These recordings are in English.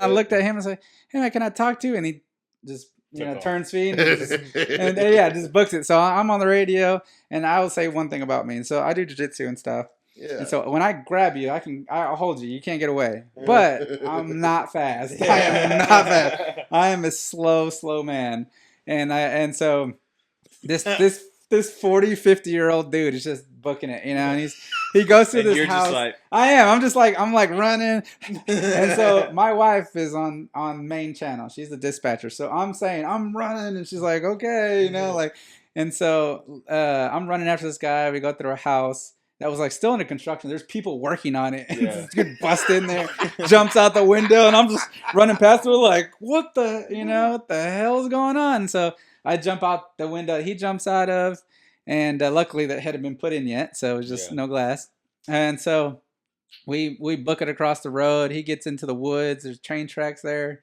I looked at him and said, "Hey man, can I talk to you?" And he just turns feet and just books it. So I'm on the radio, and I will say one thing about me. And so I do jiu-jitsu and stuff. Yeah. And so when I grab you, I'll hold you. You can't get away. But I'm not fast. I am not fast. I am a slow man. And so this 40, 50-year-old dude is just booking it, and he goes through this house. I am. I'm like running. And so my wife is on main channel. She's the dispatcher. So I'm saying I'm running, and she's like, okay, and so I'm running after this guy. We go through a house that was like still under construction. There's people working on it. Yeah. This dude busts in there, jumps out the window, and I'm just running past her like, what the hell is going on? So I jump out the window he jumps out of, and luckily that hadn't been put in yet, so it was just no glass. And so we book it across the road. He gets into the woods. There's train tracks there,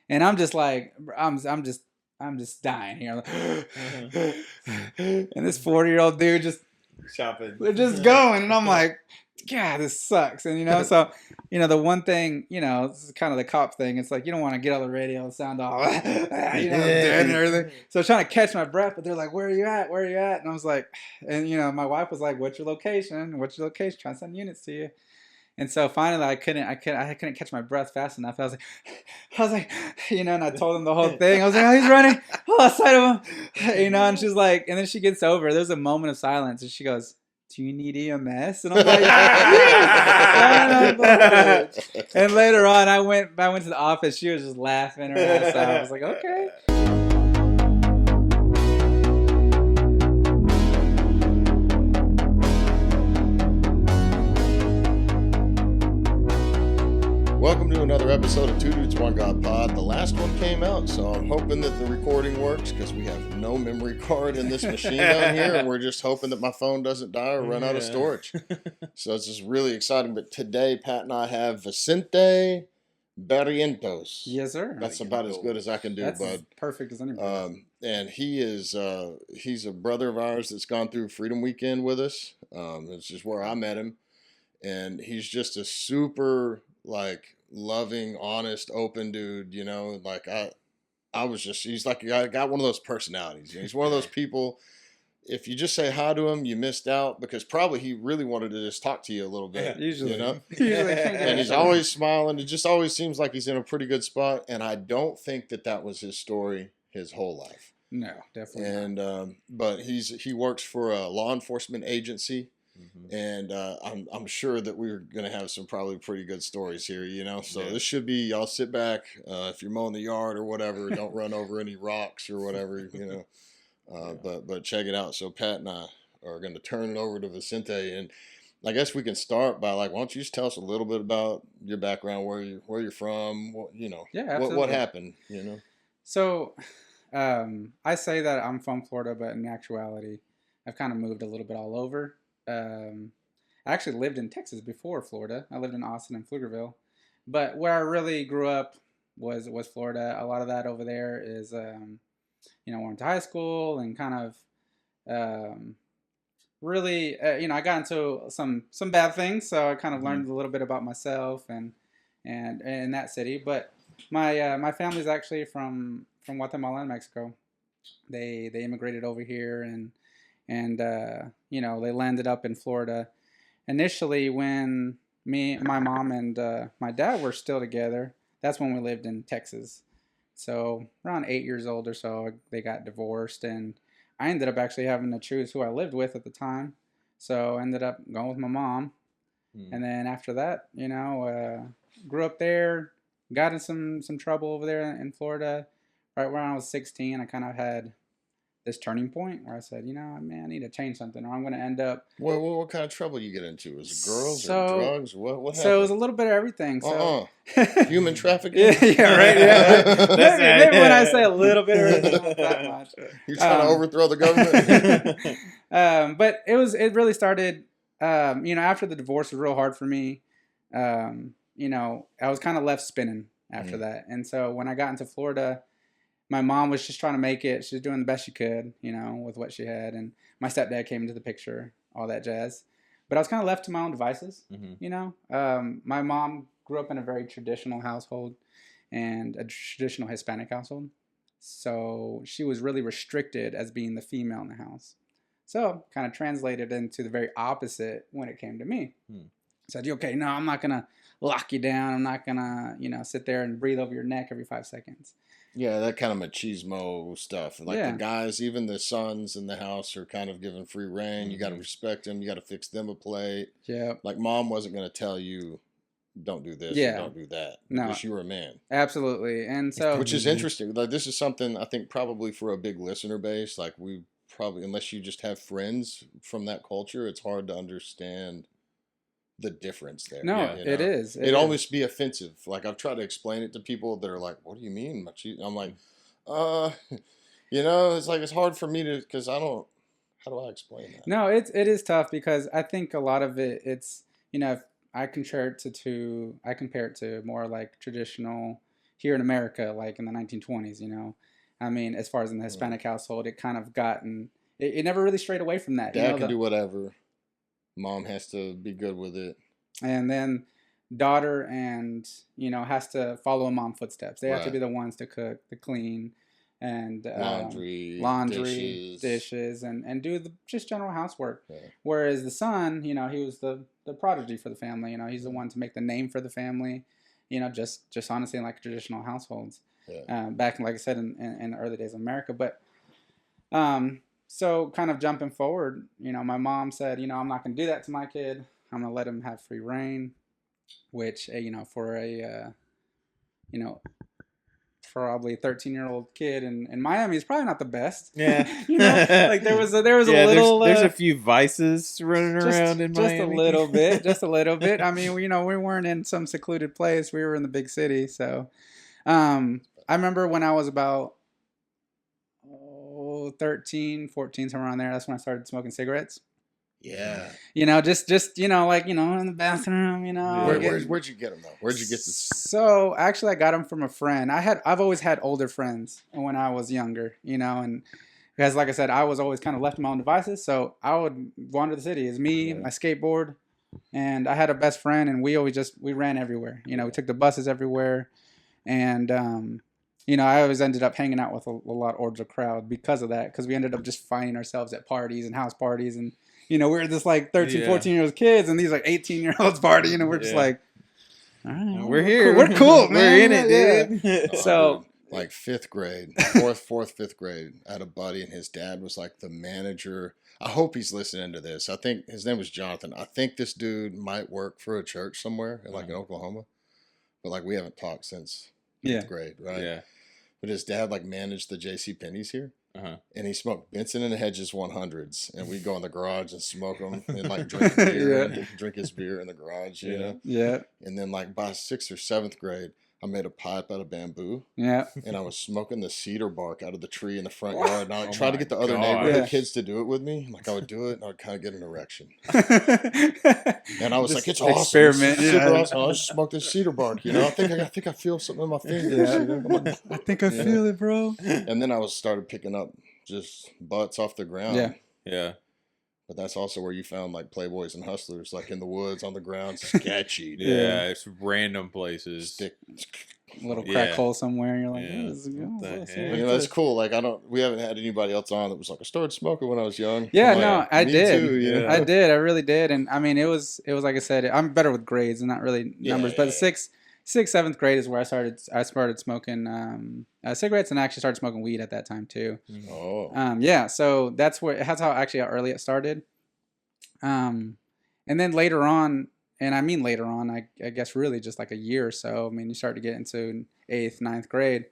and I'm just like, I'm just dying here. And this 40-year-old dude just shopping. We're just going, and I'm like, God, this sucks. And so the one thing, this is kind of the cop thing. It's like you don't want to get on the radio and sound all dead and everything. So I was trying to catch my breath, but they're like, "Where are you at? Where are you at?" And I was like, and my wife was like, "What's your location? What's your location? Trying to send units to you." And so finally, I couldn't catch my breath fast enough. I was like, and I told him the whole thing. I was like, "Oh, he's running outside of him," and she's like, and then she gets over. There's a moment of silence, and she goes, "Do you need EMS?" And I'm like, yes! And later on, I went to the office. She was just laughing her ass off. I was like, okay. Welcome to another episode of Two Dudes, One God Pod. The last one came out, so I'm hoping that the recording works because we have no memory card in this machine down here, and we're just hoping that my phone doesn't die or run out of storage. So it's just really exciting. But today, Pat and I have Vicente Barrientos. Yes, sir. That's about as good as I can do, That's bud. As perfect as anybody. And he is he's a brother of ours that's gone through Freedom Weekend with us. It's just where I met him, and he's just a super loving, honest, open dude. He's like got one of those personalities. He's one of those people. If you just say hi to him, you missed out because probably he really wanted to just talk to you a little bit. Usually, and he's always smiling. It just always seems like he's in a pretty good spot. And I don't think that was his story his whole life. No, definitely. And but he works for a law enforcement agency. Mm-hmm. And I'm sure that we're going to have some probably pretty good stories here, So this should be, y'all sit back. If you're mowing the yard or whatever, don't run over any rocks or whatever, But check it out. So Pat and I are going to turn it over to Vicente, and I guess we can start by why don't you just tell us a little bit about your background, where you're from, what happened, So, I say that I'm from Florida, but in actuality, I've kind of moved a little bit all over. I actually lived in Texas before Florida. I lived in Austin and Pflugerville, but where I really grew up was Florida. A lot of that over there is, went to high school and kind of, really, I got into some bad things. So I kind of learned a little bit about myself and in that city. But my family's actually from Guatemala and Mexico. They immigrated over here and they landed up in Florida. Initially, when my mom and my dad were still together, that's when we lived in Texas. So around 8 years old or so, they got divorced, and I ended up actually having to choose who I lived with at the time. So I ended up going with my mom. And then after that, grew up there, got in some trouble over there in Florida. Right when I was 16, I kind of had this turning point where I said, man, I need to change something, or I'm going to end up. What kind of trouble you get into? Was it girls or drugs? What happened? So it was a little bit of everything. So human trafficking. Yeah, right. Yeah. maybe when I say a little bit of everything, not that much. You're trying to overthrow the government. But it really started. After the divorce was real hard for me. I was kind of left spinning after that, and so when I got into Florida, my mom was just trying to make it. She was doing the best she could, with what she had. And my stepdad came into the picture, all that jazz. But I was kind of left to my own devices, My mom grew up in a very traditional household. and a traditional Hispanic household. So she was really restricted as being the female in the house. So kind of translated into the very opposite when it came to me. Said, okay, no, I'm not going to lock you down. I'm not going to, sit there and breathe over your neck every 5 seconds. Yeah, that kind of machismo stuff. Like the guys, even the sons in the house are kind of given free reign. You got to respect them. You got to fix them a plate. Yeah. Like mom wasn't going to tell you, don't do this or don't do that. No. Because you were a man. Absolutely. And so. Which is interesting. Like this is something I think probably for a big listener base, like we probably, unless you just have friends from that culture, it's hard to understand the difference there. No, it is. It'd almost be offensive. Like I've tried to explain it to people that are like, "What do you mean?" I'm like, it's like it's hard for me to because I don't. How do I explain that? No, it is tough because I think a lot of it's if I compare it to more like traditional here in America, like in the 1920s. I mean, as far as in the Hispanic household, it kind of gotten it never really strayed away from that. Dad can do whatever. Mom has to be good with it. And then daughter and, has to follow in mom's footsteps. They have to be the ones to cook, to clean, and laundry, dishes and do the just general housework. Yeah. Whereas the son, he was the prodigy for the family. He's the one to make the name for the family, just honestly in like traditional households. Yeah. Back, like I said, in the early days of America. But so kind of jumping forward, my mom said, I'm not going to do that to my kid. I'm going to let him have free reign, which, for a, probably a 13-year-old kid in Miami is probably not the best. Yeah. Like there was a little. There's a few vices running around in Miami. Just a little bit. I mean, we weren't in some secluded place. We were in the big city. So I remember when I was about 13, 14, somewhere around there. That's when I started smoking cigarettes. Yeah. Just like, in the bathroom, Where'd you get them, though? Where'd you get this? So, actually, I got them from a friend. I've always had older friends when I was younger, and because, like I said, I was always kind of left to my own devices. So, I would wander the city. It's me, my skateboard, and I had a best friend, and we ran everywhere. We took the buses everywhere, and, I always ended up hanging out with a lot older crowd because of that, because we ended up just finding ourselves at parties and house parties. And, we were just like 13, 14-year-old kids and these like 18-year-olds partying. And we're just like, all right, we're here. We're cool, man. We're in it, dude. So, like fifth grade, fifth grade, I had a buddy and his dad was like the manager. I hope he's listening to this. I think his name was Jonathan. I think this dude might work for a church somewhere in Oklahoma. But like we haven't talked since fifth grade, right? Yeah. But his dad like managed the J.C. Penney's here, and he smoked Benson and Hedges 100s, and we'd go in the garage and smoke them and like drink beer, and drink his beer in the garage, you know. Yeah. And then like by 6th or 7th grade, I made a pipe out of bamboo. Yeah. And I was smoking the cedar bark out of the tree in the front yard. And I would try to get the other neighborhood kids to do it with me. Like I would do it and I would kind of get an erection. And I was like, it's awesome. Experiment. It's super awesome. I just smoked this cedar bark, I think I feel something in my fingers. Yeah. I think I feel it, bro. And then I started picking up just butts off the ground. Yeah. Yeah. But that's also where you found like playboys and hustlers, like in the woods on the ground, sketchy. Dude. Yeah, it's random places. Little crack hole somewhere. You're like, that's cool. Like we haven't had anybody else on that was like, I started smoking when I was young. Yeah, no, I did. Too, I did. I really did. And I mean, it was like I said, I'm better with grades and not really numbers. But sixth, 7th grade is where I started smoking cigarettes and I actually started smoking weed at that time too. Oh. So that's how early it started. And then later on, and I mean later on, I guess really just like a year or so. I mean, you start to get into 8th, 9th grade.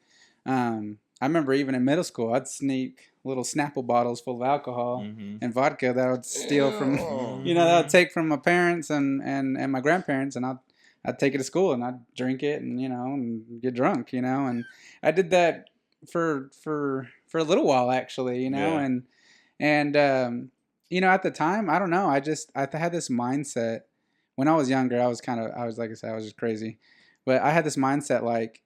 I remember even in middle school, I'd sneak little Snapple bottles full of alcohol and vodka that I would steal from, that I'd take from my parents and my grandparents, and I'd take it to school and I'd drink it and, and get drunk, and I did that for a little while actually, and at the time, I don't know, I had this mindset when I was younger. I was like I said, I was just crazy, but I had this mindset like,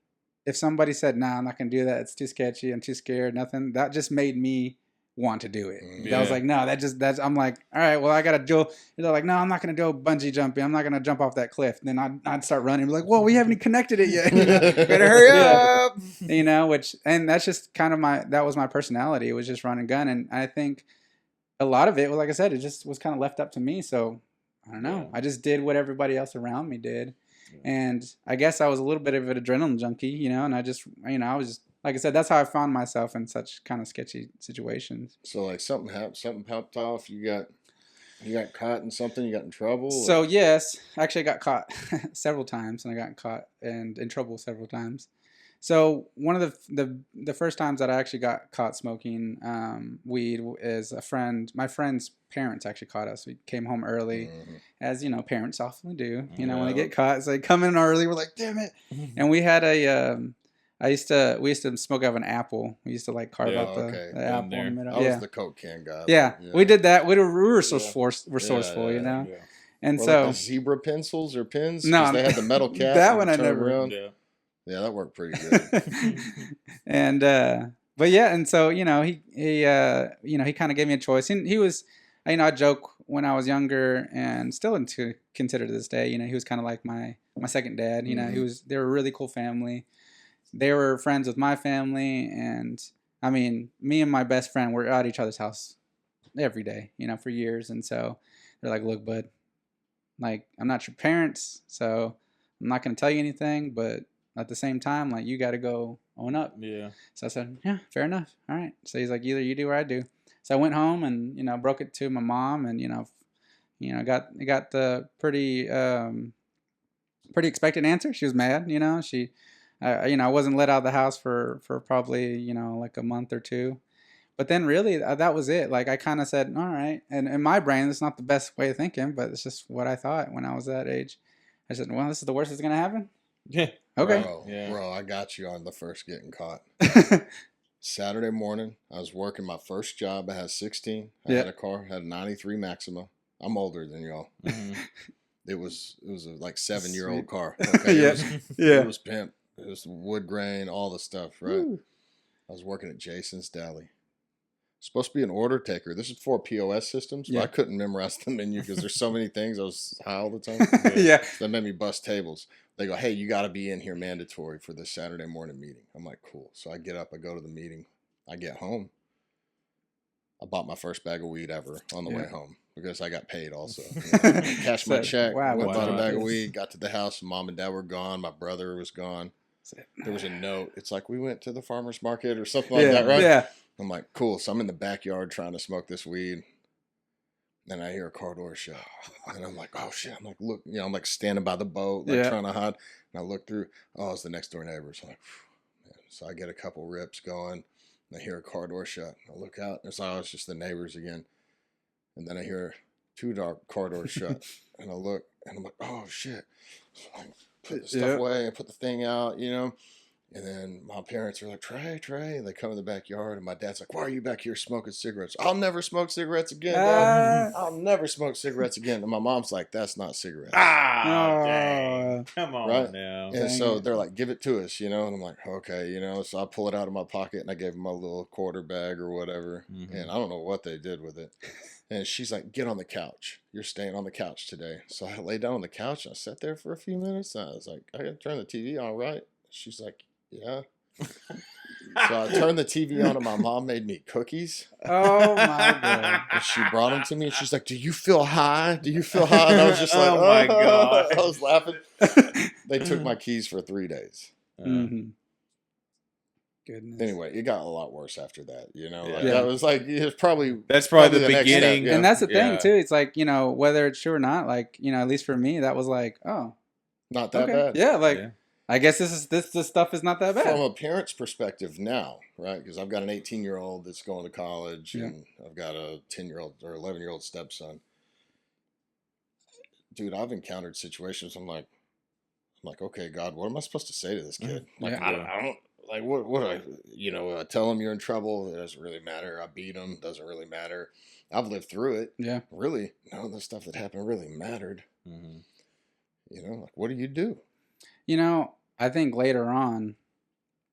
if somebody said, "Nah, I'm not gonna do that. It's too sketchy. I'm too scared." Nothing. That just made me want to do it. Yeah. I was like, no, I'm like, all right, well, I got to do. They're like, no, I'm not going to do bungee jumping. I'm not going to jump off that cliff. And then I'd start running. Be like, well, we haven't connected it yet. Better hurry up. And that's just kind of that was my personality. It was just run and gun. And I think a lot of it, like I said, it just was kind of left up to me. So I don't know. I just did what everybody else around me did. And I guess I was a little bit of an adrenaline junkie, and I just, I was just, like I said, that's how I found myself in such kind of sketchy situations. So like something happened, something popped off. You got caught in something. You got in trouble. So yes, actually I got caught several times, and I got caught and in trouble several times. So one of the first times that I actually got caught smoking weed is my friend's parents actually caught us. We came home early, as parents often do. When they get caught, it's like come in early. We're like, damn it! And we had we used to smoke out of an apple. We used to like carve out the apple in the middle. I was the Coke can guy. Yeah, we did that. We were so resourceful, Yeah. And or so like the zebra pencils or pins. No, they had the metal cap. That one I never. Around. Yeah, that worked pretty good. And but yeah, and so he kind of gave me a choice. And he was, I joke when I was younger and still consider to this day. He was kind of like my second dad. They were a really cool family. They were friends with my family, and I mean, me and my best friend were at each other's house every day, for years. And so they're like, look, bud, like, I'm not your parents, so I'm not going to tell you anything, but at the same time, like, you got to go own up. Yeah. So I said, yeah, fair enough. All right. So he's like, either you do or I do. So I went home and, broke it to my mom and, got the pretty expected answer. She was mad, I wasn't let out of the house for probably, like a month or two. But then really that was it. Like I kind of said, all right. And in my brain, it's not the best way of thinking, but it's just what I thought when I was that age. I said, well, this is the worst that's going to happen. Yeah. Okay. Bro, I got you on the first getting caught. Saturday morning, I was working my first job. I had 16. I had a car, had a 93 Maxima. I'm older than y'all. Mm-hmm. It was a like 7-year-old car. Okay? It was pimp. It was wood grain, all the stuff, right? Woo. I was working at Jason's Deli. Supposed to be an order taker. This is for POS systems, but I couldn't memorize the menu because there's so many things. I was high all the time. So that made me bust tables. They go, hey, you got to be in here mandatory for this Saturday morning meeting. I'm like, cool. So I get up, I go to the meeting. I get home. I bought my first bag of weed ever on the way home because I got paid also. Cashed my check, bought a bag of weed, got to the house. Mom and dad were gone. My brother was gone. There was a note. It's like, we went to the farmer's market or something like that, right? Yeah. I'm like, cool. So I'm in the backyard trying to smoke this weed. And I hear a car door shut. And I'm like, oh, shit. I'm like, look, I'm like standing by the boat, like trying to hide. And I look through. Oh, it's the next door neighbors. I'm like, man. So I get a couple rips going. And I hear a car door shut. I look out. And it's like, oh, it's just the neighbors again. And then I hear 2 car doors shut. And I look. And I'm like, oh, shit. So I put the stuff away and put the thing out, And then my parents are like, Trey. And they come in the backyard. And my dad's like, why are you back here smoking cigarettes? I'll never smoke cigarettes again, bro. I'll never smoke cigarettes again. And my mom's like, that's not cigarettes. Dang. Come on now. And so they're like, give it to us, And I'm like, okay, So I pull it out of my pocket and I gave them my little quarter bag or whatever. Mm-hmm. And I don't know what they did with it. And she's like, get on the couch. You're staying on the couch today. So I lay down on the couch and I sat there for a few minutes. And I was like, I got to turn the TV on, right? She's like, yeah. So I turned the TV on and my mom made me cookies. Oh, my God. And she brought them to me. And she's like, do you feel high? Do you feel high? And I was just like, oh, my God. I was laughing. They took my keys for 3 days. Mm-hmm. Goodness. Anyway, it got a lot worse after that, That was like, that's probably the beginning. And that's the thing, too. It's like, whether it's true or not, like, at least for me, that was like, oh. Not that bad. Yeah, like, I guess this stuff is not that bad. From a parent's perspective now, right? Because I've got an 18-year-old that's going to college, and I've got a 10-year-old or 11-year-old stepson. Dude, I've encountered situations. I'm like, okay, God, what am I supposed to say to this kid? Like, I don't. Like, what I tell him you're in trouble. It doesn't really matter. I beat him. Doesn't really matter. I've lived through it. Yeah. Really, none of the stuff that happened really mattered. Mm-hmm. Like, what do you do? I think later on.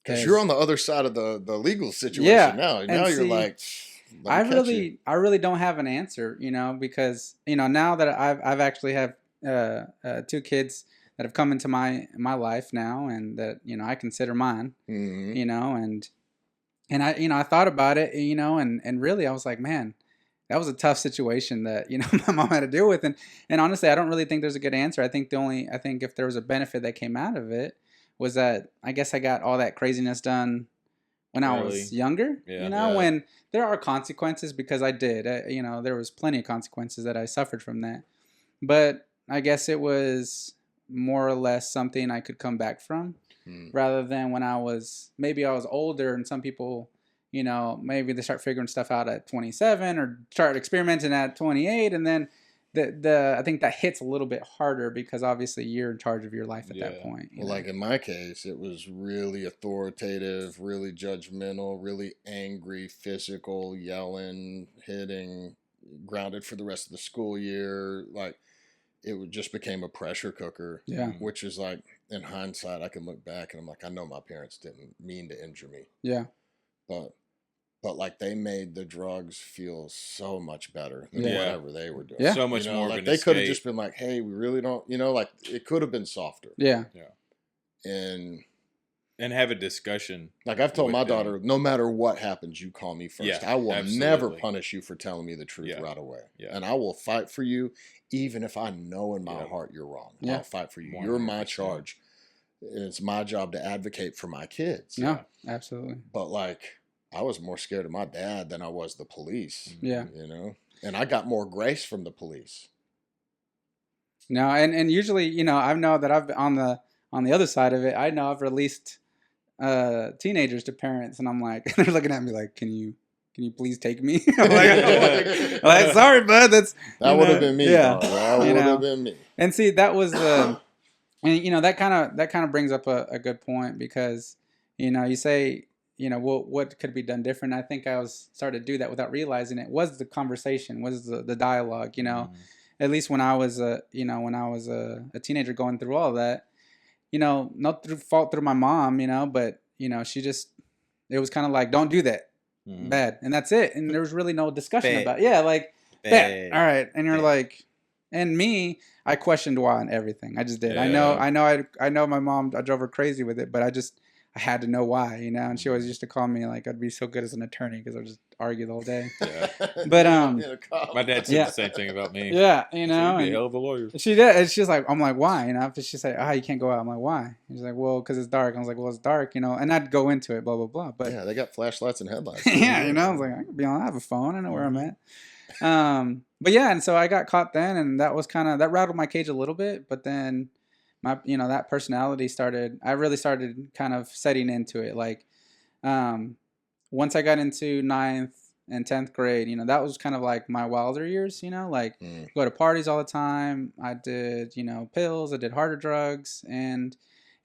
Because you're on the other side of the legal situation now. Now you're like, I really don't have an answer, because now that I've actually have 2 kids that have come into my life now, and that I consider mine, and I thought about it, and really I was like, man, that was a tough situation that my mom had to deal with, and honestly, I don't really think there's a good answer. I think if there was a benefit that came out of it was that I guess I got all that craziness done when I was younger, when there are consequences, because I did, there was plenty of consequences that I suffered from that, but I guess it was more or less something I could come back from, rather than when maybe I was older, and some people, maybe they start figuring stuff out at 27 or start experimenting at 28, and then I think that hits a little bit harder because obviously you're in charge of your life at that point. Well, like in my case, it was really authoritative, really judgmental, really angry, physical, yelling, hitting, grounded for the rest of the school year. Like, just became a pressure cooker. Yeah. Which is like, in hindsight, I can look back and I'm like, I know my parents didn't mean to injure me. Yeah. But like, they made the drugs feel so much better than whatever they were doing. Yeah. So much more like of an they could have escape. just been like, hey, we really don't, like it could have been softer. Yeah. And have a discussion. Like, I've told my daughter, no matter what happens, you call me first. Yeah, I will absolutely. never punish you for telling me the truth right away. Yeah. And I will fight for you, even if I know in my heart you're wrong. Yeah. I'll fight for you. You're my charge. And it's my job to advocate for my kids. No, absolutely. But like, I was more scared of my dad than I was the police. Yeah. And I got more grace from the police. No, and usually, I know that I've on the other side of it, I know I've released teenagers to parents, and I'm like, they're looking at me like, can you please take me? I'm like, sorry, bud. That would have been me. Yeah. That would have been me. And see, that was and that kind of brings up a good point, because you say, what could be done different. I think I started to do that without realizing it. Was the conversation, was the dialogue, at least when I was a teenager going through all of that, not through fault through my mom, but she just, it was kind of like, don't do that. Bad. And that's it. And there was really no discussion about it. Yeah, like bad. All right. And you're like, and me, I questioned why and everything. I just did. Yeah. I know my mom, I drove her crazy with it, but I had to know why, and she always used to call me like I'd be so good as an attorney because I would just argue the whole day. Yeah. But my dad said the same thing about me. Yeah, He'd be a hell of a lawyer. She did. And she's like, I'm like, why? She said, you can't go out. I'm like, why? She's like, well, because it's dark. I was like, well, it's dark, and I'd go into it, blah blah blah. But yeah, they got flashlights and headlights. Yeah, I was like, I could be on. I have a phone. I know where I'm at. But yeah, and so I got caught then, and that was that rattled my cage a little bit. But then my, that personality I really started kind of setting into it. Like, once I got into 9th and 10th grade, that was kind of like my wilder years, like go to parties all the time. I did, pills, I did harder drugs, and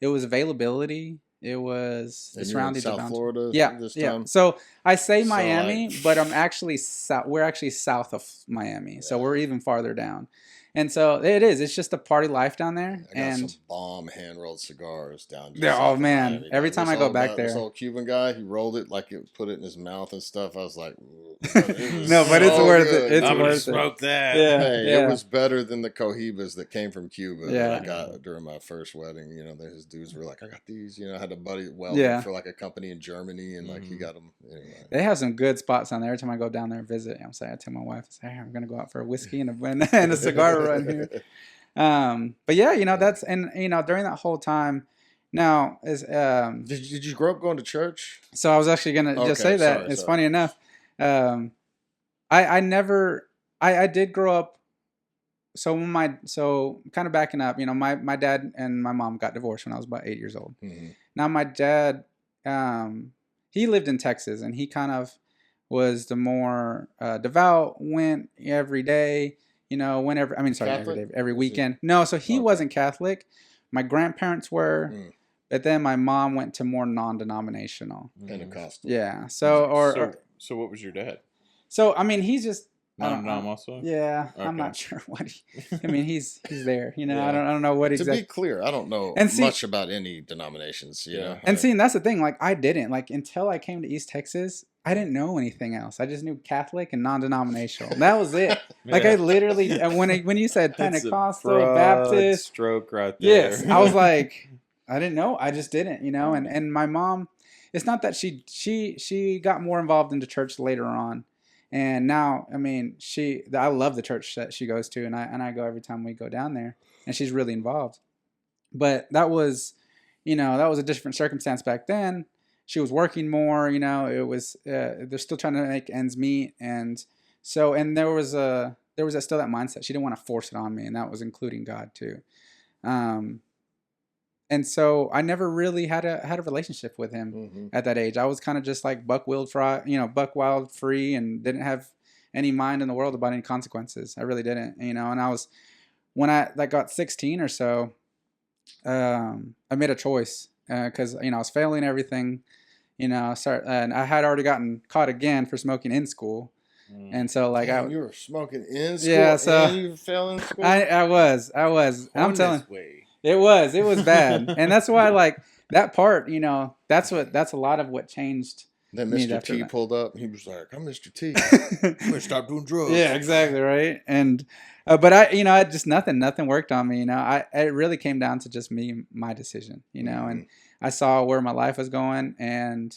it was availability. It was the surroundings of South Florida. Yeah. So I say Miami, but we're actually south of Miami. So we're even farther down. And so it is. It's just a party life down there. I got some bomb hand-rolled cigars down there. Oh, man. Every time I go back there. This old Cuban guy, he rolled it like it put it in his mouth and stuff. I was like, no, but it's worth it. It's I'm worth gonna smoke that. Yeah, hey, it was better than the Cohibas that came from Cuba that I got during my first wedding. His dudes were like, I got these. I had a buddy welding for like a company in Germany, and like he got them. Anyway. They have some good spots down there. Every time I go down there and visit, I'm saying, I tell my wife, I say, hey, I'm gonna go out for a whiskey and a cigar run here. But yeah, that's, and during that whole time, now is did you grow up going to church? So I was actually gonna just say that. It's funny enough. I did grow up. So kind of backing up, my dad and my mom got divorced when I was about 8 years old. Mm-hmm. Now my dad, he lived in Texas, and he kind of was the more devout, went every day. Whenever, every day, every weekend. No, so he wasn't Catholic. My grandparents were, but then my mom went to more non-denominational. Pentecostal. Yeah. So what was your dad? So, he's just Non also? Yeah, okay. I'm not sure what he's there. Yeah. I don't know what exactly. To be clear, I don't know much about any denominations. And that's the thing. Like, I didn't, until I came to East Texas. I didn't know anything else. I just knew Catholic and non-denominational. That was it. Like Yeah. I literally, when you said That's a Pentecostal, broad Baptist, stroke right there. yes, I was like, I didn't know. I just didn't, And my mom, it's not that she got more involved into church later on, and now, I mean, I love the church that she goes to, and I go every time we go down there, and she's really involved. But that was, that was a different circumstance back then. She was working more, it was, they're still trying to make ends meet. And so, and there was still that mindset. She didn't want to force it on me. And that was including God too. Um, and so I never really had a relationship with him at that age. I was kind of just like buck wild free, and didn't have any mind in the world about any consequences. I really didn't, and when I like got 16 or so, I made a choice because I was failing everything. And I had already gotten caught again for smoking in school, and so like Damn, you were smoking in school, yeah, so and you fell in school. I was. I'm telling. This way. It was bad, and that's why like that part. That's a lot of what changed. Then me Mr. after T that. pulled up. He was like, "I'm Mr. T. I'm gonna stop doing drugs." Yeah, exactly right. And but I just nothing worked on me. It really came down to just my decision. And I saw where my life was going, and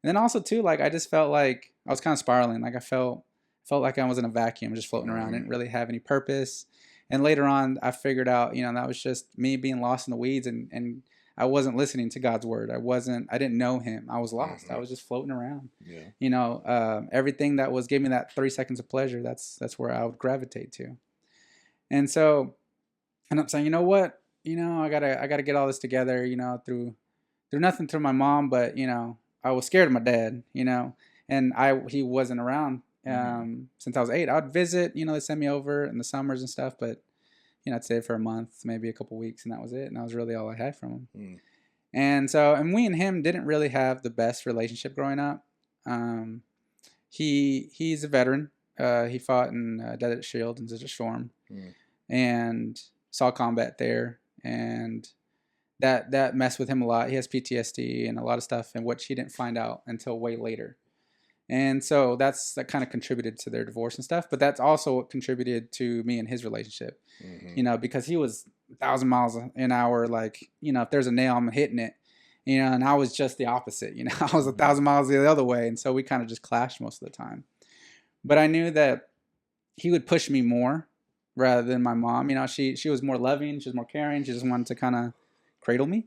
then also too, like I just felt like I was kind of spiraling. Like I felt like I was in a vacuum, just floating around. I didn't really have any purpose. And later on, I figured out, that was just me being lost in the weeds, and I wasn't listening to God's word. I didn't know him. I was lost. I was just floating around. Yeah. Everything that was giving me that 3 seconds of pleasure, that's where I would gravitate to. And so, and I'm saying, you know what? I gotta get all this together, through nothing through my mom, but, I was scared of my dad, and he wasn't around. Since I was 8, I would visit, they sent me over in the summers and stuff, but, I'd stay for a month, maybe a couple weeks, and that was it. And that was really all I had from him. And so, and we and him didn't really have the best relationship growing up. He's a veteran. He fought in Desert Shield and Desert Storm, and saw combat there, and that messed with him a lot. He has PTSD and a lot of stuff, and which he didn't find out until way later. And so that kind of contributed to their divorce and stuff. But that's also what contributed to me and his relationship, because he was 1,000 miles an hour. Like, if there's a nail, I'm hitting it, and I was just the opposite. I was 1,000 miles the other way. And so we kind of just clashed most of the time. But I knew that he would push me more rather than my mom. She was more loving. She was more caring. She just wanted to kind of cradle me,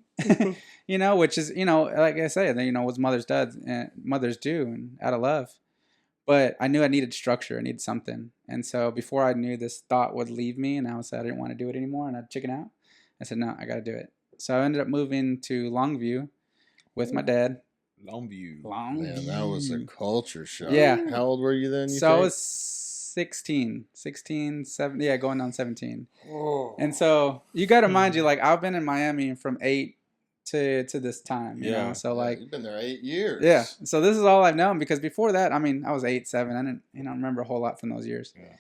which is, like I say, what mothers do, and out of love. But I knew I needed structure. I needed something. And so before I knew this thought would leave me, and I said I didn't want to do it anymore, and I'd chicken out, I said, no, I got to do it. So I ended up moving to Longview with my dad. Longview. Man, that was a culture shock. Yeah. How old were you then? I was 16, 17, yeah, going on 17. Oh. And so you got to mind you, like I've been in Miami from 8 to this time, so like you've been there 8 years. Yeah. So this is all I've known, because before that, I mean, I was 8, 7. I didn't, remember a whole lot from those years. Yeah.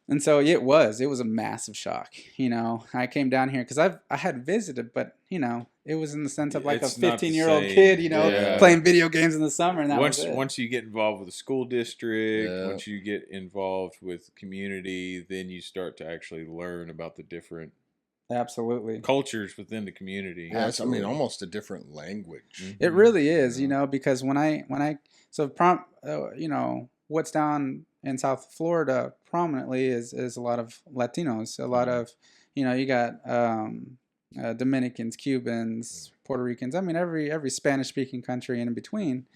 And so it was a massive shock. I came down here because I had visited, but it was in the sense of like It's a not the 15-year-old same. kid, Yeah. playing video games in the summer, and that was it. Once you get involved with the school district, once you get involved with community, then you start to actually learn about the different Absolutely cultures within the community. Yeah, I mean, almost a different language. It really is, because when I what's down in South Florida prominently is a lot of Latinos, a lot of, you got Dominicans, Cubans, Puerto Ricans. I mean, every Spanish-speaking country in between.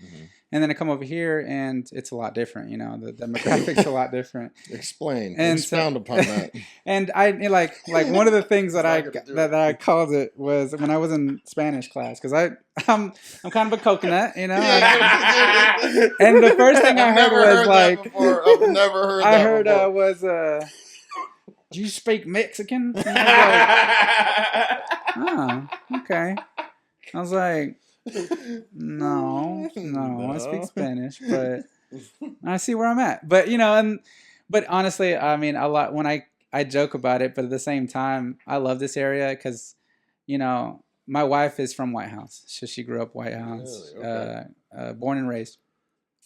And then I come over here, and it's a lot different. The demographics a lot different. Expound upon that. And I like one of the things that I called it was when I was in Spanish class, because I'm kind of a coconut, And the first thing I heard was like, I've never heard that. I heard was do you speak Mexican? And I was like, oh, okay. I was like, no, I speak Spanish, but I see where I'm at. But but honestly, I mean, a lot when I joke about it, but at the same time, I love this area because, my wife is from White House. She grew up White House, Really? Okay. Born and raised.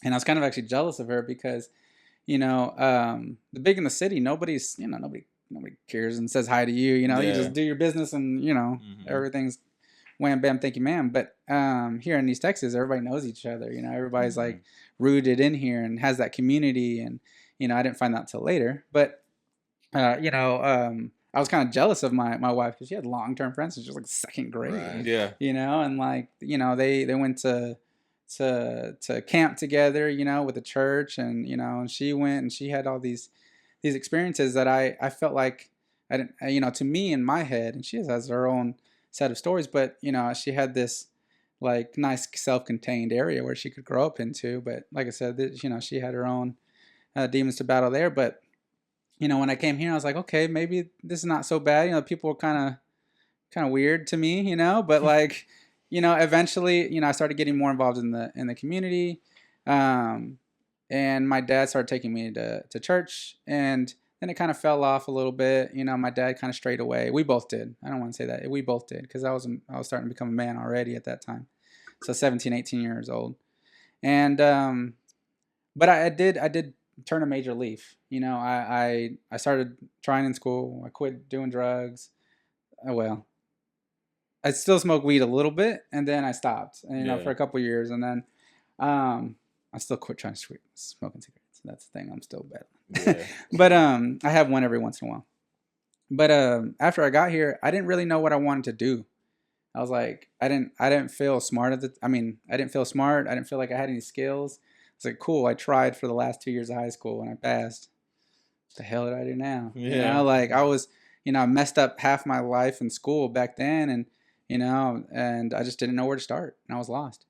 And I was kind of actually jealous of her because, the big in the city, nobody cares and says hi to you. You just do your business and, everything's wham, bam, thank you, ma'am. But here in East Texas, everybody knows each other. Everybody's like rooted in here and has that community. And, I didn't find that till later. But, I was kind of jealous of my wife because she had long-term friends since she was like second grade. Right. Yeah. And like, they went to camp together, with the church, and and she went and she had all these experiences that I felt like I didn't, to me in my head, and she has her own set of stories, but she had this like nice self-contained area where she could grow up into. But like I said, she had her own demons to battle there. But when I came here, I was like, okay, maybe this is not so bad. People were kind of weird to me, but like, eventually, I started getting more involved in the community. And my dad started taking me to church, and then it kind of fell off a little bit. My dad kind of strayed away. We both did. I don't want to say that. We both did, because I was starting to become a man already at that time. So 17, 18 years old. And, but I did turn a major leaf. I started trying in school. I quit doing drugs. Well, I still smoke weed a little bit, and then I stopped, for a couple of years, and then I still quit trying to smoking cigarettes. That's the thing. I'm still bad. Yeah. But I have one every once in a while. But after I got here, I didn't really know what I wanted to do. I was like, I didn't feel smart I didn't feel smart. I didn't feel like I had any skills. It's like, cool, I tried for the last 2 years of high school and I passed. What the hell did I do now? Yeah. Like I was, I messed up half my life in school back then, and and I just didn't know where to start, and I was lost.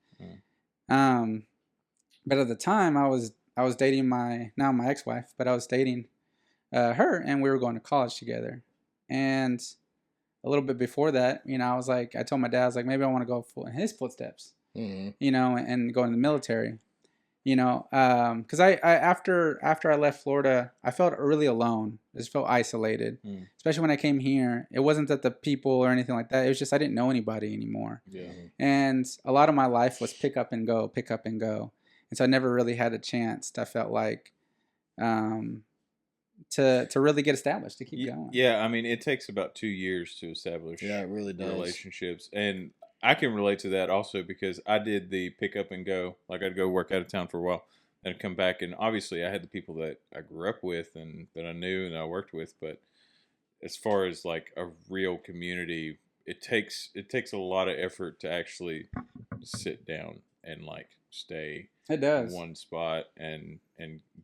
But at the time I was dating my ex-wife, but I was dating her, and we were going to college together. And a little bit before that, I was like, I told my dad, I was like, maybe I want to go in his footsteps, and go in the military. Because I after I left Florida, I felt really alone. I just felt isolated, especially when I came here. It wasn't that the people or anything like that. It was just I didn't know anybody anymore. Yeah. And a lot of my life was pick up and go. And so I never really had a chance, I felt like, to really get established, to keep going. Yeah, it takes about 2 years to establish. Yeah, it really does. Relationships. And I can relate to that also because I did the pick up and go. Like I'd go work out of town for a while and come back, and obviously I had the people that I grew up with and that I knew and I worked with, but as far as like a real community, it takes a lot of effort to actually sit down and like stay in one spot and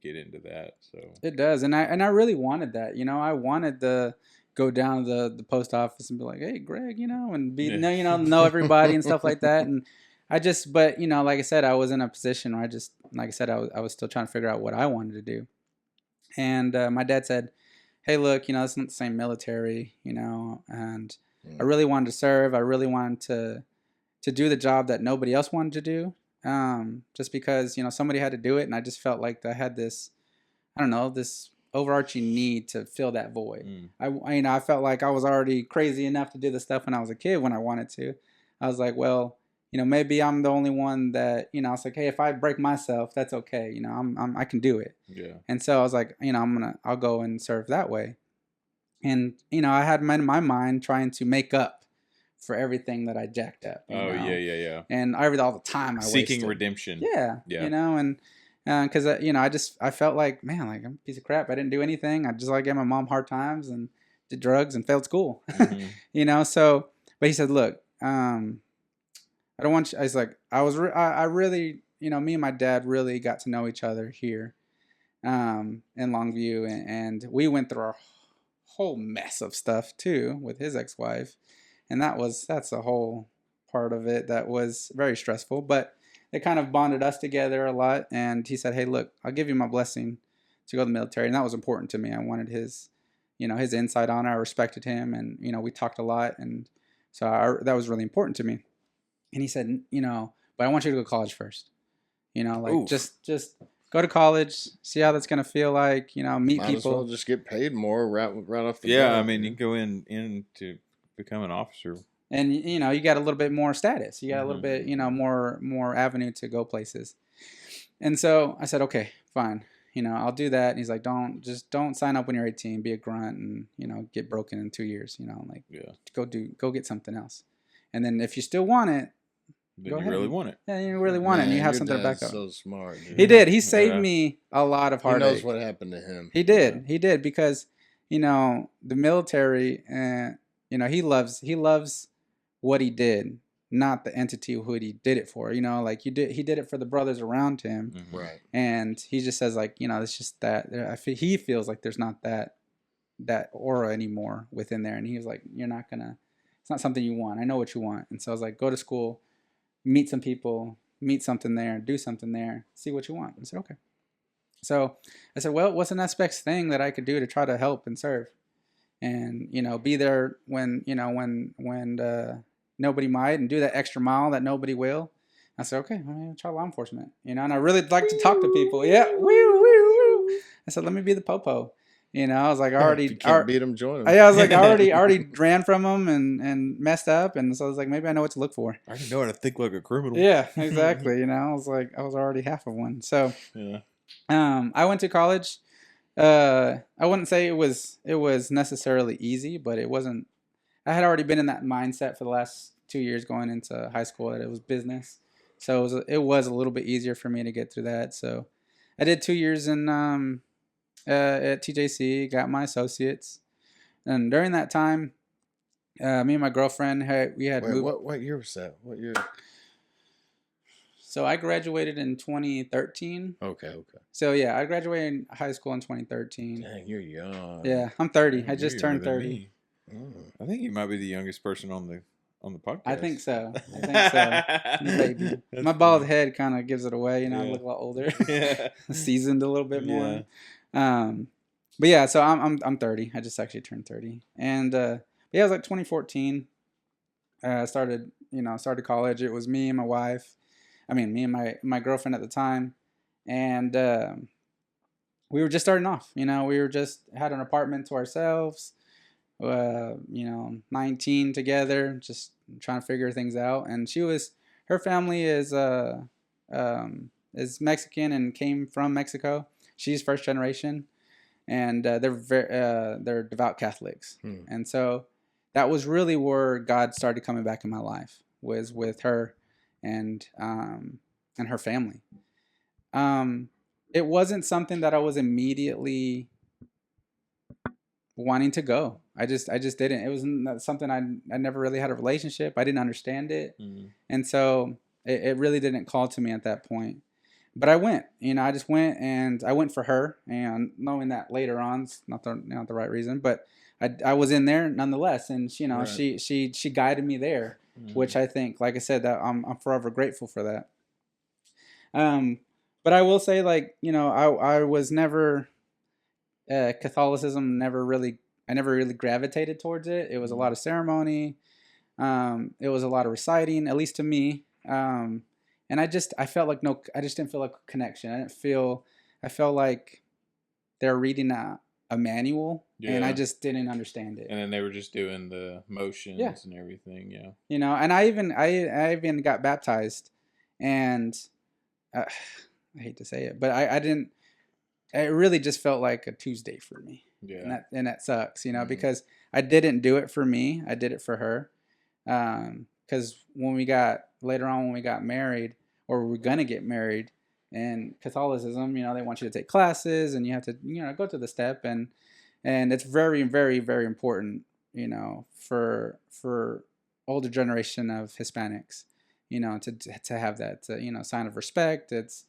get into that. So it does. And I really wanted that. I wanted to go down to the post office and be like, hey, Greg, and be know everybody and stuff like that. And but like I said, I was in a position where I was still trying to figure out what I wanted to do. And my dad said, hey, look, it's not the same military, and I really wanted to serve. I really wanted to do the job that nobody else wanted to do. Just because, somebody had to do it, and I just felt like I had this, I don't know, this overarching need to fill that void. I felt like I was already crazy enough to do the stuff when I was a kid when I wanted to. I was like, well, maybe I'm the only one that, I was like, hey, if I break myself, that's okay. I can do it. Yeah. And so I was like, I'll go and serve that way. And, I had in my mind trying to make up for everything that I jacked up. Yeah. And all the time I seeking wasted. Redemption. Yeah. And because I felt like, man, like I'm a piece of crap. I didn't do anything. I just gave my mom hard times and did drugs and failed school. So, but he said, look, I don't want you. I was like, I really, me and my dad really got to know each other here, in Longview, and we went through a whole mess of stuff too with his ex-wife, and that's a whole part of it that was very stressful, but it kind of bonded us together a lot. And he said, hey, look, I'll give you my blessing to go to the military. And that was important to me. I wanted his insight on it. I respected him, and, we talked a lot. And so that was really important to me. And he said, but I want you to go to college first, Oof. just go to college, see how that's going to feel like, meet Might people. As well just get paid more right off the bat. bat. You can go in to become an officer and you got a little bit more status. You got a little bit, more avenue to go places. And so I said, okay, fine. I'll do that. And he's like, don't sign up when you're 18, be a grunt and, get broken in 2 years, like, go get something else. And then if you still want it, then you really want it. Yeah, you really want it, and you have something to back up. So smart. Dude. He did. He saved me a lot of heartache. He knows what happened to him. He did. Yeah. He did because, the military, he loves what he did, not the entity who he did it for. He did it for the brothers around him. Mm-hmm. Right. And he just says it's just that he feels like there's not that aura anymore within there. And he was like, it's not something you want. I know what you want. And so I was like, go to school, meet some people, meet something there, do something there, see what you want. I said, okay. So I said, well, what's the next best thing that I could do to try to help and serve? And, be there when nobody might, and do that extra mile that nobody will. I said, okay, I'm going to try law enforcement, and I really like to talk to people. Yeah. Woo, woo, woo. I said, let me be the popo. I was like, if you can't beat them, join them. Yeah, I was like, I already ran from them and messed up. And so I was like, maybe I know what to look for. I know how to think like a criminal. Yeah, exactly. I was like, I was already half of one. So, yeah. I went to college. I wouldn't say it was necessarily easy, but it wasn't. I had already been in that mindset for the last 2 years going into high school that it was business, so it was a little bit easier for me to get through that. So I did 2 years in at TJC, got my associates, and during that time, me and my girlfriend we had moved. What year was that? What year? So I graduated in 2013. Okay. So yeah, I graduated high school in 2013. Dang, you're young. Yeah, I'm 30. I just turned 30. I think you might be the youngest person on the podcast. I think so. Maybe. My bald head kind of gives it away. I look a lot older, seasoned a little bit more. But yeah, so I'm 30. I just actually turned 30, and it was like 2014. Started college. It was me and my wife. Me and my girlfriend at the time, and we were just starting off. We were just had an apartment to ourselves. 19 together, just trying to figure things out. And her family is Mexican and came from Mexico. She's first generation, and they're devout Catholics. And so that was really where God started coming back in my life, was with her and her family. It wasn't something that I was immediately wanting to go. I just didn't. It wasn't something I never really had a relationship. I didn't understand it, and so it really didn't call to me at that point. But I went. I just went, and I went for her, and knowing that later on, it's not the right reason, but I was in there nonetheless, and right. she guided me there, which I think, like I said, that I'm forever grateful for that. But I will say, I was never Catholicism. I never really gravitated towards it. It was a lot of ceremony. It was a lot of reciting, at least to me. And I felt like I just didn't feel like a connection. I felt like they're reading a manual, and I just didn't understand it. And then they were just doing the motions and everything, And I even got baptized, and I hate to say it, but I didn't. It really just felt like a Tuesday for me. Yeah. And that sucks, because I didn't do it for me. I did it for her. Because when we got married, or we were going to get married, in Catholicism, they want you to take classes, and you have to, go to the step, and it's very, very, very important, for older generation of Hispanics, to have that, sign of respect. It's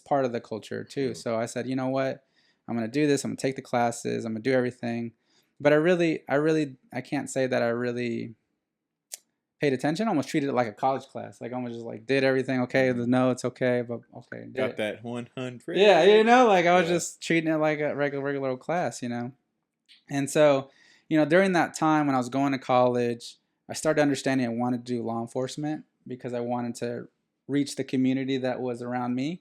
part of the culture too. So I said, you know what? I'm going to do this. I'm going to take the classes. I'm going to do everything. But I can't say that I really paid attention. I almost treated it like a college class. Like, I almost just did everything. Okay, the notes, okay, but okay. Got that 100. Yeah, I was just treating it like a regular old class, And so, during that time when I was going to college, I started understanding I wanted to do law enforcement because I wanted to reach the community that was around me.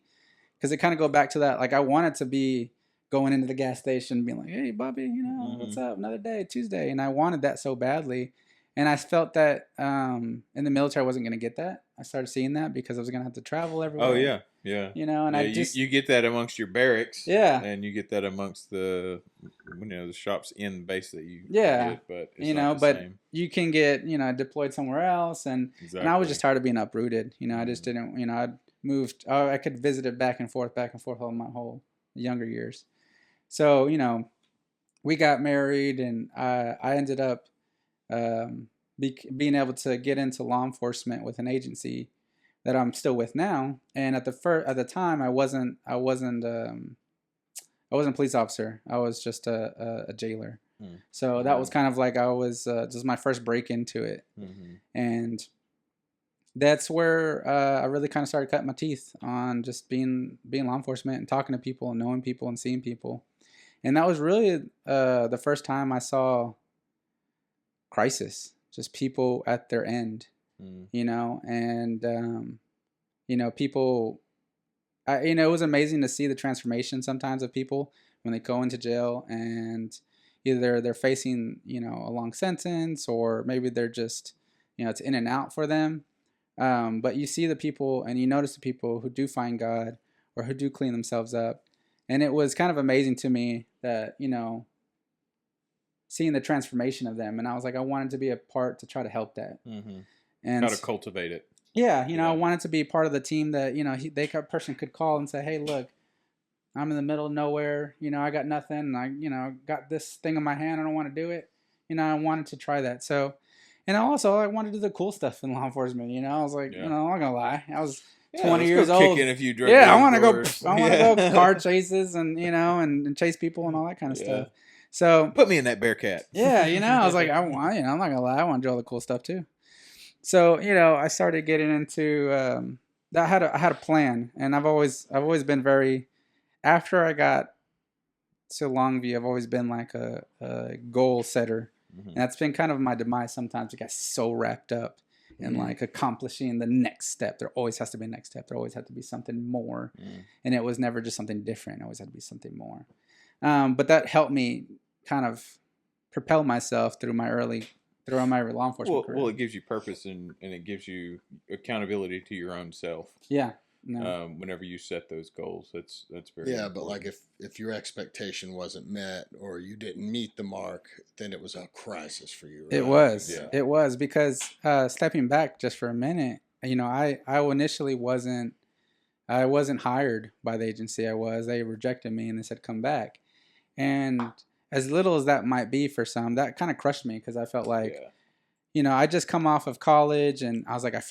Because it kind of go back to that, I wanted to be going into the gas station being like, hey, Bobby, what's up? Another day, Tuesday. And I wanted that so badly. And I felt that in the military I wasn't going to get that. I started seeing that because I was going to have to travel Oh everywhere, yeah, yeah, and yeah. I You just, you get that amongst your barracks, yeah, and you get that amongst the the shops in the base that you yeah, get, but it's not the but same. you can get, deployed somewhere else. And I was just Exactly. tired of being uprooted. I just Mm-hmm. didn't, I'd moved, I could visit it back and forth all my whole younger years. So, we got married, and I ended up being able to get into law enforcement with an agency that I'm still with now. And at the time, I wasn't a police officer. I was just a jailer. Mm-hmm. So that was kind of like I was just my first break into it, Mm-hmm. and that's where I really kind of started cutting my teeth on just being law enforcement and talking to people and knowing people and seeing people. And that was really the first time I saw crisis, just people at their end, and people. It was amazing to see the transformation sometimes of people when they go into jail, and either they're facing a long sentence, or maybe they're just it's in and out for them. But you see the people, and you notice the people who do find God or who do clean themselves up, and it was kind of amazing to me that seeing the transformation of them, and I was like, I wanted to be a part to try to help that. Mm-hmm. How And to cultivate it. yeah, I Yeah. wanted to be part of the team that person could call and say, hey, look, I'm in the middle of nowhere. I got nothing. And I got this thing in my hand. I don't want to do it. I wanted to try that. So, and also I wanted to do the cool stuff in law enforcement. I was like, Yeah. I'm not gonna lie, I was Yeah, 20 let's years go old. kick in a few drug Yeah, I dealers' want to go. doors. I want to Yeah. go car chases and and chase people and all that kind of Yeah. stuff. So Put me in that Bearcat. yeah, I was like, I'm not gonna lie, I want to do all the cool stuff too. So I started getting into I had a plan, and I've always been very, after I got to Longview, I've always been like a goal setter, Mm-hmm. and that's been kind of my demise. Sometimes I get so wrapped up in like accomplishing the next step. There always has to be a next step. There always had to be something more, and it was never just something different. It always had to be something more. But that helped me kind of propel myself through my law enforcement career. Well, it gives you purpose, and it gives you accountability to your own self. Yeah. No. Whenever you set those goals, that's very Yeah, important. but like if your expectation wasn't met or you didn't meet the mark, then it was a crisis for you. Right? It was. Yeah. It was because stepping back just for a minute, I initially I wasn't hired by the agency. They rejected me and they said come back. And as little as that might be for some, that kind of crushed me because I felt like I just come off of college, and I was like, I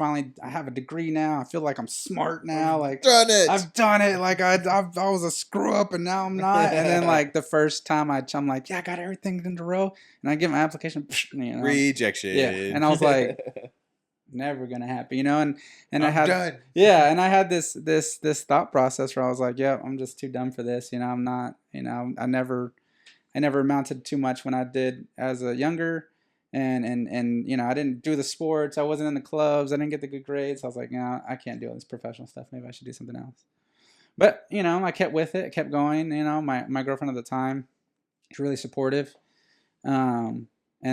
have a degree now. I feel like I'm smart now. Like Done it. I've done it. Like I was a screw up, and now I'm not. And then like the first time I'm like, yeah, I got everything in a row, and I get my application, Rejection. Yeah, and I was like, never gonna happen, and I I'm had done. yeah, and I had this thought process where I was like, yeah, I'm just too dumb for this. I'm not. I never amounted too much when I did as a younger. And I didn't do the sports. I wasn't in the clubs. I didn't get the good grades. I was like, no, I can't do all this professional stuff. Maybe I should do something else. But I kept with it. I kept going. My girlfriend at the time was really supportive, and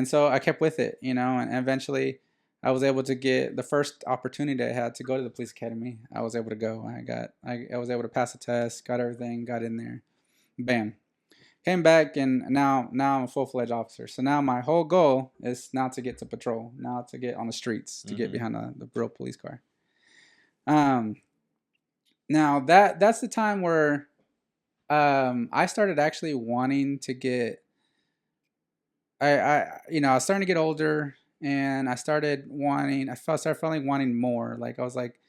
so I kept with it. And eventually, I was able to get the first opportunity I had to go to the police academy. I was able to go. I was able to pass the test. Got everything. Got in there. Bam. Came back, and now I'm a full-fledged officer. So now my whole goal is now to get to patrol, now to get on the streets, to get behind the real police car. Now that's the time where I started actually wanting to get. I was starting to get older, and I started feeling wanting more. Like I was like,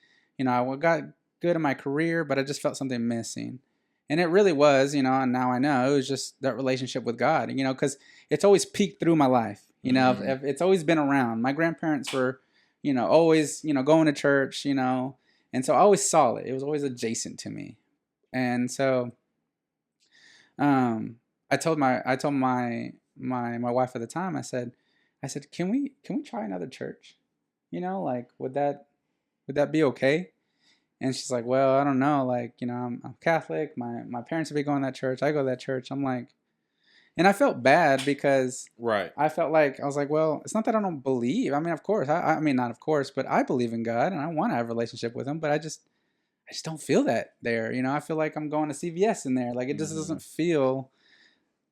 I got good in my career, but I just felt something missing. And it really was, and now I know it was just that relationship with God, because it's always peeked through my life. It's always been around. My grandparents were, always, going to church, and so I always saw it. It was always adjacent to me. And so, I told my wife at the time, I said, can we try another church? Like, would that be okay? And she's like, well, I don't know. Like, I'm Catholic. My parents would be going to that church. I go to that church. I'm like, And I felt bad because Right. I felt like, I was like, well, it's not that I don't believe. I mean, of course, I mean, not of course, but I believe in God and I want to have a relationship with him, but I just don't feel that there. I feel like I'm going to CVS in there. Like it just doesn't feel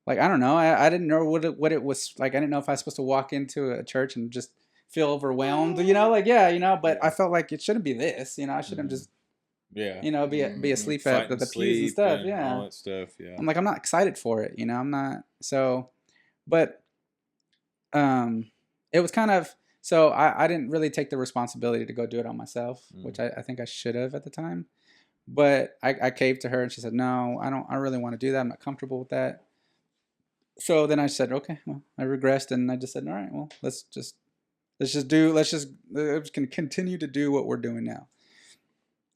like, I don't know. I didn't know what it was like. I didn't know if I was supposed to walk into a church and just feel overwhelmed, like, but I felt like it shouldn't be this, I shouldn't just, Yeah. be asleep at Fighting the pews and sleep stuff. and Yeah. all that stuff. Yeah. I'm like, I'm not excited for it. I'm not. So, but, it was kind of, so I didn't really take the responsibility to go do it on myself, which I think I should have at the time. But I caved to her and she said, no, I really want to do that. I'm not comfortable with that. So then I said, okay, well, I regressed and I just said, all right, well, let's just continue to do what we're doing now.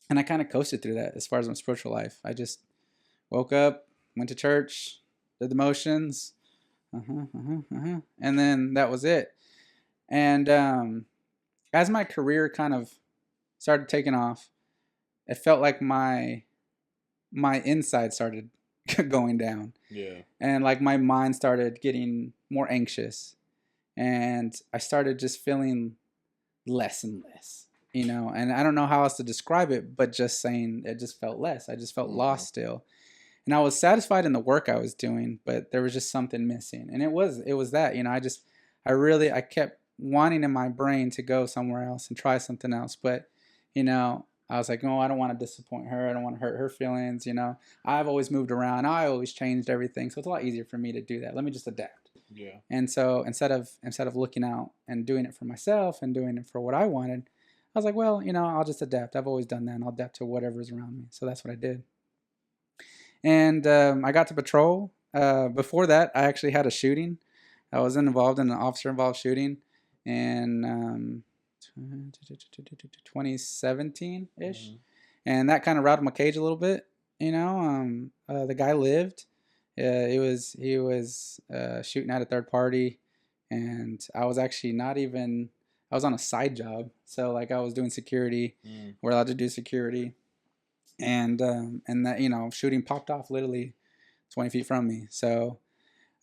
And I kind of coasted through that as far as my spiritual life. I just woke up, went to church, did the motions, and then that was it. And as my career kind of started taking off, it felt like my inside started going down. Yeah. And like my mind started getting more anxious. And I started just feeling less and less, and I don't know how else to describe it, but just saying it just felt less. I just felt lost still. And I was satisfied in the work I was doing, but there was just something missing. And it was that, I kept wanting in my brain to go somewhere else and try something else. But, I was like, no, I don't want to disappoint her. I don't want to hurt her feelings. I've always moved around. I always changed everything. So it's a lot easier for me to do that. Let me just adapt. Yeah. And so instead of looking out and doing it for myself and doing it for what I wanted, I was like, well, I'll just adapt. I've always done that, and I'll adapt to whatever's around me. So that's what I did. And I got to patrol. Before that, I actually had a shooting. I was involved in an officer-involved shooting in 2017-ish. And that kind of rattled my cage a little bit. The guy lived. He was shooting at a third party, and I was actually not even. I was on a side job, so like I was doing security. We're allowed to do security, and that shooting popped off literally 20 feet from me. So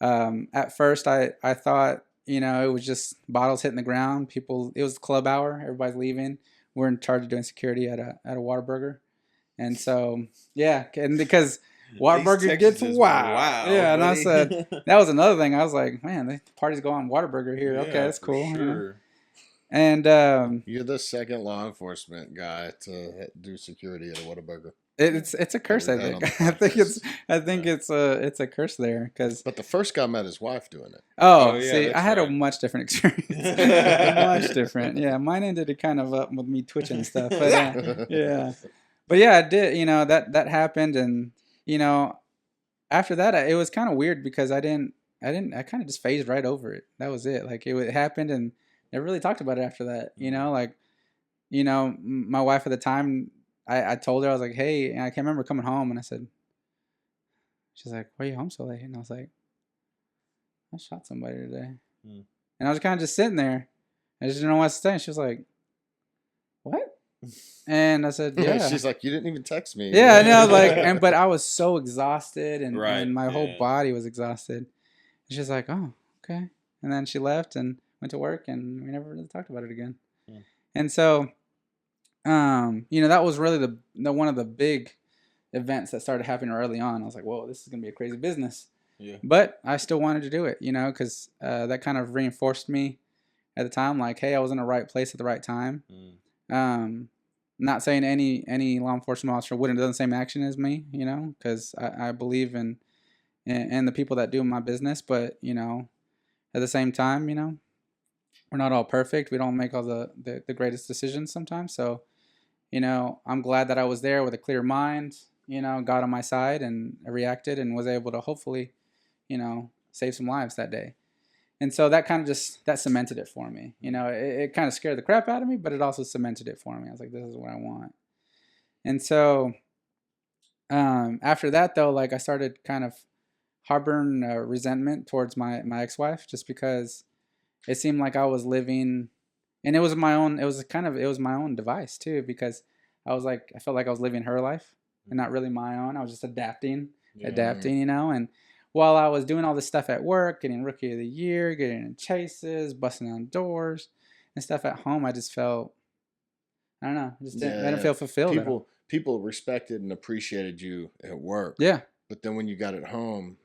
at first I thought it was just bottles hitting the ground. People. It was club hour. Everybody's leaving. We're in charge of doing security at a Whataburger, and so yeah, and because. Whataburger gets wild. Yeah, and I said that was another thing. I was like, man, the parties go on Whataburger here. Okay, that's cool. Sure. And you're the second law enforcement guy to do security at a Whataburger. It's a curse. I think. I think it's a curse there because. But the first guy met his wife doing it. Oh, yeah, see, I had a much different experience. Much different. Yeah, mine ended kind of up with me twitching and stuff. But yeah, but yeah, I did. That happened and. After that, it was kind of weird because I kind of just phased right over it. That was it. Like it happened and never really talked about it after that. My wife at the time, I told her, I was like, hey, and I can't remember coming home and I said, she's like, why are you home so late? And I was like, I shot somebody today. And I was kind of just sitting there. I just didn't know what to say. And she was like, what? And I said, yeah. She's like, you didn't even text me. Yeah, and I was like, but I was so exhausted and my whole body was exhausted. And she's like, oh, okay. And then she left and went to work and we never really talked about it again. And so, that was really the one of the big events that started happening early on. I was like, whoa, this is going to be a crazy business. Yeah. But I still wanted to do it, because that kind of reinforced me at the time. Like, hey, I was in the right place at the right time. Not saying any law enforcement officer wouldn't have done the same action as me, because I believe in the people that do my business. But, at the same time, we're not all perfect. We don't make all the greatest decisions sometimes. So, I'm glad that I was there with a clear mind, got on my side and I reacted and was able to hopefully, save some lives that day. And so that kind of that cemented it for me. It kind of scared the crap out of me, but it also cemented it for me. I was like, this is what I want. And so after that, though, like I started kind of harboring resentment towards my ex-wife just because it seemed like I was living, and it was my own device too, because I felt like I was living her life and not really my own. I was just adapting, and while I was doing all this stuff at work, getting Rookie of the Year, getting in chases, busting down doors and stuff at home, I just felt, I don't know, I didn't feel fulfilled at all. People respected and appreciated you at work. Yeah. But then when you got at home,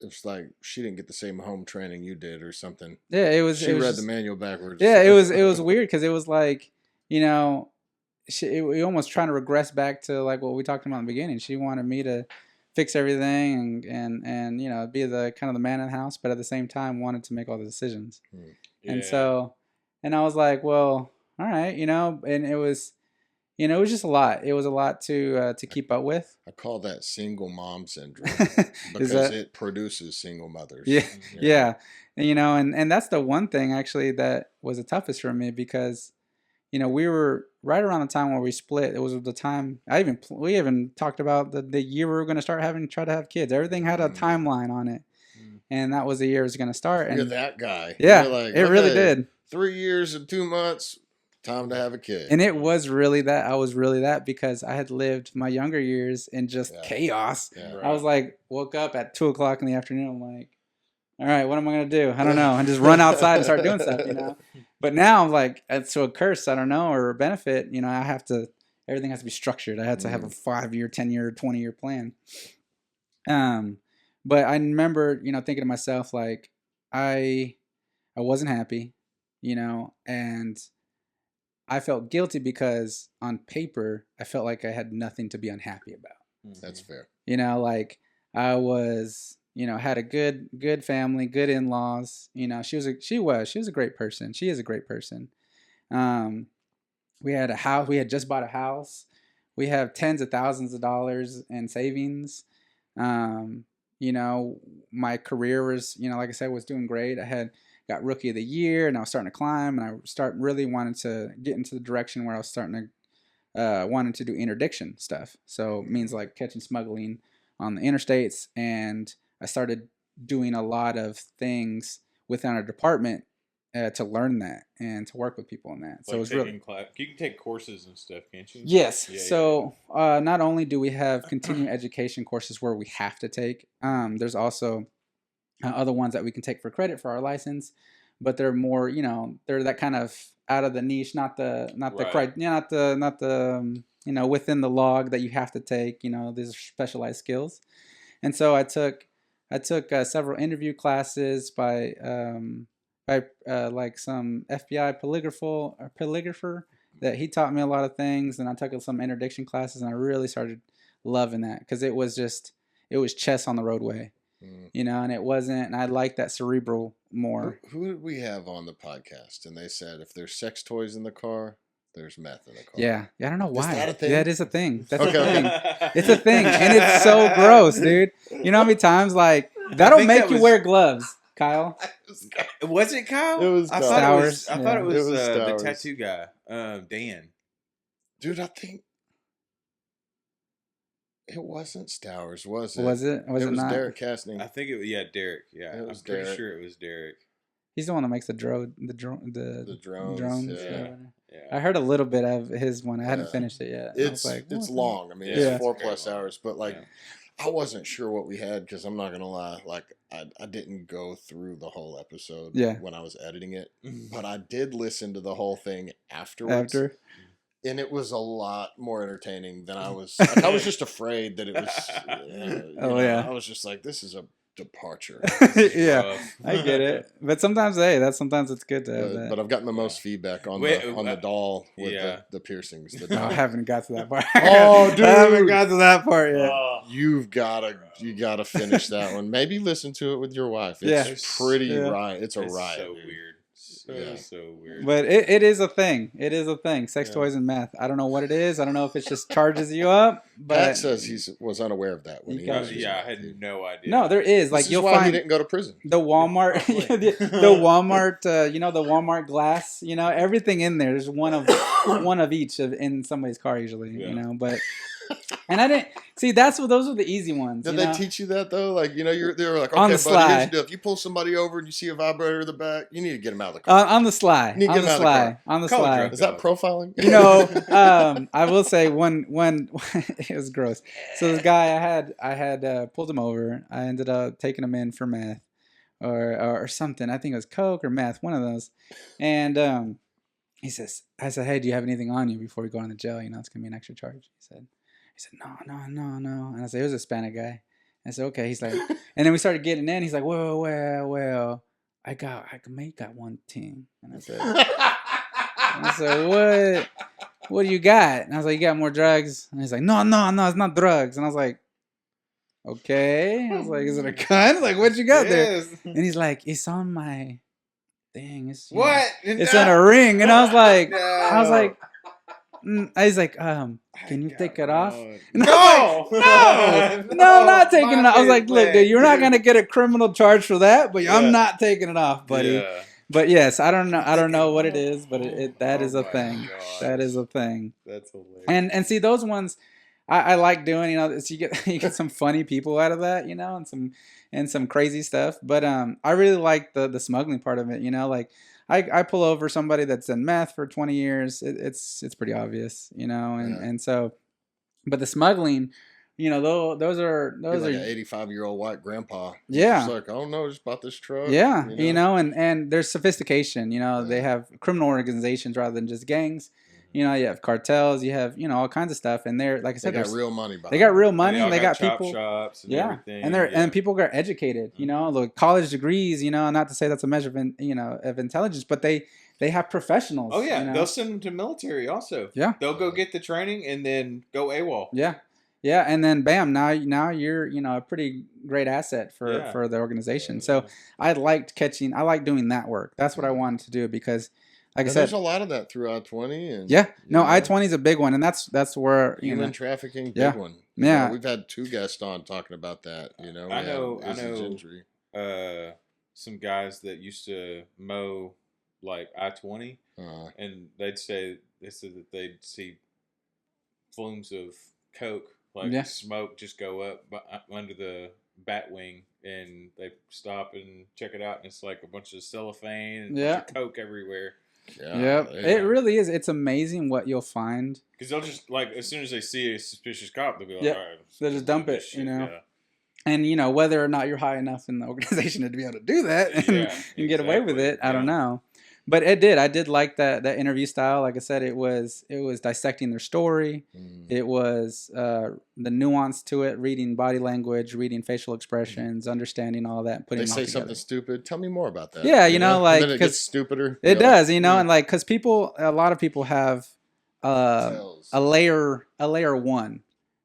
it's like she didn't get the same home training you did or something. Yeah, She read the manual backwards. Yeah, it was weird because it was like, you know, we almost trying to regress back to like what we talked about in the beginning. She wanted me to fix everything and you know, be the kind of the man in the house, but at the same time wanted to make all the decisions. Yeah. And so, and I was like, well, all right, you know, and it was, you know, it was just a lot. It was a lot to keep up with. I call that single mom syndrome Is because it produces single mothers. Yeah, yeah, and, you know, and that's the one thing actually that was the toughest for me because, you know, we were right around the time where we split. It was the time we even talked about the year we were going to try to have kids. Everything had a timeline on it, and that was the year it was going to start. And you're that guy. Yeah, you're like, it really did. 3 years and 2 months. Time to have a kid. And it was really that. I was really that because I had lived my younger years in just chaos. Yeah. I was like, woke up at 2:00 in the afternoon. I'm like, all right, what am I going to do? I don't know. And just run outside and start doing stuff, you know? But now I'm like, it's a curse, I don't know, or a benefit. You know, everything has to be structured. I had to have a 5-year, 10-year, 20-year plan. But I remember, you know, thinking to myself, like, I wasn't happy, you know, and I felt guilty because on paper, I felt like I had nothing to be unhappy about. That's fair. You know, like I was, you know, had a good family, good in-laws. You know, she was a great person. She is a great person. We had a house. We had just bought a house. We have tens of thousands of dollars in savings. You know, my career was, you know, like I said, was doing great. I got Rookie of the Year, and I was starting to climb, and I really wanted to get into the direction where I was starting to wanted to do interdiction stuff. So it means like catching smuggling on the interstates, and I started doing a lot of things within our department to learn that and to work with people in that. Like so it was really you can take courses and stuff, can't you? Yes. Yeah, so not only do we have continuing education courses where we have to take, there's also other ones that we can take for credit for our license, but they're more, you know, they're that kind of out of the niche, not the you know, within the log that you have to take. You know, these are specialized skills, and so I took several interview classes by like some FBI polygrapher that he taught me a lot of things, and I took some interdiction classes, and I really started loving that because it was chess on the roadway. You know, and I like that cerebral more. Who did we have on the podcast? And they said if there's sex toys in the car, there's meth in the car. Yeah, I don't know why. Is that a thing? Yeah, it is a thing. That's a thing. It's a thing, and it's so gross, dude. You know how many times like that'll make you wear gloves, Kyle? Was it Kyle? It was I Kyle. thought it was the Stowers. tattoo guy, Dan. Dude, I think it wasn't Stowers, was it? Was it? Was it not? Derek Castney. I think Derek. Yeah, I'm pretty sure it was Derek. He's the one that makes the drones. Yeah. I heard a little bit of his one. I hadn't finished it yet. It's long. I mean, it's 4+ hours, but like, I wasn't sure what we had because I'm not gonna lie. Like, I didn't go through the whole episode when I was editing it, but I did listen to the whole thing afterwards. And it was a lot more entertaining than I was. Like, I was just afraid that it was. I was just like, this is a departure. Yeah, I get it. But sometimes it's good to have that. But I've gotten the most feedback on the doll with the piercings. I haven't got to that part. Oh, dude, I haven't got to that part yet. You gotta finish that one. Maybe listen to it with your wife. It's pretty riot. It's riot. So dude. weird. So weird. But it is a thing. It is a thing. Sex toys and meth. I don't know what it is. I don't know if it just charges you up. But Pat says he was unaware of that when he was. I had no idea. No, there is. Like, you'll find he didn't go to prison. The Walmart, the Walmart, you know, the Walmart glass. You know, everything in there. There's one of each in somebody's car usually. You know, but And I didn't see those are the easy ones. Did you they know? teach you that though? Like, you know, they were like, On okay, the buddy, here's sly. your deal. If you pull somebody over and you see a vibrator in the back, you need to get them out of the car. On the sly. You need to get them out of the car. On the Call a sly. drunk Is that profiling? You know, I will say when it was gross. So this guy I had pulled him over. I ended up taking him in for meth or something. I think it was coke or meth, one of those. And I said, hey, do you have anything on you before we go on to jail? You know, it's gonna be an extra charge. He said, no. And I said, it was a Hispanic guy. I said, okay. He's like, and then we started getting in. He's like, well, I may got one thing. And I said, what do you got? And I was like, you got more drugs? And he's like, no, it's not drugs. And I was like, okay. I was like, is it a gun? Like, what you got there? And he's like, it's on my thing. It's What? It's on a ring. And I was like, No. he's like, can you take it off? And No! I was like, no, I'm not taking it off. I was like, look, dude, you're not gonna get a criminal charge for that, but I'm not taking it off, buddy. Yeah. But yes, I don't know what it is, but that is a my thing. gosh. That is a thing. That's hilarious. And see those ones, I like doing. You know, so you get some funny people out of that. You know, and some crazy stuff. But I really like the smuggling part of it. You know, like I pull over somebody that's done meth for 20 years. It's pretty obvious. You know, and so, but the smuggling. You know, those are You're like an 85-year-old white grandpa. Yeah. Just like, oh no, just bought this truck. Yeah, you know, and there's sophistication. You know, they have criminal organizations rather than just gangs. You know, you have cartels, you have all kinds of stuff, and they're like I said, they got real money. They got real money, They and they got chop people. shops and everything. And people got educated. You know, the college degrees. You know, not to say that's a measure of of intelligence, but they have professionals. Oh yeah, you know? they'll send them to military also. Yeah, they'll go get the training and then go AWOL. Yeah, and then bam, now you're a pretty great asset for the organization. So I like doing that work. That's what I wanted to do because, like I said, there's a lot of that through I-20 and I-20 is a big one, and that's where human trafficking, big one. We've had 2 guests on talking about that. You know, I know some guys that used to mow like I-20, and they said that they'd see flumes of coke. Like smoke just go up under the bat wing, and they stop and check it out, and it's like a bunch of cellophane and a bunch of coke everywhere. Yeah, it really is. It's amazing what you'll find. Because they'll just as soon as they see a suspicious cop, they'll be like, all right, they'll just dump it, And whether or not you're high enough in the organization to be able to do that and get away with it, I don't know. But I did like that interview style. Like I said, it was dissecting their story. It was the nuance to it, reading body language, reading facial expressions, understanding all that. Putting they say something stupid. Tell me more about that. Yeah, like and then it gets stupider. It does, and like because a lot of people have a layer one.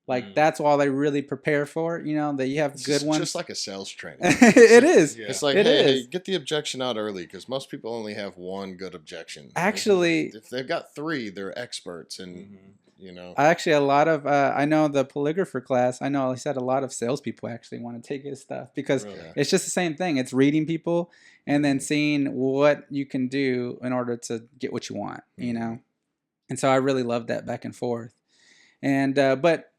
Like that's all they really prepare for, that you have good ones. Just like a sales training. It is. It's like, hey, get the objection out early because most people only have one good objection. Actually, if they've got 3, they're experts, and Actually, a lot of I know the polygrapher class. I know he said a lot of salespeople actually want to take his stuff because it's just the same thing. It's reading people and then seeing what you can do in order to get what you want, And so I really loved that back and forth, and but.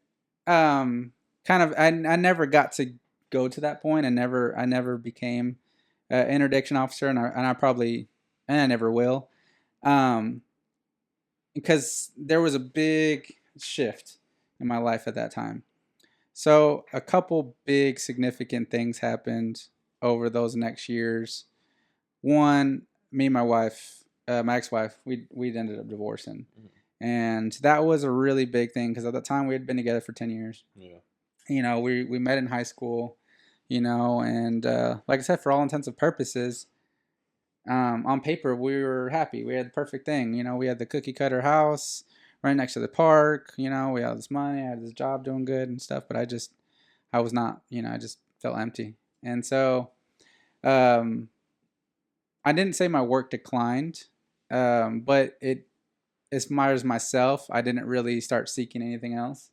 Kind of I never got to go to that point. I never became an interdiction officer, and I never will, because there was a big shift in my life at that time. So a couple big significant things happened over those next years. One, me and my wife, my ex-wife, we ended up divorcing. And that was a really big thing because at the time we had been together for 10 years. Yeah. We met in high school, and like I said, for all intents and purposes, on paper, we were happy. We had the perfect thing. We had the cookie cutter house right next to the park. We had this money. I had this job doing good and stuff, but I was not, I just felt empty. And so I didn't say my work declined, but as far as myself, I didn't really start seeking anything else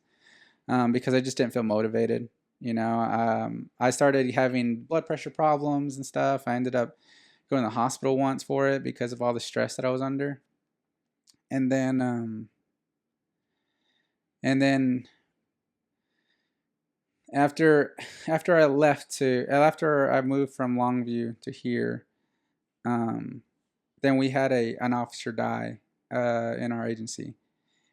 because I just didn't feel motivated. I started having blood pressure problems and stuff. I ended up going to the hospital once for it because of all the stress that I was under. And then after after I moved from Longview to here, um, then we had an officer die in our agency,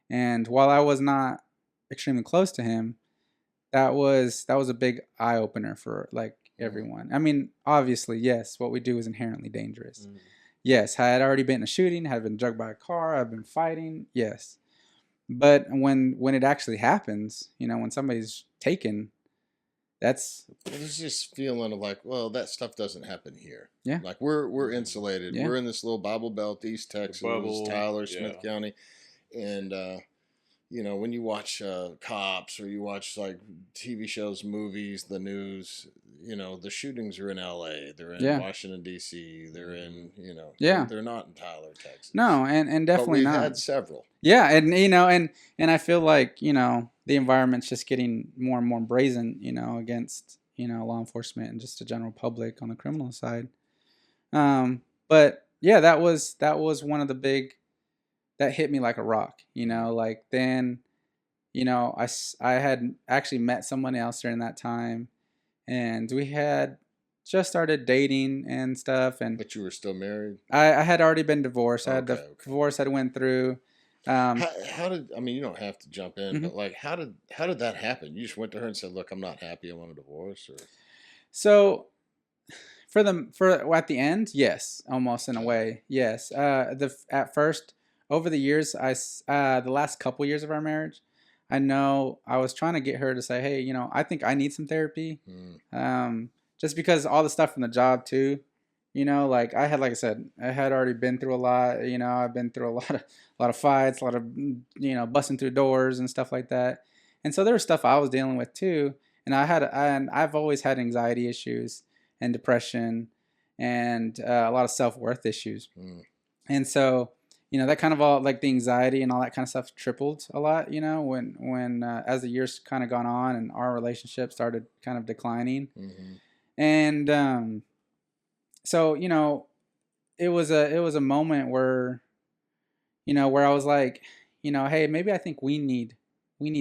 and while I was not extremely close to him, that was a big eye opener for like everyone. I mean, obviously, yes, what we do is inherently dangerous. Yes, I had already been in a shooting, had been drugged by a car, I've been fighting. Yes, but when it actually happens, when somebody's taken, that's Well, there's this feeling of like, well, that stuff doesn't happen here. yeah, Like we're insulated. yeah, We're in this little Bible Belt, East Texas, bubble, Tyler, yeah. Smith County, and when you watch cops or you watch like TV shows, movies, the news, the shootings are in L.A. They're in yeah, Washington D.C. They're in yeah. they're not in Tyler, Texas. No, and But definitely we've not. had several. Yeah, and and I feel like the environment's just getting more and more brazen, against law enforcement and just the general public on the criminal side. But yeah, that was one of the big that hit me like a rock. Like then, I had actually met someone else during that time, and we had just started dating and stuff, and But you were still married. I had already been divorced. I had the Okay. divorce I went through. How did, I mean, you don't have to jump in, Mhm. but like how did that happen? You just went to her and said, "Look, I'm not happy. I want a divorce," or So for at the end, yes, almost in a Okay. way, yes. At first, over the years, the last couple years of our marriage, I know I was trying to get her to say, hey, I think I need some therapy, just because all the stuff from the job too, like like I said, I had already been through a lot. I've been through a lot of fights, a lot of busting through doors and stuff like that, and so there was stuff I was dealing with too, and I've always had anxiety issues and depression and a lot of self-worth issues. Mm. And so, that kind of all like the anxiety and all that kind of stuff tripled a lot, when as the years kind of gone on and our relationship started kind of declining. Mm-hmm. And so, it was a moment where, where I was like, hey, maybe I think we need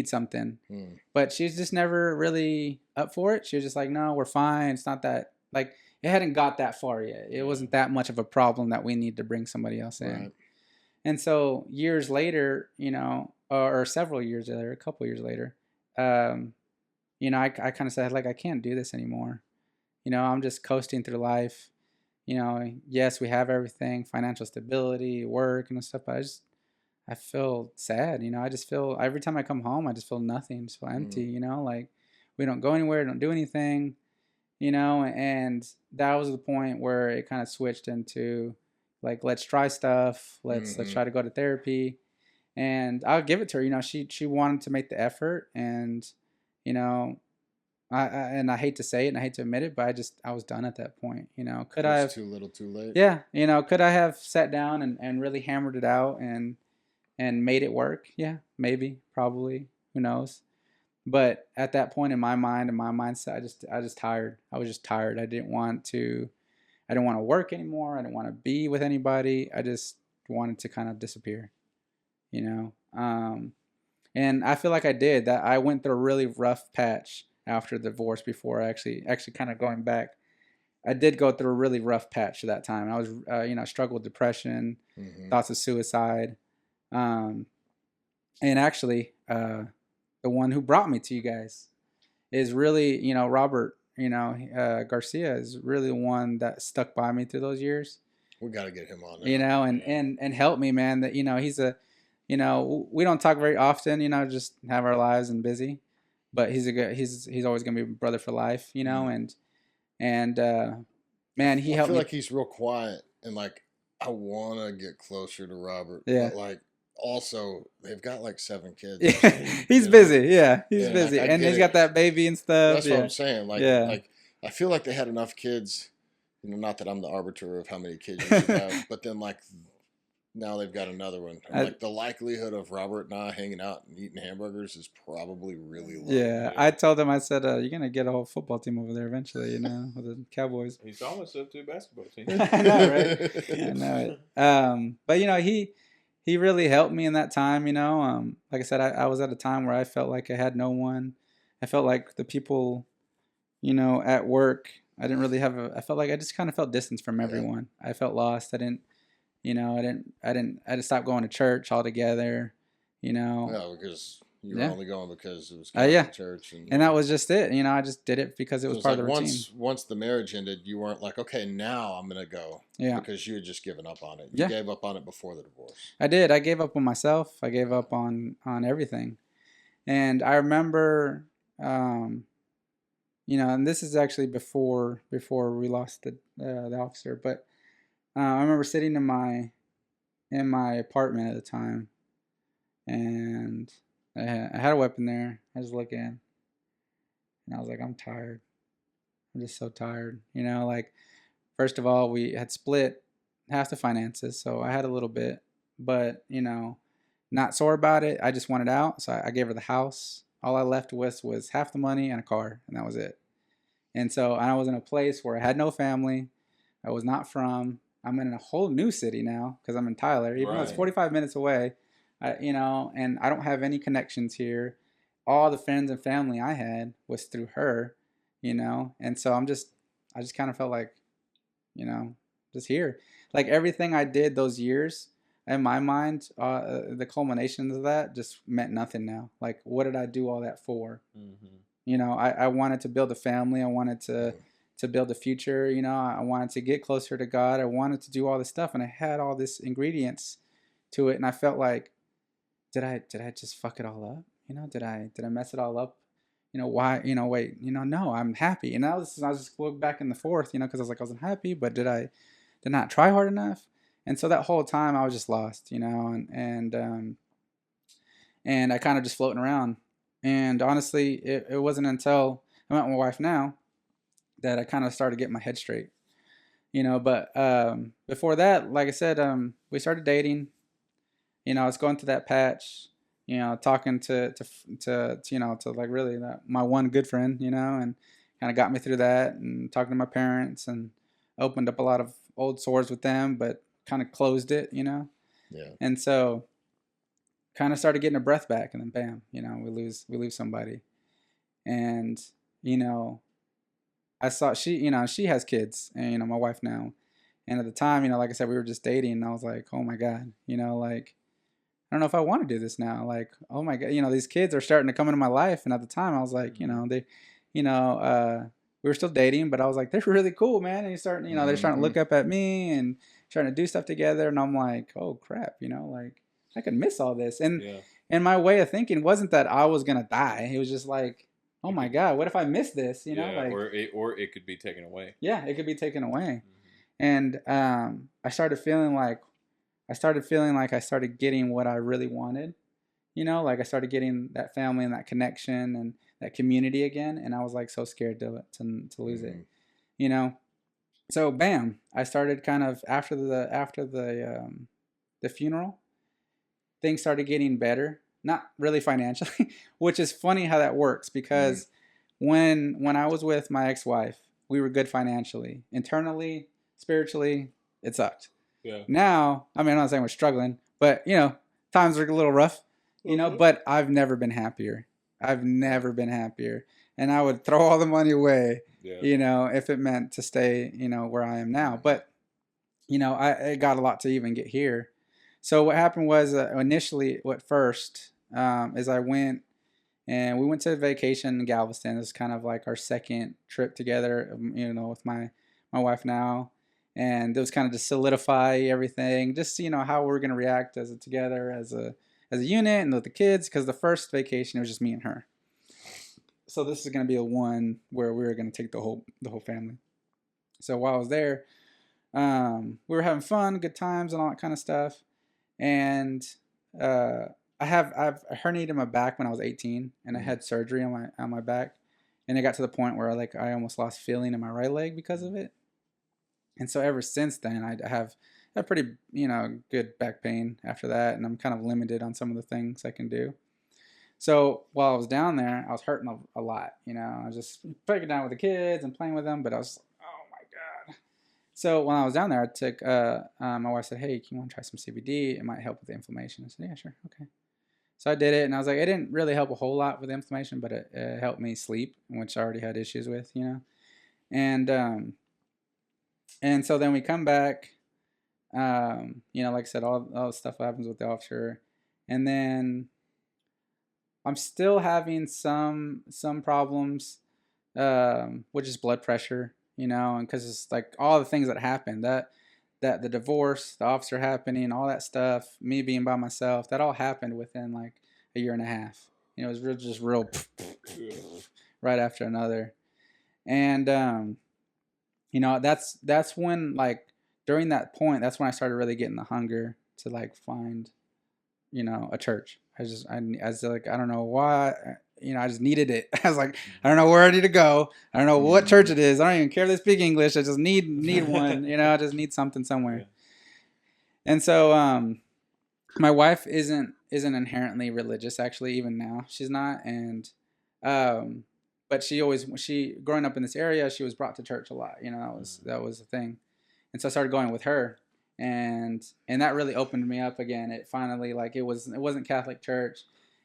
something. Mm. But she was just never really up for it. She was just like, no, we're fine. It's not that, like, it hadn't got that far yet. It wasn't that much of a problem that we need to bring somebody else in. Right. And so years later, or several years later, a couple years later, I kind of said, like, I can't do this anymore. I'm just coasting through life. Yes, we have everything, financial stability, work and stuff, but I feel sad. I just feel every time I come home, I just feel nothing, just feel empty. Like we don't go anywhere, don't do anything. And that was the point where it kind of switched into like, let's try stuff. Let's try to go to therapy. And I'll give it to her. She wanted to make the effort, and you know, I hate to say it and I hate to admit it, but I was done at that point. Could I have Too little, too late. yeah, could I have sat down and really hammered it out and made it work? Yeah, maybe, probably, who knows? But at that point in my mind and my mindset, I just tired. I was just tired. I didn't want to work anymore. I didn't want to be with anybody. I just wanted to kind of disappear, you know. And I feel like I did that. I went through a really rough patch after the divorce. Before I actually kind of going back, I did go through a really rough patch at that time. I was, struggled with depression, thoughts of suicide, and actually, the one who brought me to you guys is really, Robert, Garcia is really the one that stuck by me through those years. We got to get him on now. And help me, man. That he's we don't talk very often, just have our lives and busy, but he's always gonna be a brother for life, and man, he I helped feel me. like he's real quiet and like I want to get closer to Robert. Yeah. But like also they've got like 7 kids. He's busy. Yeah, he's And, busy, like, and he's got that baby and stuff. That's what I'm saying. Like, Yeah. like I feel like they had enough kids. Not that I'm the arbiter of how many kids you should have, but then like now they've got another one. Like the likelihood of Robert and I hanging out and eating hamburgers is probably really low. Yeah, I told him, I said, you're gonna get a whole football team over there eventually, with the Cowboys. He's almost up to a basketball team. I know, right? I know it. But he really helped me in that time. Like I said, I was at a time where I felt like I had no one, I felt like the people, at work, I didn't really I felt like I just kind of felt distance from Yeah. everyone. I felt lost. I just stopped going to church altogether, you know. Yeah, because you were Yeah. only going because it was Catholic Yeah. church, and And that was just it. I just did it because it so was it's part of like the routine. once the marriage ended, you weren't like, okay, now I'm gonna go, Yeah. because you had just given up on it. You Yeah. gave up on it before the divorce. I did. I gave up on myself. I gave Yeah. up on everything. And I remember, um, and this is actually before we lost the officer, but I remember sitting in my apartment at the time, and I had a weapon there. I was looking, and I was like, I'm tired. I'm just so tired. Like, first of all, we had split half the finances, so I had a little bit, but not sore about it. I just wanted out, so I gave her the house. All I left with was half the money and a car, and that was it. And so I was in a place where I had no family. I was not from. I'm in a whole new city now because I'm in Tyler, even though it's Right. 45 minutes away. And I don't have any connections here. All the friends and family I had was through her, and so I just kind of felt like, you know, just here. Like everything I did those years, in my mind, the culminations of that just meant nothing now. Like, what did I do all that for? Mm-hmm. I wanted to build a family. I wanted to Mm. to build a future. I wanted to get closer to God. I wanted to do all this stuff, and I had all this ingredients to it, and I felt like, did I just fuck it all up? Did I mess it all up? Why? Wait. No, I'm happy. And now I was just going back and forth. Because I was like, I wasn't happy, but did not try hard enough? And so that whole time I was just lost. And I kind of just floating around. And honestly, it wasn't until I met my wife now that I kind of started getting my head straight. But before that, like I said, we started dating. I was going through that patch. Talking to like really my one good friend. And kind of got me through that, and talking to my parents, and opened up a lot of old sores with them, but kind of closed it. Yeah. And so kind of started getting a breath back, and then bam, we lose somebody. And you know I saw she has kids, and my wife now. And at the time, like I said, we were just dating, and I was like, oh my god, like, I don't know if I want to do this now. Like, oh my god, these kids are starting to come into my life. And at the time I was like, they you know we were still dating, but I was like, they're really cool, man. And they're starting to Hmm. look up at me and trying to do stuff together, and I'm like, oh crap, like, I could miss all this. And Yeah. my way of thinking wasn't that I was gonna die. It was just like, oh It my could, god, what if I miss this? yeah, Like, or it could be taken away. yeah, it could be taken away. Mm-hmm. And I started getting what I really wanted. Like, I started getting that family and that connection and that community again, and I was like so scared to lose it. Hmm. You know, so bam, I started kind of after the funeral, things started getting better. Not really financially, which is funny how that works, Hmm. because when I was with my ex-wife, we were good financially. Internally, spiritually, it sucked. Yeah. Now, I mean, I'm not saying we're struggling, but times are a little rough, Okay. but I've never been happier. I've Yeah. never been happier. And I would throw all the money away, Yeah. if it meant to stay, where I am now. But, it got a lot to even get here. So what happened was, initially, at first, is I went and we went to a vacation in Galveston. It was kind of like our second trip together, with my wife now. And it was kind of to solidify everything, just how we're gonna react as a together as a unit and with the kids. Because the first vacation it was just me and her. So this is gonna be a one where we were gonna take the whole family. So while I was there, we were having fun, good times, and all that kind of stuff. And uh, I've herniated my back when I was 18, and I Hmm. had surgery on my back, and it got to the point where, like, I almost lost feeling in my right leg because of it. And so ever since then, I have a pretty good back pain after that, and I'm kind of limited on some of the things I can do. So while I was down there, I was hurting a lot. I was just breaking down with the kids and playing with them, but I was, oh my god. So when I was down there, I took my wife said, "Hey, can you want to try some CBD? It might help with the inflammation." I said, "Yeah, sure, okay." So I did it, and I was like, it didn't really help a whole lot with inflammation, but it helped me sleep, which I already had issues with, you know. And and so then we come back, you know, like I said, all the stuff happens with the officer, and then I'm still having some problems, which is blood pressure, you know, and because it's like all the things that happened, that the divorce, the officer happening, all that stuff, me being by myself, that all happened within like a year and a half. You know, it was real, just real right after another, and you know, that's when like during that point, that's when I started really getting the hunger to like find, you know, a church. I was like, I don't know why, you know, I just needed it. I was like, I don't know where I need to go. I don't know what church it is. I don't even care if they speak English. I just need one, you know, I just need something somewhere. Yeah. And so, my wife isn't inherently religious, actually, even now she's not. And, but she growing up in this area, she was brought to church a lot, you know, that was the thing. And so I started going with her, and that really opened me up again. It finally, like, it wasn't Catholic church,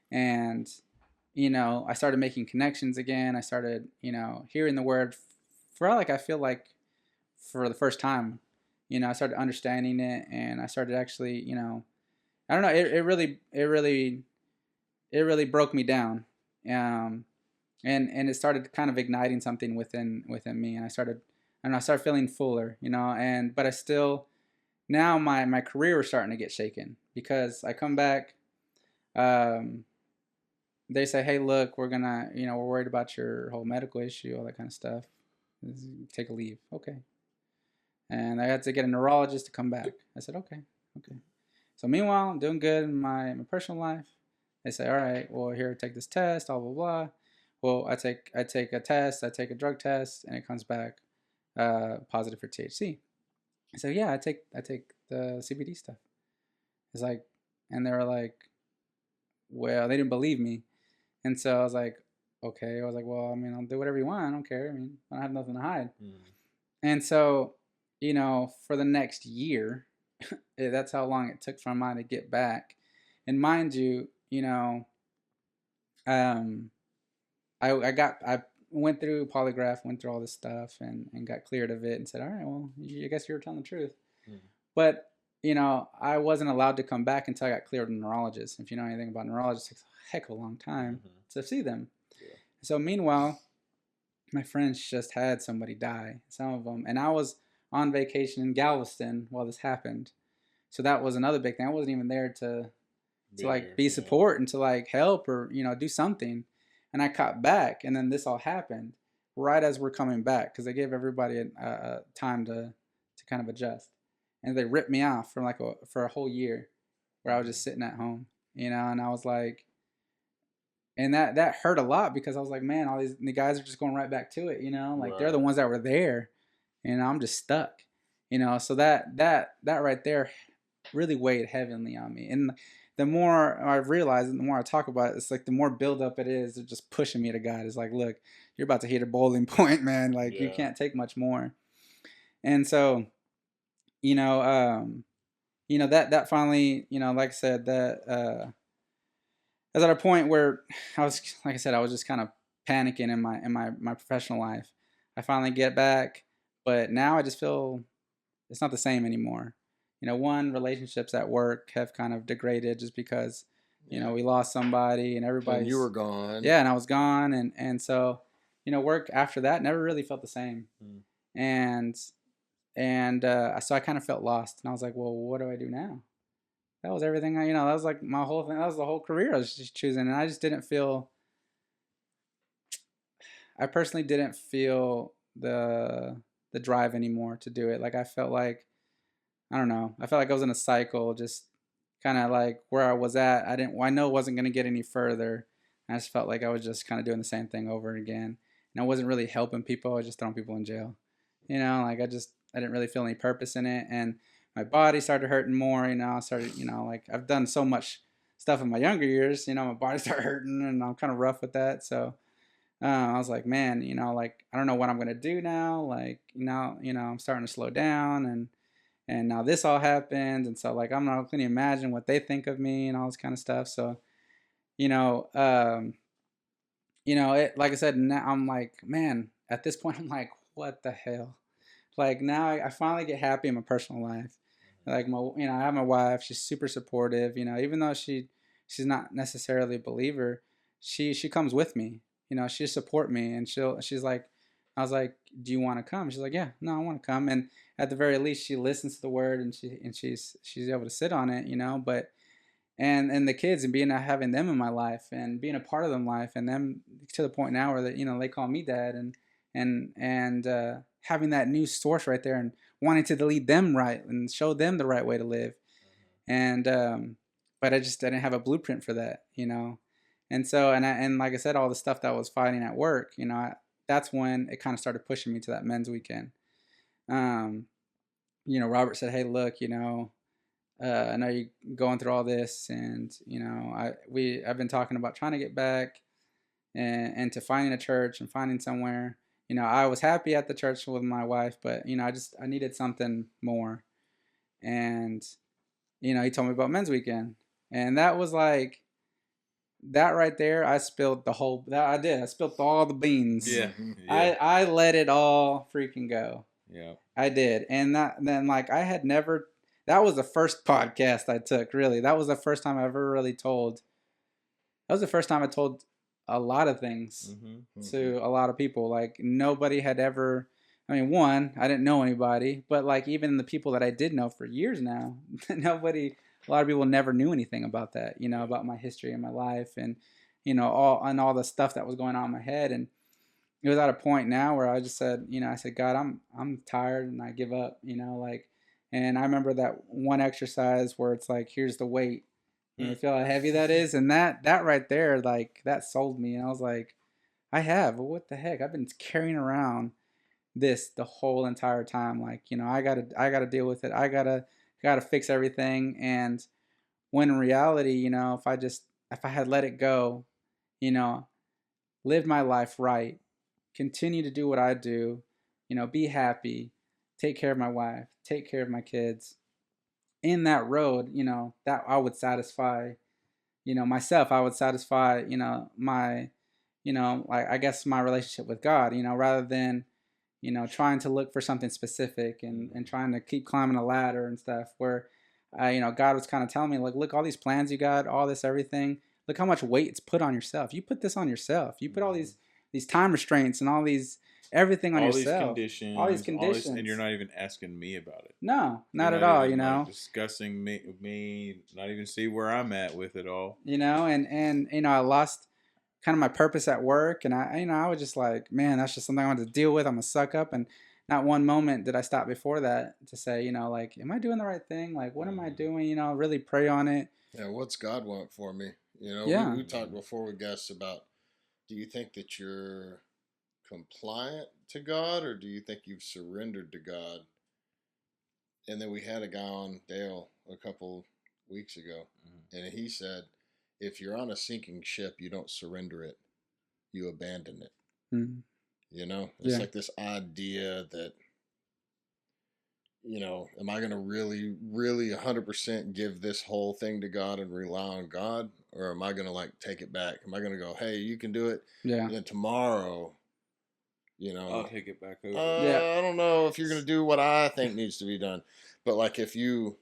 and you know, I started making connections again. I started, you know, hearing the word for like, I feel like for the first time, you know, I started understanding it, and I started actually, you know, I don't know, it really broke me down, um, and it started kind of igniting something within me, and I started feeling fuller, you know, and but I still, now my career is starting to get shaken because I come back, um, they say, hey, look, we're gonna, you know, we're worried about your whole medical issue, all that kind of stuff. Take a leave, okay. And I had to get a neurologist to come back. I said, okay, okay. So meanwhile, I'm doing good in my personal life. They say, all right, well, here, take this test, blah blah blah. Well, I take a test, I take a drug test, and it comes back positive for THC. I said, yeah, I take the CBD stuff. It's like, and they were like, well, they didn't believe me, and so I was like, okay. I was like, well, I mean, I'll do whatever you want. I don't care. I mean, I don't have nothing to hide. And so, you know, for the next year, that's how long it took for mine to get back. And mind you, you know, um, I went through polygraph, went through all this stuff, and got cleared of it, and said, all right, well, I guess you were telling the truth. But you know, I wasn't allowed to come back until I got cleared with a neurologist. If you know anything about neurologists, it takes a heck of a long time to see them. Yeah. So meanwhile, my friends just had somebody die, some of them, and I was on vacation in Galveston while this happened. So that was another big thing. I wasn't even there to like be support and to like help or, you know, do something. And I caught back, and then this all happened right as we're coming back because they gave everybody a time to kind of adjust, and they ripped me off for a whole year where I was just sitting at home, you know, and I was like, and that hurt a lot because I was like, man, all the guys are just going right back to it, you know, like they're the ones that were there, and I'm just stuck, you know. So that right there really weighed heavily on me, and the more I've realized, and the more I talk about it, it's like the more buildup it is, they're just pushing me to God. It's like, look, you're about to hit a boiling point, man. Like you can't take much more, and so, you know, that finally, you know, like I said, that I was at a point where I was, like I said, I was just kind of panicking in my professional life. I finally get back, but now I just feel it's not the same anymore. You know, one, relationships at work have kind of degraded just because, you know, we lost somebody and everybody's. And you were gone. Yeah, and I was gone, and so, you know, work after that never really felt the same, and so I kind of felt lost, and I was like, well, what do I do now? That was everything. You know, that was like my whole thing. That was the whole career I was just choosing, and I just didn't feel. I personally didn't feel the drive anymore to do it. Like I felt like, I don't know. I felt like I was in a cycle, just kind of like where I was at. I know it wasn't going to get any further. I just felt like I was just kind of doing the same thing over and again, and I wasn't really helping people. I was just throwing people in jail. You know, like I didn't really feel any purpose in it, and my body started hurting more. You know, I started, you know, like I've done so much stuff in my younger years. You know, my body started hurting, and I'm kind of rough with that. So I was like, man, you know, like I don't know what I'm gonna do now. Like now, you know, I'm starting to slow down, and now this all happened, and so like I'm not going to imagine what they think of me and all this kind of stuff. So you know, it, like I said, now I'm like, man, at this point, I'm like, what the hell? Like now, I finally get happy in my personal life. Like I have my wife. She's super supportive. Even though she's not necessarily a believer, she comes with me. She support me, and she's like, I was like, do you want to come? She's like, yeah, no, I want to come. And at the very least, she listens to the word, and she's able to sit on it. But and the kids, and being having them in my life and being a part of them life, and them to the point now where they call me dad, and having that new source right there, and wanting to lead them right and show them the right way to live. And but I didn't have a blueprint for that. And so, and like I said, all the stuff that I was fighting at work, that's when it kind of started pushing me to that men's weekend. um Robert said, hey, look, I know you're going through all this, and I've been talking about trying to get back, and to finding a church and finding somewhere. I was happy at the church with my wife, but I needed something more. And he told me about men's weekend, and that was like that right there. I spilled the whole. That I did. I spilled all the beans. Yeah, I let it all freaking go. Yeah. I did. And then like I had never, that was the first podcast I took, really. That was the first time I ever really told. That was the first time I told a lot of things to a lot of people. Like nobody had ever, I mean, one, I didn't know anybody, but like even the people that I did know for years now, a lot of people never knew anything about that, about my history and my life, and all the stuff that was going on in my head. And it was at a point now where I just said, I said, God, I'm tired, and I give up, like. And I remember that one exercise where it's like, here's the weight. You feel how heavy that is, and that right there, like that sold me. And I was like, I have. Well, what the heck? I've been carrying around this the whole entire time. Like, I gotta deal with it. I gotta fix everything. And when in reality, if I had let it go, you know, lived my life right, continue to do what I do, be happy, take care of my wife, take care of my kids. In that road, that I would satisfy, myself. I would satisfy, my, like I guess my relationship with God, rather than, trying to look for something specific, and trying to keep climbing a ladder and stuff where, God was kind of telling me, like, look, all these plans you got, all this, everything, look how much weight it's put on yourself. You put this on yourself. You put all these time restraints and all these, everything on all yourself. All These conditions, conditions. and you're not even asking me about it. No, not You're at all, even, like, discussing me, not even see where I'm at with it all. and I lost kind of my purpose at work, and I was just like, man, that's just something I wanted to deal with. I'm a suck up. And not one moment did I stop before that to say, like, am I doing the right thing? Like, what am I doing? Really pray on it. Yeah, what's God want for me? Yeah. We talked before with guests about, do you think that you're compliant to God, or do you think you've surrendered to God? And then we had a guy on, Dale, a couple weeks ago, and he said, if you're on a sinking ship, you don't surrender it, you abandon it. Mm-hmm. It's like this idea that, am I going to really, really 100% give this whole thing to God and rely on God? Or am I going to, like, take it back? Am I going to go, hey, you can do it? Yeah. And then tomorrow, I'll take it back over. I don't know if you're going to do what I think needs to be done. But, like, if you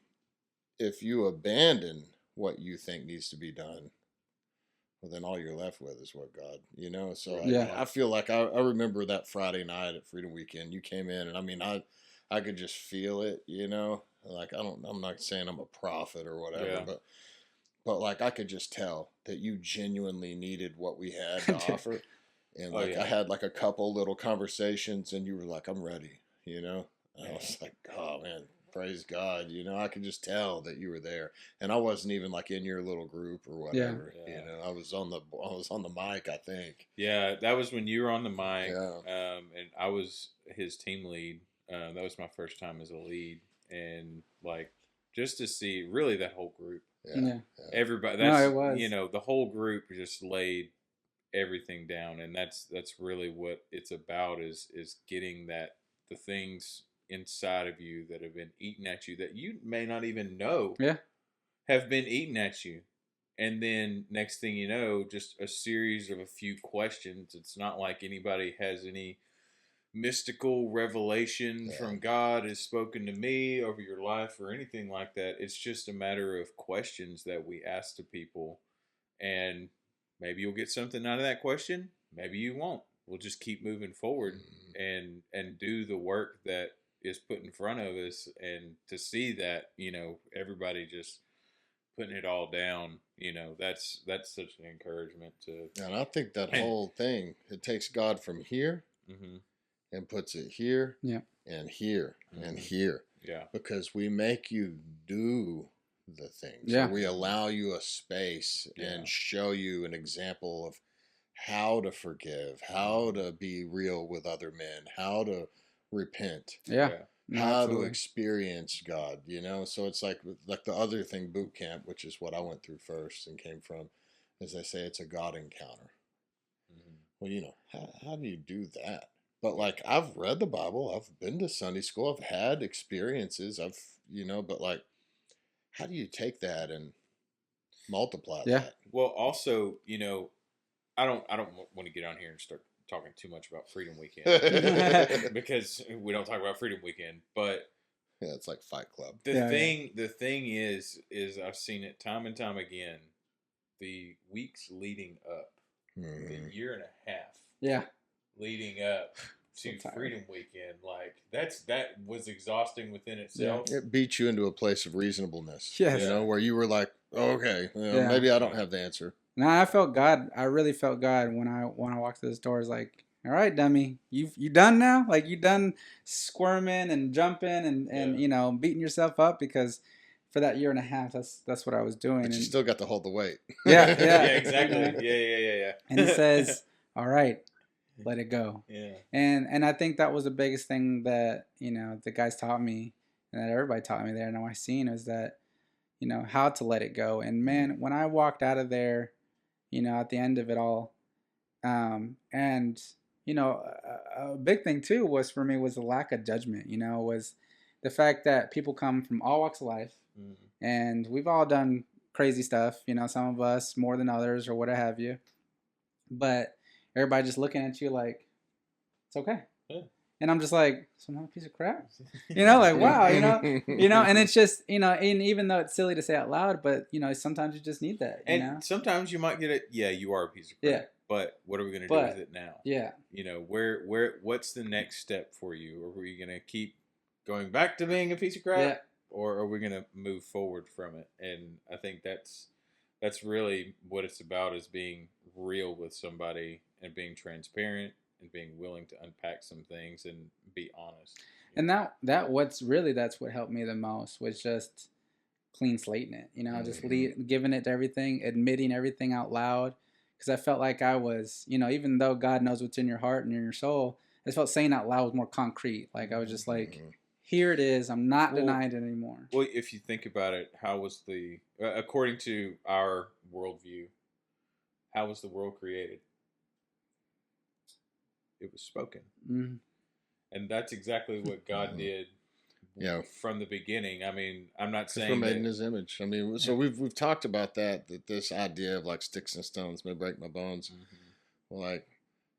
abandon what you think needs to be done, well, then all you're left with is what God, So I feel like I remember that Friday night at Freedom Weekend. You came in, and I mean, I could just feel it, Like, I'm not saying I'm a prophet or whatever, but like I could just tell that you genuinely needed what we had to offer. And I had like a couple little conversations, and you were like, I'm ready, And I was like, oh man, praise God. I could just tell that you were there, and I wasn't even like in your little group or whatever. I was on the mic, I think. Yeah, that was when you were on the mic. Yeah. And I was his team lead. That was my first time as a lead, and like just to see really that whole group. Yeah. Everybody. It was. The whole group just laid everything down, and that's really what it's about is getting the things inside of you that have been eaten at you that you may not even know have been eaten at you, And then next thing you know, just a series of a few questions. It's not like anybody has any mystical revelation from God has spoken to me over your life or anything like that. It's just a matter of questions that we ask to people, and maybe you'll get something out of that question. Maybe you won't. We'll just keep moving forward and do the work that is put in front of us, and to see that, everybody just putting it all down, that's such an encouragement to. And I think that whole thing, it takes God from here and puts it here and here and here. Yeah. Because we make you do the things. Yeah. We allow you a space and show you an example of how to forgive, how to be real with other men, how to repent. How to experience God, So it's like the other thing, boot camp, which is what I went through first and came from, as they say, it's a God encounter. Well, how do you do that? But like, I've read the Bible, I've been to Sunday school, I've had experiences, but like, how do you take that and multiply that? Well, also, I don't want to get on here and start talking too much about Freedom Weekend because we don't talk about Freedom Weekend, but it's like Fight Club. The thing is I've seen it time and time again. The weeks leading up, the year and a half, leading up to Freedom Weekend, like that was exhausting within itself. It beat you into a place of reasonableness, where you were like, okay, maybe I don't have the answer. No, I felt God. I really felt God when I walked through those doors. Like, all right, dummy, you done now? Like, you done squirming and jumping and beating yourself up? Because for that year and a half, that's what I was doing. But you still got to hold the weight. Yeah, exactly. Yeah. And he says, all right, let it go. Yeah. And I think that was the biggest thing that the guys taught me, and that everybody taught me there, and I seen is that how to let it go. And man, when I walked out of there, at the end of it all. A big thing too was for me was the lack of judgment, was the fact that people come from all walks of life and we've all done crazy stuff, some of us more than others or what have you, but everybody just looking at you like, it's okay. Yeah. And I'm just like, so I'm not a piece of crap, like, wow, and it's just, and even though it's silly to say out loud, but, sometimes you just need that, And sometimes you might get it. Yeah, you are a piece of crap. Yeah. But what are we going to do with it now? Yeah. What's the next step for you? Are we going to keep going back to being a piece of crap? Yeah. Or are we going to move forward from it? And I think that's really what it's about, is being real with somebody and being transparent and being willing to unpack some things and be honest. And that's what helped me the most was just clean slating it, just giving it to everything, admitting everything out loud. Because I felt like I was, even though God knows what's in your heart and in your soul, I just felt saying out loud was more concrete. Like I was just like, here it is. I'm not denying it anymore. Well, if you think about it, how was according to our worldview, how was the world created? It was spoken. Mm-hmm. And that's exactly what God did from the beginning. I mean, I'm not saying we're made in His image. I mean, so we've talked about that this idea of like sticks and stones may break my bones. Well, like,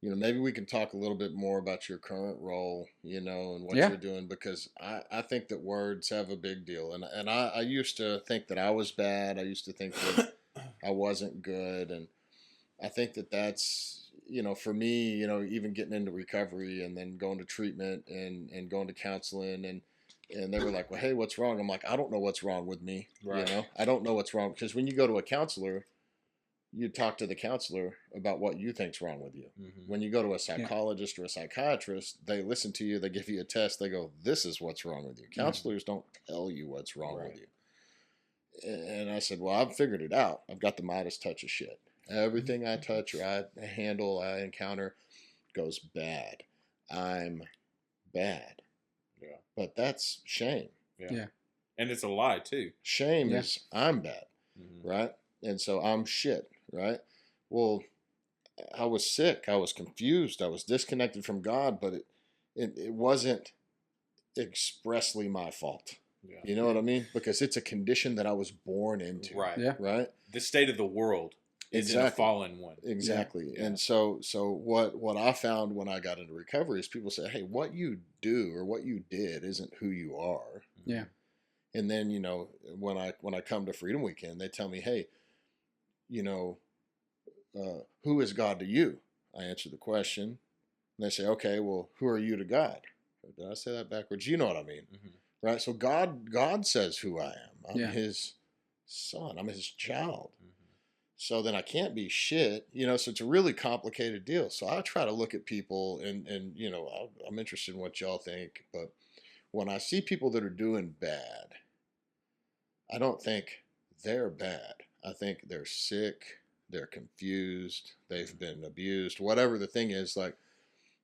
maybe we can talk a little bit more about your current role, and what you're doing, because I think that words have a big deal. And I used to think that I was bad. I used to think that I wasn't good. And I think that that's, for me, even getting into recovery and then going to treatment and going to counseling and they were like, well, hey, what's wrong? I'm like, I don't know what's wrong with me. Right. I don't know what's wrong. Because when you go to a counselor, you talk to the counselor about what you think's wrong with you. When you go to a psychologist or a psychiatrist, they listen to you, they give you a test, they go, this is what's wrong with you. Counselors don't tell you what's wrong with you. And I said, well, I've figured it out. I've got the Midas touch of shit. Everything I touch or I handle, I encounter goes bad. I'm bad. Yeah. But that's shame. Yeah. And it's a lie too. Shame is I'm bad. Right? And so I'm shit. Right? Well, I was sick. I was confused. I was disconnected from God, but it wasn't expressly my fault. Yeah. You know what I mean? Because it's a condition that I was born into. Right. Yeah. Right. The state of the world is in a fallen one. Exactly. Yeah. And so what I found when I got into recovery is people say, hey, what you do or what you did isn't who you are. Yeah. And then, when I come to Freedom Weekend, they tell me, hey, who is God to you? I answer the question. And they say, okay, well, who are you to God? Did I say that backwards? You know what I mean, right? So God says who I am. I'm his son. I'm his child. So then I can't be shit, so it's a really complicated deal. So I try to look at people and I'm interested in what y'all think. But when I see people that are doing bad, I don't think they're bad. I think they're sick. They're confused. They've been abused, whatever the thing is. Like,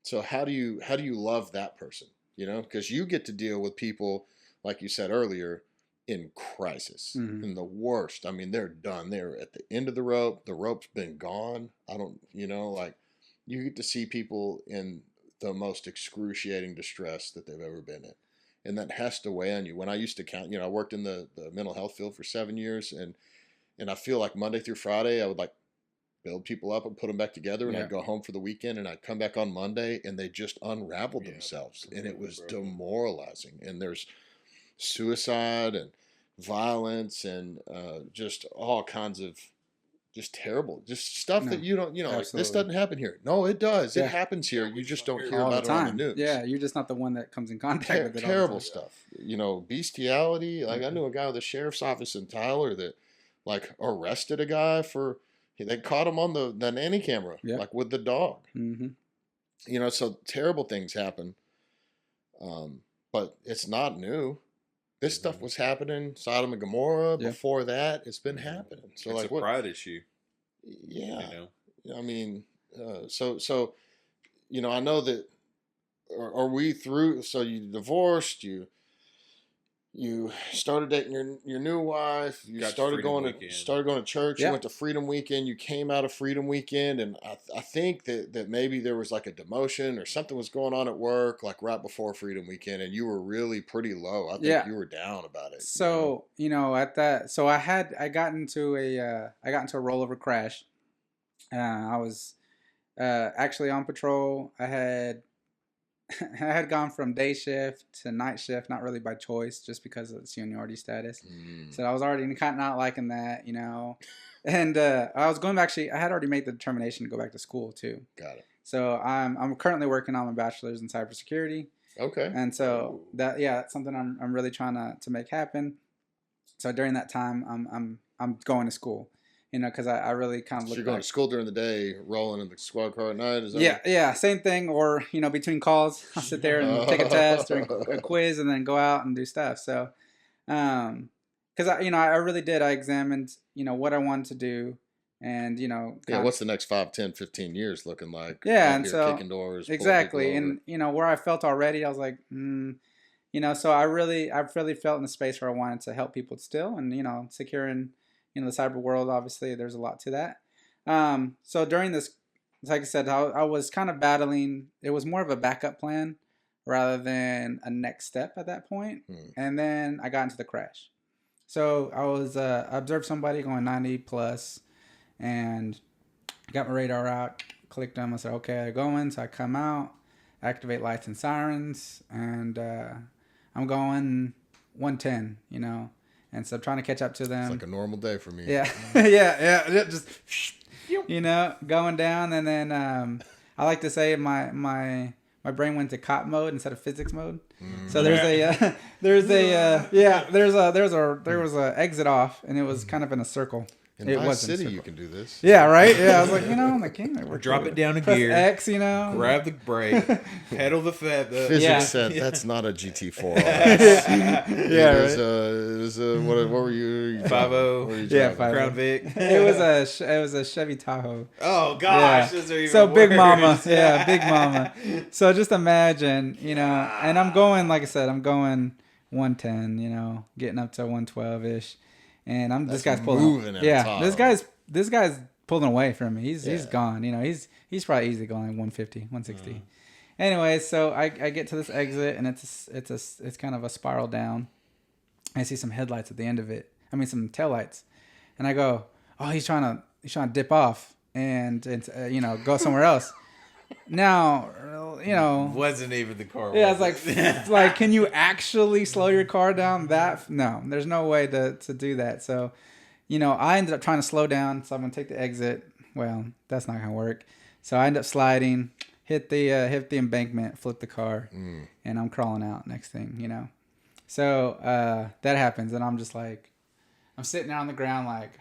so how do you love that person? Because you get to deal with people, like you said earlier, in crisis, in the worst. I mean, they're done. They're at the end of the rope. The rope's been gone. I don't, like you get to see people in the most excruciating distress that they've ever been in. And that has to weigh on you. When I used to count, I worked in the mental health field for 7 years, and I feel like Monday through Friday, I would like build people up and put them back together, and I'd go home for the weekend, and I'd come back on Monday, and they just unraveled themselves, and it was demoralizing. And there's suicide and violence and just all kinds of just terrible, just stuff that you don't, like, this doesn't happen here. No, it does. It happens here. You just don't hear about it on the news. Yeah, you're just not the one that comes in contact with it. Terrible stuff. Bestiality. Like, I knew a guy with the sheriff's office in Tyler that, like, arrested a guy for, they caught him on the nanny camera, like with the dog. So terrible things happen. But it's not new. This stuff was happening, Sodom and Gomorrah. Before that, it's been happening. So it's like a pride issue. Yeah. I mean, so I know that, are we through? So you divorced, you started dating your new wife. You started going to church. You went to Freedom Weekend. You came out of Freedom Weekend, and I think that maybe there was like a demotion or something was going on at work, like right before Freedom Weekend, and you were really pretty low. I think you were down about it. So at that, so I got into a rollover crash. I was actually on patrol. I had gone from day shift to night shift, not really by choice, just because of the seniority status. So I was already kind of not liking that, And I was going to I had already made the determination to go back to school too. Got it. So I'm currently working on my bachelor's in cybersecurity. Okay. And so that's something I'm really trying to make happen. So during that time, I'm going to school. Because I really kind of look. So you're going to school during the day, rolling in the squad car at night. Is that same thing. Or between calls, I'll sit there and take a test or a quiz, and then go out and do stuff. So, because I really did. I examined what I wanted to do, and what's the next 5, 10, 15 years looking like? And so kicking doors, exactly, and where I felt already, I was like, so I really felt in the space where I wanted to help people still, and securing. The cyber world, obviously, there's a lot to that. So during this, like I said, I was kind of battling. It was more of a backup plan rather than a next step at that point. And then I got into the crash. So I was I observed somebody going 90 plus, and got my radar out, clicked them. I said, okay, they're going. So I come out, activate lights and sirens, and I'm going 110, And so trying to catch up to them. It's like a normal day for me. Yeah. yeah. Just, going down. And then I like to say my brain went to cop mode instead of physics mode. So there was a exit off, and it was kind of in a circle. In Vice City, you can do this. Yeah, right? Yeah, I was like, I'm like, king. Drop it down a Press gear. X, Grab the brake. Pedal the feather. Physics said that's not a GT4. It was what were you? 5.0. Yeah, 5.0. Crown Vic. It was a Chevy Tahoe. Oh gosh, those are even so big worse. mama. Yeah, big mama. So just imagine, and I'm going, like I said, I'm going 110, getting up to 112-ish. And this guy's pulling moving at the top. This guy's pulling away from me. He's gone. He's probably easily going like 150, 160. Anyway, so I get to this exit, and it's kind of a spiral down. I see some headlights at the end of it. I mean, some taillights. And I go, oh, he's trying to dip off and go somewhere else. Now, wasn't even the car. Yeah, it's like, can you actually slow your car down? No, there's no way to do that. So, I ended up trying to slow down. So I'm gonna take the exit. Well, that's not gonna work. So I end up sliding, hit the embankment, flip the car, and I'm crawling out. Next thing. So that happens, and I'm just like, I'm sitting there on the ground, like,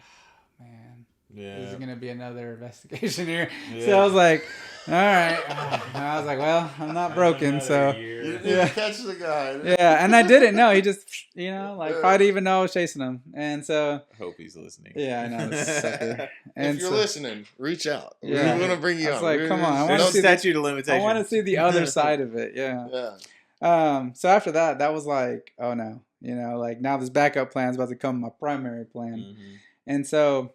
oh, man. Yeah. This is going to be another investigation here. Yeah. So I was like, all right. I was like, well, I'm not broken. So you didn't catch the guy. Yeah. And I didn't know. He just, probably didn't even know I was chasing him. And so. I hope he's listening. Yeah, I know. This sucker. And if you're listening, reach out. Yeah. We're going to bring you on. Like, come on. I want to see statute of limitations. I want to see the other side of it. Yeah. Yeah. So after that was like, oh no. Like now this backup plan is about to become my primary plan. Mm-hmm. And so.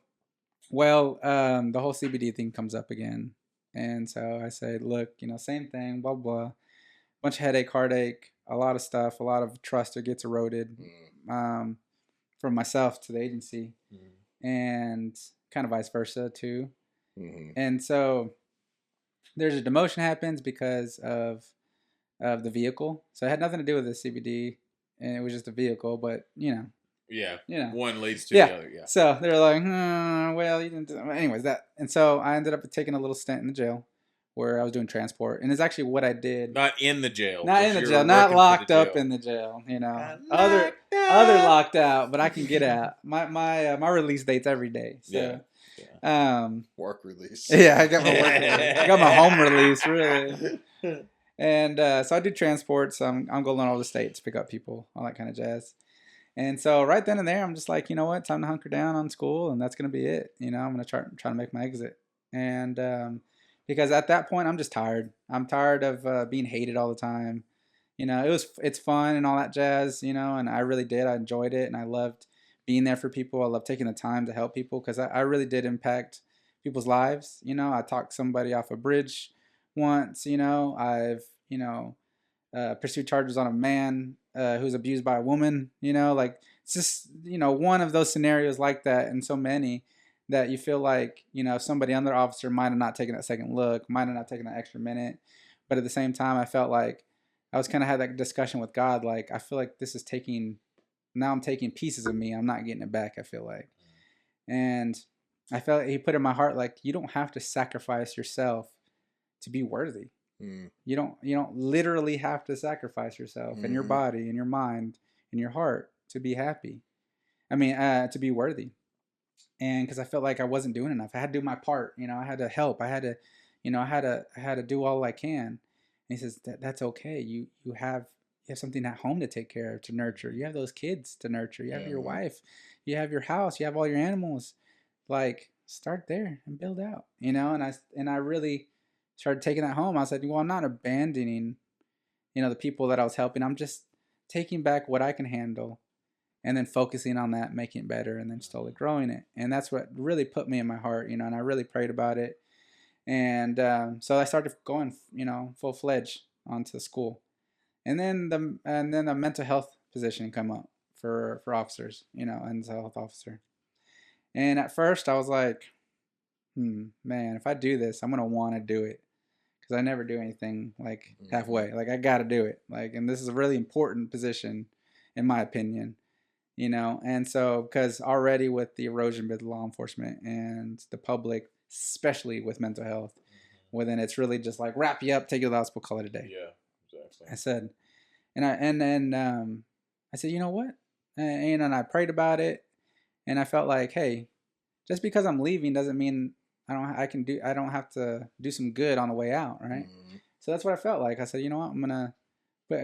Well, the whole CBD thing comes up again. And so I say, look, same thing, blah, blah. Bunch of headache, heartache, a lot of stuff, a lot of trust that gets eroded from myself to the agency. And kind of vice versa, too. And so there's a demotion happens because of the vehicle. So it had nothing to do with the CBD, and it was just a vehicle, but, Yeah. One leads to the other. Yeah. So they're like, well, you didn't do that. Anyways, and so I ended up taking a little stint in the jail where I was doing transport. And it's actually what I did. Not in the jail. Not in the jail. Not locked up in the jail. Other locked out, but I can get out. My release date's every day. So, work release. Yeah, I got my work release. I got my home release, really. And so I do transport. So I'm going all over the state to pick up people, all that kind of jazz. And so right then and there, I'm just like, you know what, time to hunker down on school, and that's going to be it. I'm going to try to make my exit. And because at that point, I'm just tired. I'm tired of being hated all the time. It's fun and all that jazz, and I really did. I enjoyed it, and I loved being there for people. I loved taking the time to help people because I really did impact people's lives. I talked somebody off a bridge once. I've, pursued charges on a man who's abused by a woman, like it's just, one of those scenarios like that, and so many that you feel like, somebody under officer might have not taken that second look, might have not taken that extra minute. But at the same time, I felt like I was kind of had that discussion with God. Like, I feel like now I'm taking pieces of me. I'm not getting it back, I feel like. And I felt like he put in my heart, like, you don't have to sacrifice yourself to be worthy. You don't literally have to sacrifice yourself and your body and your mind and your heart to be happy. I mean, to be worthy. And because I felt like I wasn't doing enough, I had to do my part. I had to help. I had to, I had to do all I can. And he says that's okay. You have something at home to take care of, to nurture. You have those kids to nurture. You have your wife. You have your house. You have all your animals. Like, start there and build out. And I really started taking that home. I was like, well, I'm not abandoning, the people that I was helping. I'm just taking back what I can handle and then focusing on that, making it better, and then slowly growing it. And that's what really put me in my heart, and I really prayed about it. And so I started going, full-fledged onto school. And then the mental health position come up for officers, and mental health officer. And at first I was like, man, if I do this, I'm going to want to do it. Because I never do anything like halfway. Like, I got to do it. Like, and this is a really important position, in my opinion, And so, because already with the erosion with law enforcement and the public, especially with mental health, well, then it's really just like wrap you up, take you to the hospital, call it a day. Yeah, exactly. I said, and then I said, you know what? And I prayed about it, and I felt like, hey, just because I'm leaving doesn't mean I don't have to do some good on the way out, right? So that's what I felt like. I said, you know what, I'm gonna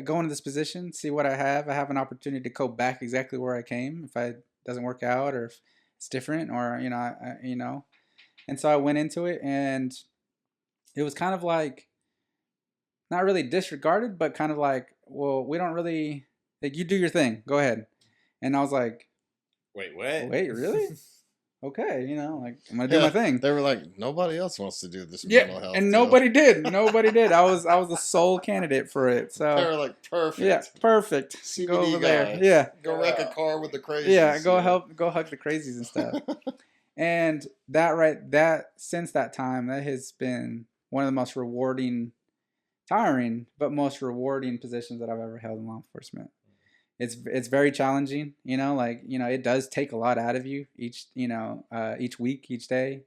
go into this position, see what I have. I have an opportunity to go back exactly where I came if it doesn't work out or if it's different, or And so I went into it, and it was kind of like not really disregarded, but kind of like, well, we don't really, like, you do your thing, go ahead. And I was like, wait, what? Wait, really? okay, like I'm gonna do my thing. They were like, nobody else wants to do this Yeah, mental health and deal. nobody did. Nobody did. I was the sole candidate for it. They So were like, perfect. yeah, perfect. Go CBD over guy. there. Yeah, Go wreck a car with the crazies. yeah. Go hug the crazies and stuff. And that since that time, that has been one of the most rewarding, tiring, but most rewarding positions that I've ever held in law enforcement. It's very challenging, it does take a lot out of you each week, each day.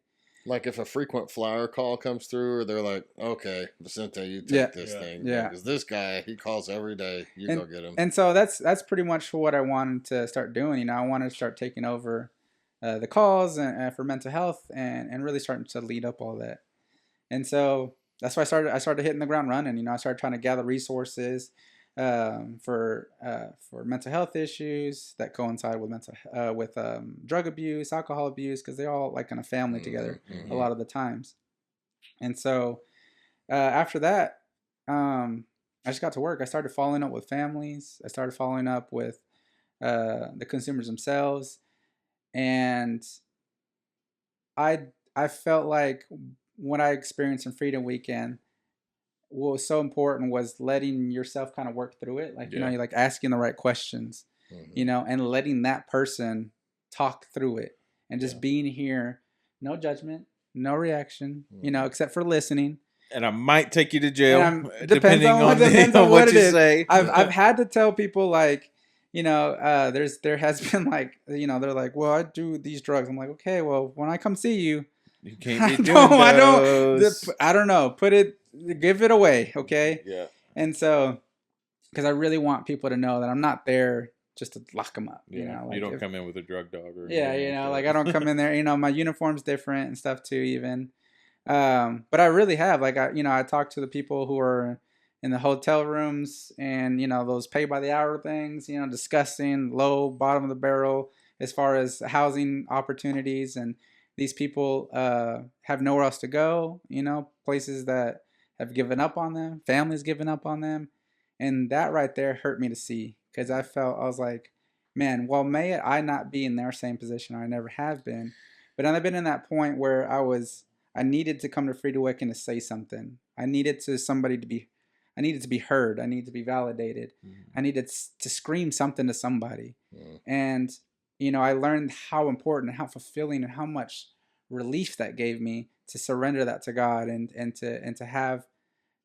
Like if a frequent flyer call comes through, or they're like, okay, Vicente, you take this thing. Yeah. Because this guy, he calls every day. You go get him. And so that's pretty much what I wanted to start doing. I wanted to start taking over the calls and for mental health and really starting to lead up all that. And so that's why I started hitting the ground running. I started trying to gather resources for mental health issues that coincide with drug abuse, alcohol abuse, because they all like kind of family together a lot of the times. And so after that, I just got to work. I started following up with families. I started following up with the consumers themselves, and I felt like what I experienced in Freedom Weekend, what was so important was letting yourself kind of work through it. Like, you're like asking the right questions, and letting that person talk through it and just being here, no judgment, no reaction, except for listening. And I might take you to jail, depends on what it is. Say. I've had to tell people like, there has been like, they're like, well, I do these drugs. I'm like, okay, well, when I come see you, you can't be doing those. I don't know. Give it away, okay? Yeah. And so, because I really want people to know that I'm not there just to lock them up. Yeah. Like you don't come in with a drug dog or like I don't come in there. My uniform's different and stuff too, even. But I really have, like, I talk to the people who are in the hotel rooms and, those pay by the hour things, discussing low bottom of the barrel as far as housing opportunities. And these people have nowhere else to go, places that have given up on them, families given up on them. And that right there hurt me to see, because I was like, man, well, may I not be in their same position, I never have been. But I've been in that point where I needed to come to Free to Awaken to say something. I needed to be heard. I needed to be validated. I needed to scream something to somebody. And, I learned how important and how fulfilling and how much relief that gave me to surrender that to God and to have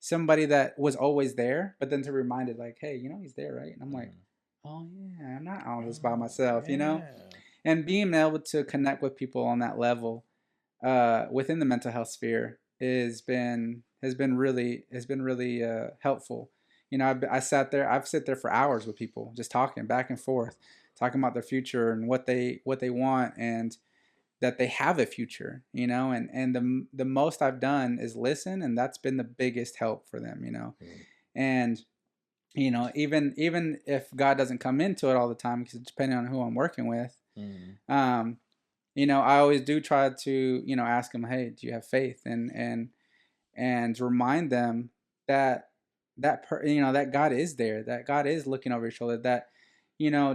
somebody that was always there, but then to remind it like, hey, he's there, right? And I'm like, oh yeah, I'm not all this by myself, and being able to connect with people on that level within the mental health sphere has been really helpful. I've sit there for hours with people, just talking back and forth, talking about their future and what they want, and that they have a future, and the most I've done is listen, and that's been the biggest help for them, and even if God doesn't come into it all the time, because depending on who I'm working with, I always do try to, ask them, hey, do you have faith? And remind them that that God is there, that God is looking over your shoulder, that,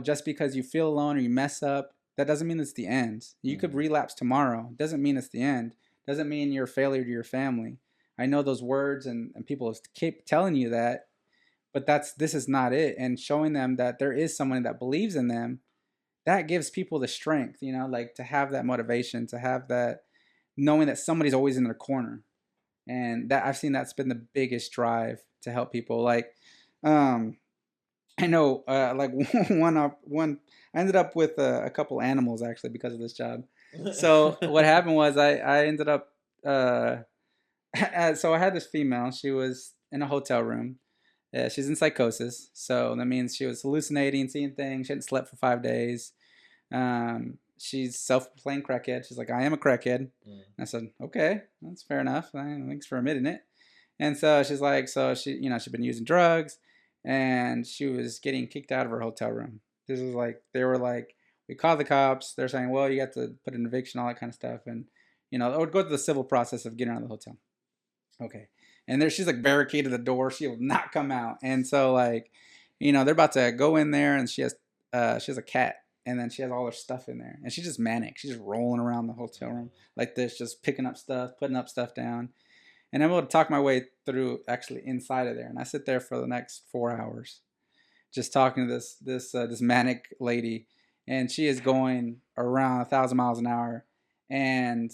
just because you feel alone or you mess up, that doesn't mean it's the end. You could relapse tomorrow. Doesn't mean it's the end. Doesn't mean you're a failure to your family. I know those words and people keep telling you that, but this is not it. And showing them that there is someone that believes in them, that gives people the strength, like to have that motivation, to have that knowing that somebody's always in their corner. And that I've seen that's been the biggest drive to help people. Like, I know, like one, I ended up with a couple animals actually because of this job. So what happened was I ended up, so I had this female. She was in a hotel room. She's in psychosis. So that means she was hallucinating, seeing things. She hadn't slept for 5 days. She's self-proclaimed crackhead. She's like, I am a crackhead. And I said, okay, that's fair enough. Thanks for admitting it. And so she's like, she'd been using drugs, and she was getting kicked out of her hotel room. This was like, they were like, we called the cops. They're saying, well, you have to put an eviction, all that kind of stuff. And, it would go through the civil process of getting out of the hotel. Okay. And she's like barricaded the door. She will not come out. And so like, they're about to go in there, and she has a cat. and then she has all her stuff in there, and she's just manic. She's just rolling around the hotel room like this, just picking up stuff, putting up stuff down. And I'm able to talk my way through actually inside of there, and I sit there for the next 4 hours, just talking to this manic lady, and she is going around 1,000 miles an hour, and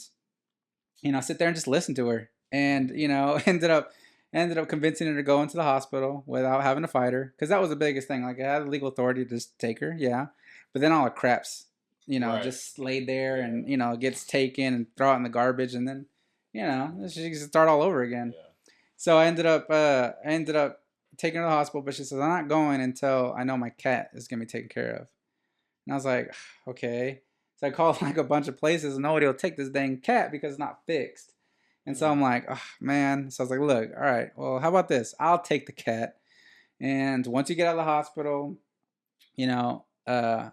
I sit there and just listen to her, and ended up convincing her to go into the hospital without having to fight her, because that was the biggest thing. Like, I had the legal authority to just take her, yeah, but then all the crap's Right. just laid there, and gets taken and throw it in the garbage, and then she can start all over again. Yeah. So I ended up taking her to the hospital, but she says, I'm not going until I know my cat is gonna be taken care of. And I was like, okay. So I called like a bunch of places, and nobody will take this dang cat because it's not fixed. And so I'm like, oh man. So I was like, look, all right, well, how about this? I'll take the cat, and once you get out of the hospital, you know, uh,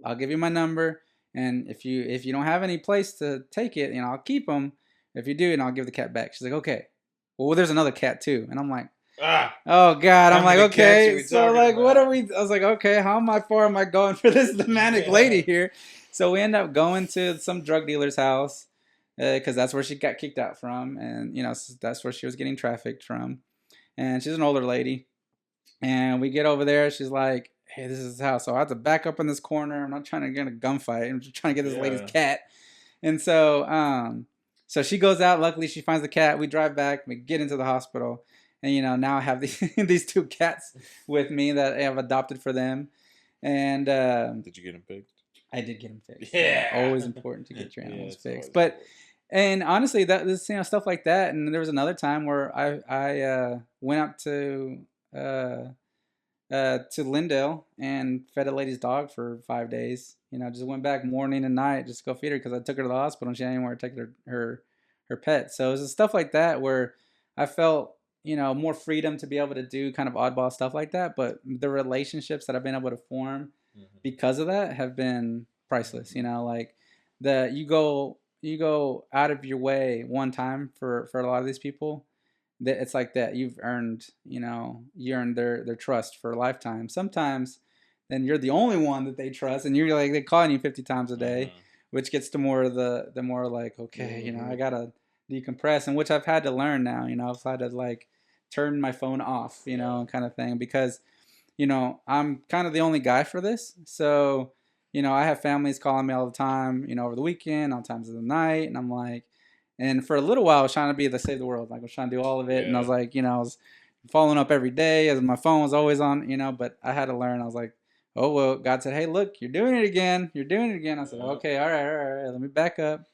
I'll give you my number, and if you don't have any place to take it, I'll keep him. If you do, and I'll give the cat back. She's like, okay. Well, there's another cat too, and I'm like, oh God. I'm How like, many cats are okay. we So talking like, what about? are we? I was like, okay, how far am I going for this manic lady here? So we end up going to some drug dealer's house, because that's where she got kicked out from, and that's where she was getting trafficked from. And she's an older lady, and we get over there. She's like, hey, this is his house. So I have to back up in this corner. I'm not trying to get a gunfight. I'm just trying to get this lady's cat. And so she goes out. Luckily, she finds the cat. We drive back. We get into the hospital. And, now I have these two cats with me that I have adopted for them. And Did you get them fixed? I did get them fixed. Yeah. Always important to get your animals it's fixed. always But, important. and honestly, that this stuff like that. And there was another time where I went up to Lindale and fed a lady's dog for 5 days. Just went back morning and night just to go feed her, because I took her to the hospital and she had anywhere to take her pet. So it was stuff like that where I felt more freedom to be able to do kind of oddball stuff like that. But the relationships that I've been able to form because of that have been priceless. Like you go out of your way one time for a lot of these people, that it's like that you've earned their trust for a lifetime. Sometimes then you're the only one that they trust, and you're like, they're calling you 50 times a day, which gets to more of the more like, okay, I gotta decompress, and which I've had to learn now. I've had to like turn my phone off, kind of thing, because I'm kind of the only guy for this. So I have families calling me all the time, over the weekend, all times of the night, and I'm like, and for a little while, I was trying to be the save the world. Like, I was trying to do all of it. And I was like, I was following up every day, as my phone was always on, but I had to learn. I was like, oh, well, God said, hey, look, you're doing it again. You're doing it again. I said, okay, all right. Let me back up.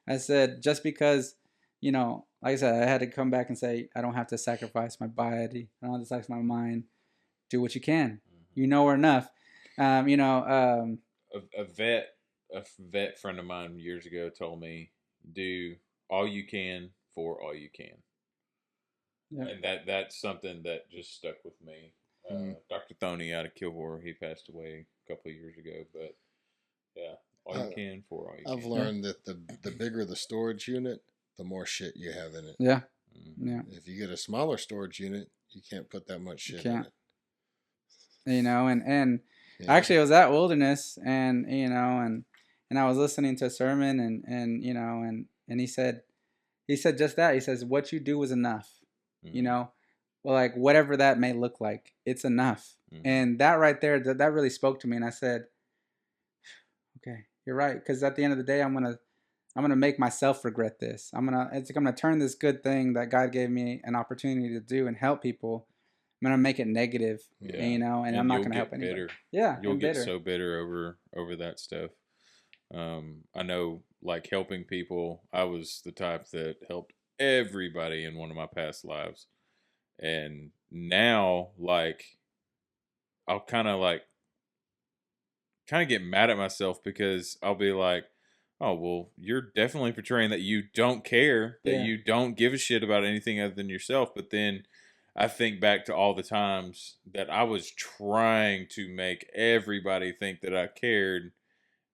I said, just because, like I said, I had to come back and say, I don't have to sacrifice my body. I don't have to sacrifice my mind. Do what you can. We're enough. A vet friend of mine years ago told me, do all you can for all you can. Yep. And that's something that just stuck with me. Dr. Thoney out of Kilgore, he passed away a couple of years ago, but yeah, all you can for all you can. I've learned that the bigger the storage unit, the more shit you have in it. Yeah. Yeah. If you get a smaller storage unit, you can't put that much shit in it. And actually I was at Wilderness, and I was listening to a sermon, and he said just that. He says, what you do is enough. Well, like, whatever that may look like, it's enough. And that right there, that really spoke to me. And I said, okay, you're right. Because at the end of the day, I'm gonna make myself regret this. I'm gonna turn this good thing that God gave me an opportunity to do and help people. I'm gonna make it negative, and I'm not gonna help anybody. Yeah, you'll get so bitter over that stuff. I know, like, helping people, I was the type that helped everybody in one of my past lives, and now, like, I'll kind of get mad at myself, because I'll be like, oh, well, you're definitely portraying that you don't care, that you don't give a shit about anything other than yourself. But then I think back to all the times that I was trying to make everybody think that I cared,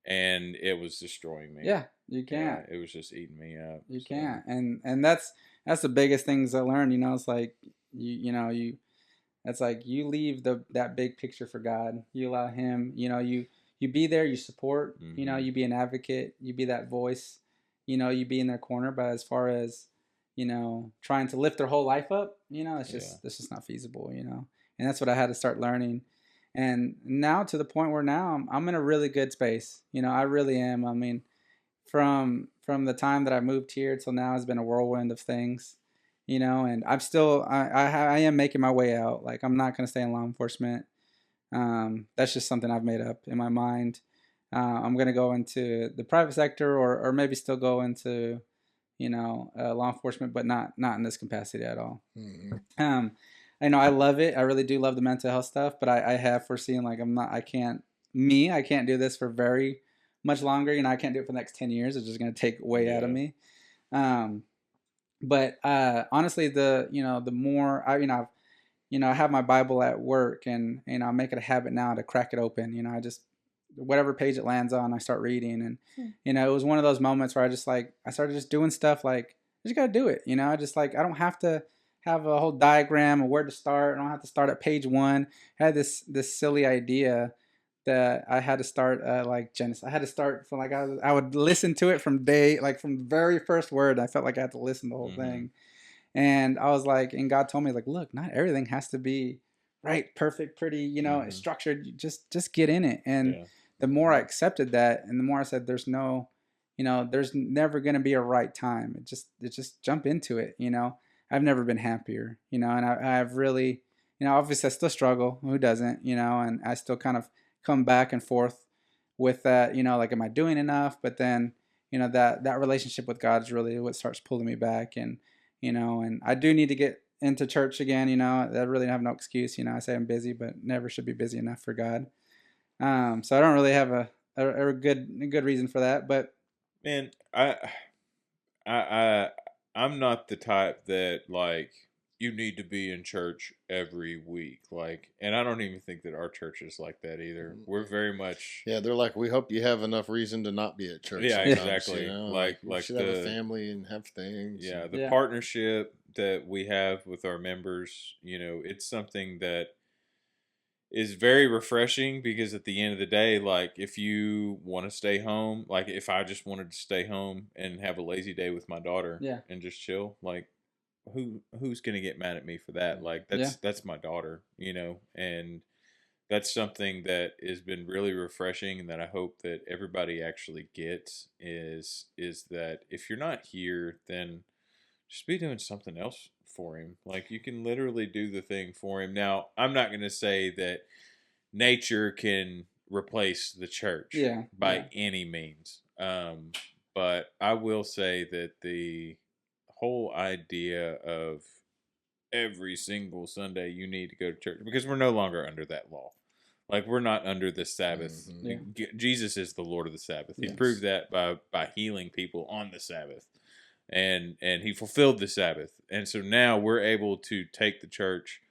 and it was destroying me. Yeah, you can't. Yeah, it was just eating me up. You can't. And that's the biggest things I learned. It's like it's like you leave that big picture for God. You allow Him. You you be there, you support, Mm-hmm. you be an advocate, you be that voice, you be in their corner. But as far as, trying to lift their whole life up, Yeah. it's just not feasible, and that's what I had to start learning. And now to the point where now I'm in a really good space. I really am. I mean, from the time that I moved here till now has been a whirlwind of things, and I'm still I am making my way out. Like, I'm not gonna stay in law enforcement. That's just something I've made up in my mind. I'm gonna go into the private sector, or maybe still go into law enforcement, but not in this capacity at all. Mm-hmm. I know I love it. I really do love the mental health stuff, but I have foreseen, like, I can't do this for very much longer. I can't do it for the next 10 years. It's just going to take way out of Yeah. me. Um, but honestly, the more I have my Bible at work, and I make it a habit now to crack it open. I just, whatever page it lands on, I start reading. And it was one of those moments where I started just doing stuff. Like, I just got to do it. I just, like, I don't have to have a whole diagram of where to start. I don't have to start at page one. I had this silly idea that I had to start like Genesis. I had to start from, like, I would listen to it from from the very first word. I felt like I had to listen to the whole Mm-hmm. thing. And I was like, and God told me, like, look, not everything has to be right, perfect, pretty, Mm-hmm. structured. Just get in it. And Yeah. the more I accepted that, and the more I said, there's never gonna be a right time. It just jump into it. I've never been happier. And I've really, obviously I still struggle. Who doesn't? And I still kind of come back and forth with that. Like, am I doing enough? But then, that relationship with God is really what starts pulling me back. And I do need to get into church again. I really have no excuse. I say I'm busy, but never should be busy enough for God. So I don't really have a good reason for that. But Man, I I'm not the type that, like, you need to be in church every week. Like, and I don't even think that our church is like that either. We're very much, Yeah, they're like, we hope you have enough reason to not be at church. yeah, Sometimes, exactly. Like you should have a family and have things. yeah, the Yeah. partnership that we have with our members, it's something that is very refreshing, because at the end of the day, like, if you want to stay home, like, if I just wanted to stay home and have a lazy day with my daughter Yeah. and just chill, like, who's gonna get mad at me for that? Like, that's my daughter, and that's something that has been really refreshing, and that I hope that everybody actually gets, is that if you're not here, then just be doing something else for him. Like, you can literally do the thing for him. Now, I'm not going to say that nature can replace the church by any means. But I will say that the whole idea of every single Sunday you need to go to church, because we're no longer under that law. Like, we're not under the Sabbath. Jesus is the Lord of the Sabbath. He proved that by healing people on the Sabbath. And he fulfilled the Sabbath. And so now we're able to take the church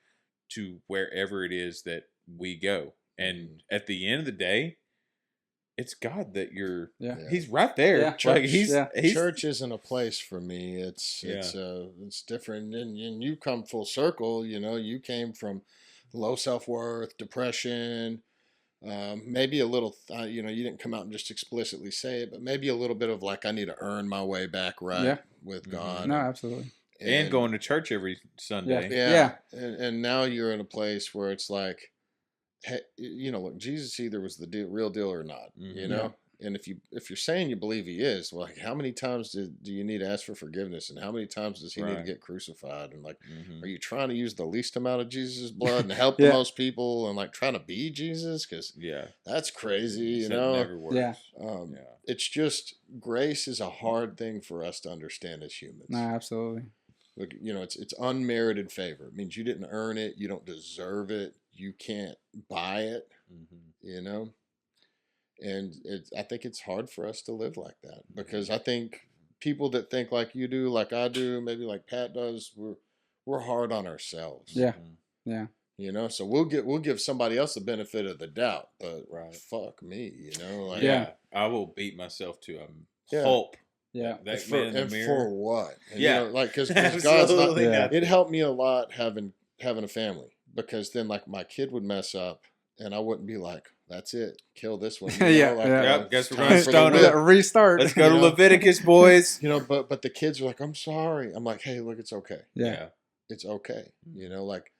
to wherever it is that we go. And at the end of the day, it's God that he's right there. Yeah, Like, church, he's church isn't a place for me. It's different. And you come full circle. You came from low self-worth, depression, maybe a little, you didn't come out and just explicitly say it, but maybe a little bit of, like, I need to earn my way back right with God. No, absolutely. And going to church every Sunday. Yeah. And now you're in a place where it's like, hey, look, Jesus either was the real deal or not, And if you're saying you believe he is, well, like, how many times do you need to ask for forgiveness, and how many times does he need to get crucified? And, like, are you trying to use the least amount of Jesus' blood and help the most people, and, like, trying to be Jesus? Because that's crazy, That never works. It's just, grace is a hard thing for us to understand as humans. No, absolutely. Look, it's unmerited favor. It means you didn't earn it, you don't deserve it, you can't buy it, And I think it's hard for us to live like that, because I think people that think like you do, like I do, maybe like Pat does, we're hard on ourselves. Yeah. So we'll give somebody else the benefit of the doubt, but fuck me, like, I will beat myself to a pulp. That man in the mirror. For what? And, like, because God's not. It helped me a lot having a family, because then, like, my kid would mess up, and I wouldn't be like, "That's it, kill this one." Yeah, Like, yeah. Yep, guess we're time gonna for the stone whip. up. Restart. Let's go to You know? Leviticus, boys. But the kids are like, "I'm sorry." I'm like, "Hey, look, it's okay. Yeah. It's okay." Like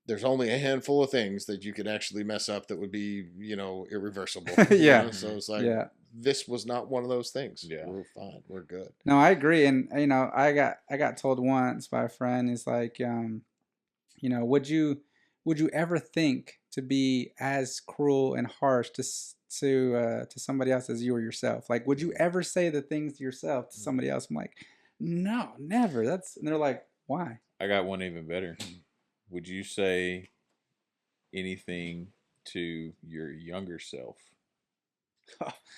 there's only a handful of things that you could actually mess up that would be, irreversible. Yeah. So it's like, Yeah. this was not one of those things. Yeah. We're fine. We're good. No, I agree. And I got told once by a friend, he's like, would you ever think to be as cruel and harsh to somebody else as you or yourself? Like, would you ever say the things to yourself to somebody else? I'm like, no, never. And they're like, why? I got one even better. Would you say anything to your younger self?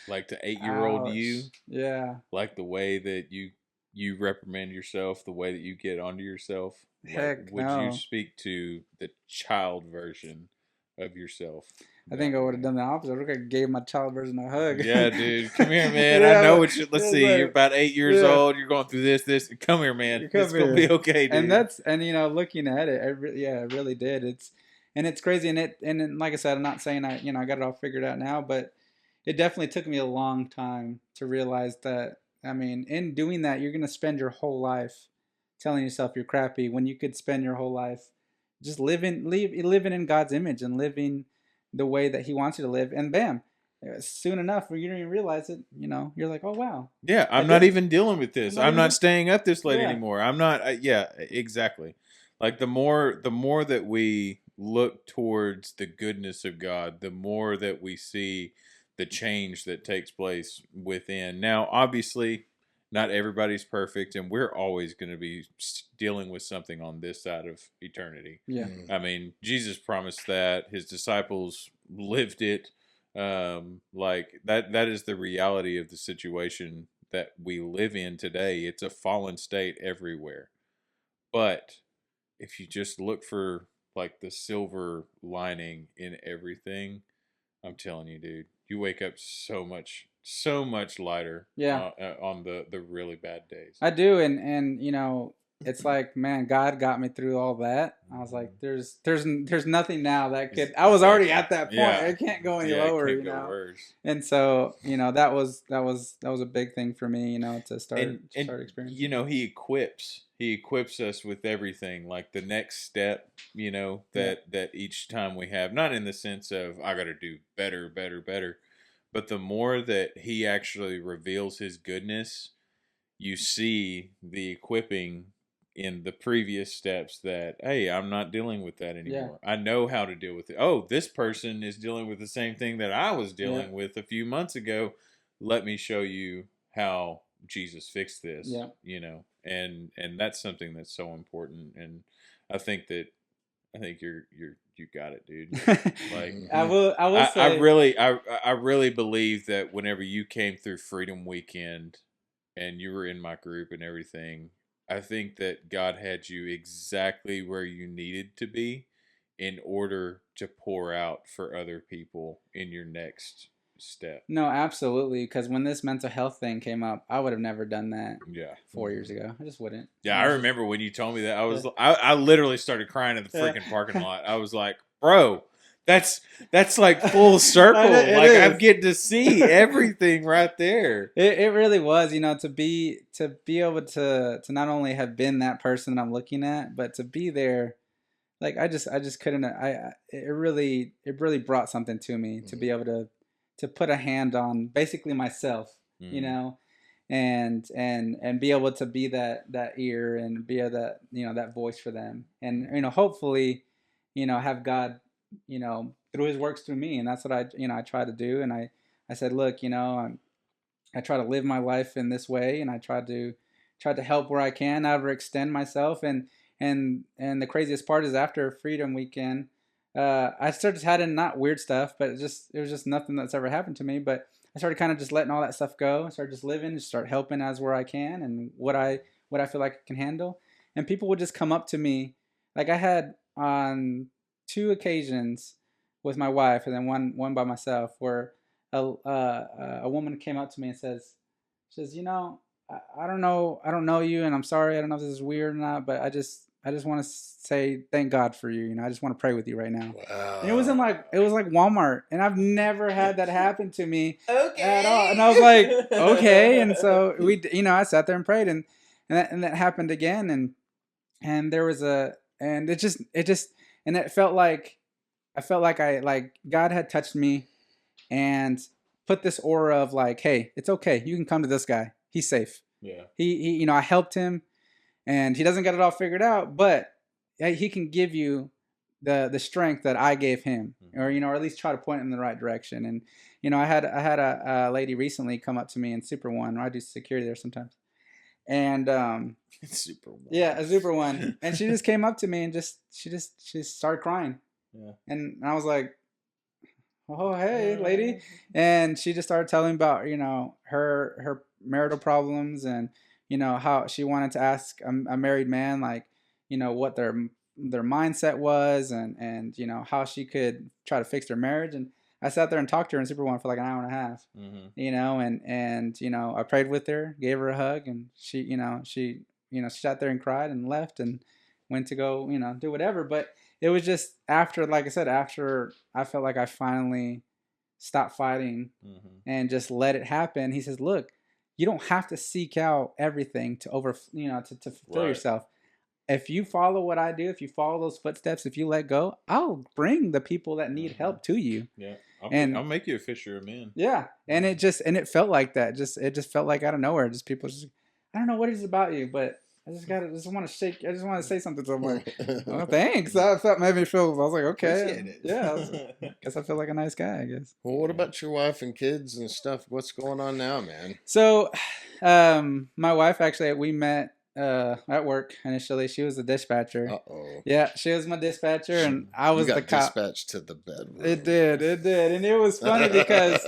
Like the 8-year-old you? Ouch. Yeah. Like the way that you reprimand yourself, the way that you get onto yourself? Heck Would no. you speak to the child version of yourself? I think I would have done the opposite. I would have gave my child version a hug. Yeah, dude. Come here, man. Yeah, I know what you. Let's it's see. like- You're about 8 years yeah. old. You're going through this. Come here, man. You come It's gonna here. be okay, dude. And looking at it, it really did. It's crazy, and like I said, I'm not saying I got it all figured out now, but it definitely took me a long time to realize that. I mean, in doing that, you're gonna spend your whole life telling yourself you're crappy when you could spend your whole life just living in God's image and living the way that He wants you to live. And bam, soon enough, when you don't even realize it, you're like, oh wow, Yeah, I I'm not did- even dealing with this. I'm not I'm even- not staying up this late Yeah. anymore. I'm not. Yeah, exactly. Like the more that we look towards the goodness of God, the more that we see the change that takes place within. Now, obviously, not everybody's perfect, and we're always going to be dealing with something on this side of eternity. yeah, I mean, Jesus promised that. His disciples lived it. Like that is the reality of the situation that we live in today. It's a fallen state everywhere. But if you just look for like the silver lining in everything, I'm telling you, dude, you wake up so much lighter. Yeah. On the really bad days. I do, and it's like, man, God got me through all that. I was like, there's nothing now that could. I was already at that point. Yeah. It can't go any Yeah, it lower, can't go worse. And so that was a big thing for me, to start experiencing. He equips us with everything, like the next step, that each time we have, not in the sense of I got to do better, but the more that he actually reveals his goodness, you see the equipping in the previous steps that, hey, I'm not dealing with that anymore. I know how to deal with it. Oh, this person is dealing with the same thing that I was dealing with a few months ago. Let me show you how Jesus fixed this. And that's something that's so important. And I think you got it, dude. Like I will say, I really believe that whenever you came through Freedom Weekend and you were in my group and everything, I think that God had you exactly where you needed to be in order to pour out for other people in your next step. No, absolutely. Because when this mental health thing came up, I would have never done that. Yeah. 4 years ago, I just wouldn't. Yeah, I remember when you told me that. I literally started crying in the freaking parking lot. I was like, bro, that's like full circle. I'm getting to see everything right there. It really was, to be able to not only have been that person that I'm looking at, but to be there. Like I just couldn't. It really brought something to me to be able to put a hand on basically myself, and be able to be that ear and be that that voice for them, and hopefully, have God, through His works through me, and that's what I try to do, and I said, look, I try to live my life in this way, and I try to help where I can, never extend myself, and the craziest part is after Freedom Weekend. I started having not weird stuff, but it was just nothing that's ever happened to me. But I started kind of just letting all that stuff go. I started just living, just start helping as where I can and what I feel like I can handle. And people would just come up to me, like I had on 2 occasions with my wife, and then one by myself, where a woman came up to me and says, I don't know you, and I'm sorry, I don't know if this is weird or not, but I just I just want to say thank God for you. You know, I just want to pray with you right now. Wow. And it was like Walmart, and I've never had that happen to me Okay. at all. And I was like, okay. And so I sat there and prayed, and that happened again, and there was and and it felt like I felt like God had touched me and put this aura of like, hey, it's okay. You can come to this guy. He's safe. Yeah. He I helped him, and he doesn't get it all figured out, but he can give you the strength that I gave him, or or at least try to point him in the right direction. And I had a lady recently come up to me in Super One. I do security there sometimes, and Super One. yeah, a Super One, and she just came up to me and she started crying, Yeah. and I was like, oh, hey, lady. And she just started telling about, her marital problems, and, how she wanted to ask a married man, like, what their mindset was, and how she could try to fix their marriage. And I sat there and talked to her in Super One for like an hour and a half, and I prayed with her, gave her a hug, and she sat there and cried and left and went to go, do whatever. But it was just after, like I said, after I felt like I finally stopped fighting and just let it happen. He says, look, you don't have to seek out everything to to fulfill Right. yourself. If you follow what I do, if you follow those footsteps, if you let go, I'll bring the people that need help to you. Yeah. And I'll make you a fisher of men. yeah. And it felt like that. It just felt like out of nowhere. Just people just, I don't know what it is about you, but I just want to say something to someone. Oh, thanks. That made me feel, I was like, okay. Appreciate it. Yeah. Guess I feel like a nice guy, I guess. Well, what about your wife and kids and stuff? What's going on now, man? So, my wife, actually, we met at work initially. She was the dispatcher. Uh-oh. Yeah, she was my dispatcher, and I was you the got cop. dispatched to the bedroom. It did, and it was funny because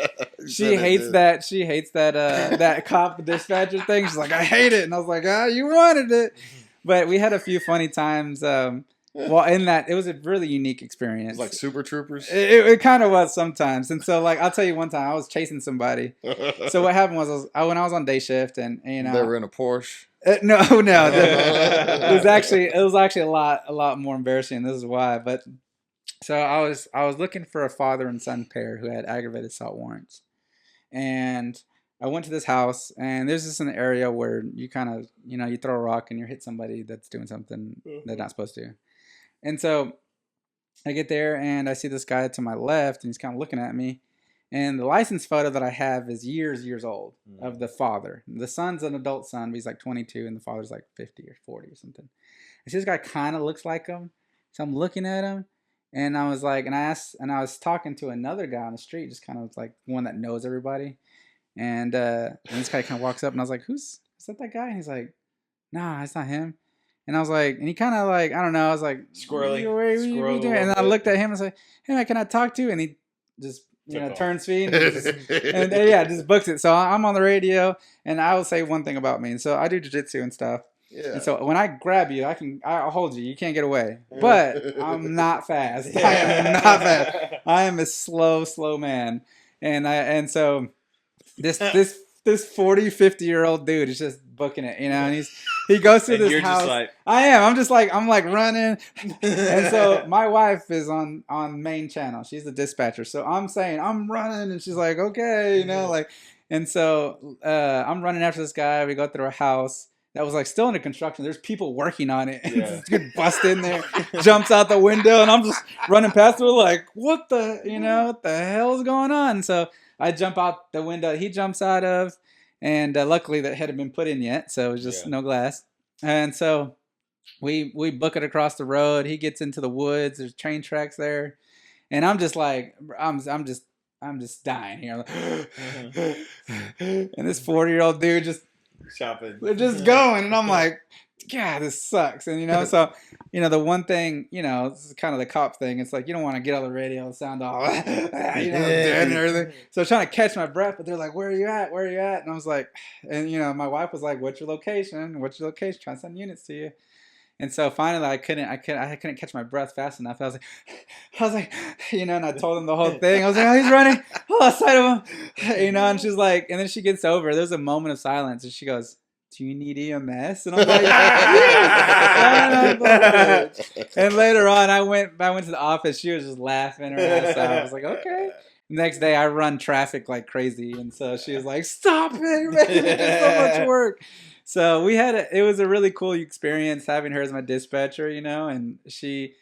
she hates that cop dispatcher thing. She's like, I hate it, and I was like, you wanted it. But we had a few funny times. Well, in that, it was a really unique experience. It's like Super Troopers. It kind of was sometimes. And so, like, I'll tell you one time, I was chasing somebody. So what happened was, when I was on day shift, and they were in a Porsche. No. It was actually a lot more embarrassing. This is why. But so I was looking for a father and son pair who had aggravated assault warrants, and I went to this house, and there's just an area where you kind of you throw a rock and you hit somebody that's doing something they're not supposed to. And so I get there, and I see this guy to my left, and he's kind of looking at me. And the license photo that I have is years old of the father. The son's an adult son, but he's like 22, and the father's like 50 or 40 or something. And so this guy kind of looks like him. So I'm looking at him, and I was like, and I was talking to another guy on the street, just kind of like one that knows everybody. And this guy kind of walks up, and I was like, is that guy? And he's like, nah, it's not him. And I was like, and he kind of like, I don't know, I was like, Squirrely. Squirrely. And I looked at him and was like, hey, man, can I talk to you? And he just, turns feet and just books it. So I'm on the radio, and I will say one thing about me. And so I do jiu-jitsu and stuff. Yeah. And so when I grab you, I'll hold you. You can't get away. But I'm not fast. I am not fast. I am a slow man. And so this 40, 50-year-old dude is just booking it, and he goes through this house. Just like, I am. I'm like running. And so my wife is on main channel. She's the dispatcher. So I'm saying I'm running, and she's like, okay, like, and so I'm running after this guy. We go through a house that was like still under construction. There's people working on it. Yeah. This kid busts in there, jumps out the window, and I'm just running past her like, what the hell is going on? So I jump out the window he jumps out of, and luckily that hadn't been put in yet, so it was just no glass. And so we book it across the road. He gets into the woods. There's train tracks there, and I'm just like, I'm just dying here. And this 40-year-old dude just shopping, just going, and I'm like, God, this sucks. And so the one thing, this is kind of the cop thing. It's like you don't want to get on the radio and sound all dead and everything. So I was trying to catch my breath, but they're like, where are you at? Where are you at? And I was like, and my wife was like, what's your location? What's your location? Trying to send units to you. And so finally I couldn't catch my breath fast enough. I was like, and I told them the whole thing. I was like, oh, he's running outside of him, and she's like, and then she gets over. There's a moment of silence, and she goes, do you need EMS? And I'm like, yes! And later on, I went to the office. She was just laughing her ass off. I was like, okay. Next day, I run traffic like crazy. And so she was like, stop it, man. It's so much work. So it was a really cool experience having her as my dispatcher, and she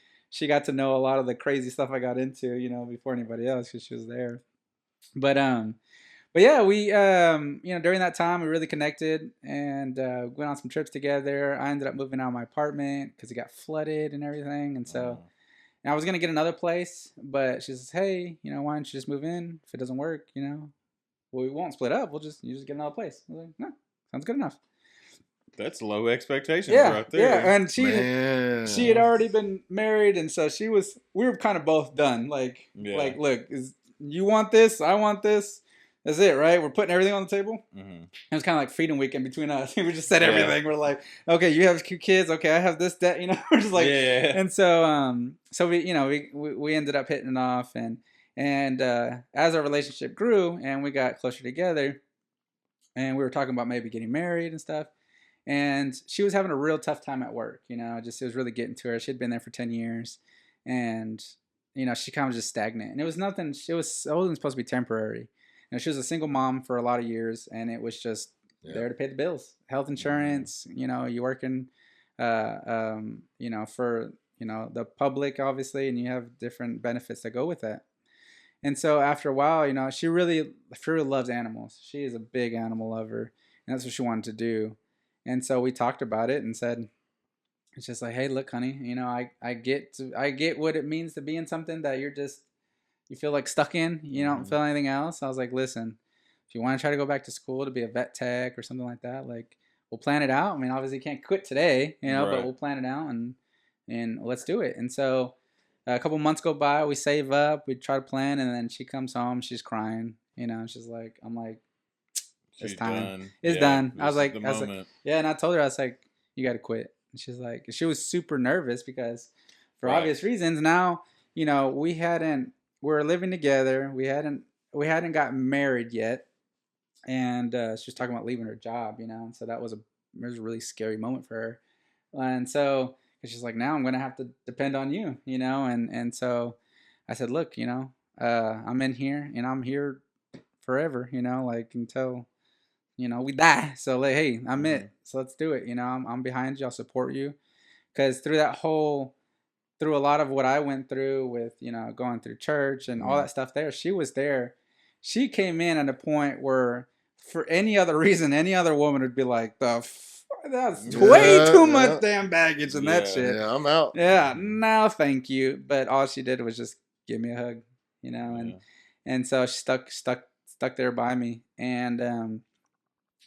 got to know a lot of the crazy stuff I got into, before anybody else because she was there. But yeah, we during that time we really connected and went on some trips together. I ended up moving out of my apartment because it got flooded and everything, and so and I was gonna get another place, but she says, "Hey, why don't you just move in? If it doesn't work, we won't split up. You just get another place." I was like, "No, sounds good enough." That's low expectations Yeah, right there. yeah, and she had already been married, and so we were kind of both done. Like, look, you want this? I want this. That's it, right? We're putting everything on the table. Mm-hmm. It was kind of like freedom weekend between us. We just said everything. We're like, okay, you have 2 kids. Okay, I have this, that. We're just like, and so we ended up hitting it off, and as our relationship grew and we got closer together, and we were talking about maybe getting married and stuff. And she was having a real tough time at work, it was really getting to her. She'd been there for 10 years and, she kind of just stagnant. And it was nothing, it wasn't supposed to be temporary. She was a single mom for a lot of years and it was just there to pay the bills, health insurance, you working, for, the public obviously, and you have different benefits that go with that. And so after a while, she really loves animals. She is a big animal lover and that's what she wanted to do. And so we talked about it and said, it's just like, hey, look, honey, I get what it means to be in something that you feel like stuck in. You don't feel anything else. I was like, listen, if you want to try to go back to school to be a vet tech or something like that, like we'll plan it out. I mean, obviously you can't quit today, but we'll plan it out and let's do it. And so a couple months go by, we save up, we try to plan, and then she comes home, she's crying, she's like, I'm like, it's time. Done. It's done. I was like, yeah. And I told her, I was like, you got to quit. And she's like, she was super nervous because for obvious reasons. Now, we were living together. We hadn't gotten married yet. And she was talking about leaving her job, and so it was a really scary moment for her. And so she's like, now I'm going to have to depend on you, and so I said, look, I'm in here and I'm here forever, like until we die. So like, hey, I'm it. So let's do it. I'm behind you. I'll support you. Because through a lot of what I went through with, going through church and all that stuff there, she was there. She came in at a point where for any other reason, any other woman would be like, that's way too much damn baggage and that shit. Yeah, I'm out. Yeah, no, thank you. But all she did was just give me a hug, and so she stuck there by me. And,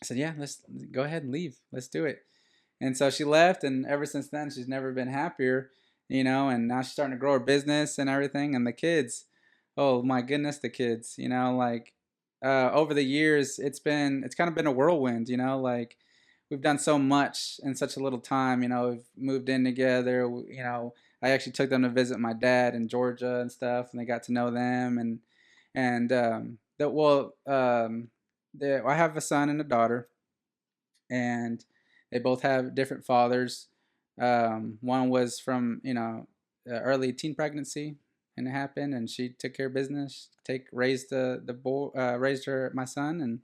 I said, yeah, let's go ahead and leave. Let's do it. And so she left, and ever since then, she's never been happier, and now she's starting to grow her business and everything. And the kids, oh my goodness, the kids, over the years, it's kind of been a whirlwind, like we've done so much in such a little time, we've moved in together, I actually took them to visit my dad in Georgia and stuff, and they got to know them. I have a son and a daughter, and they both have different fathers. One was from early teen pregnancy, and it happened, and she took care of business, raised my son, and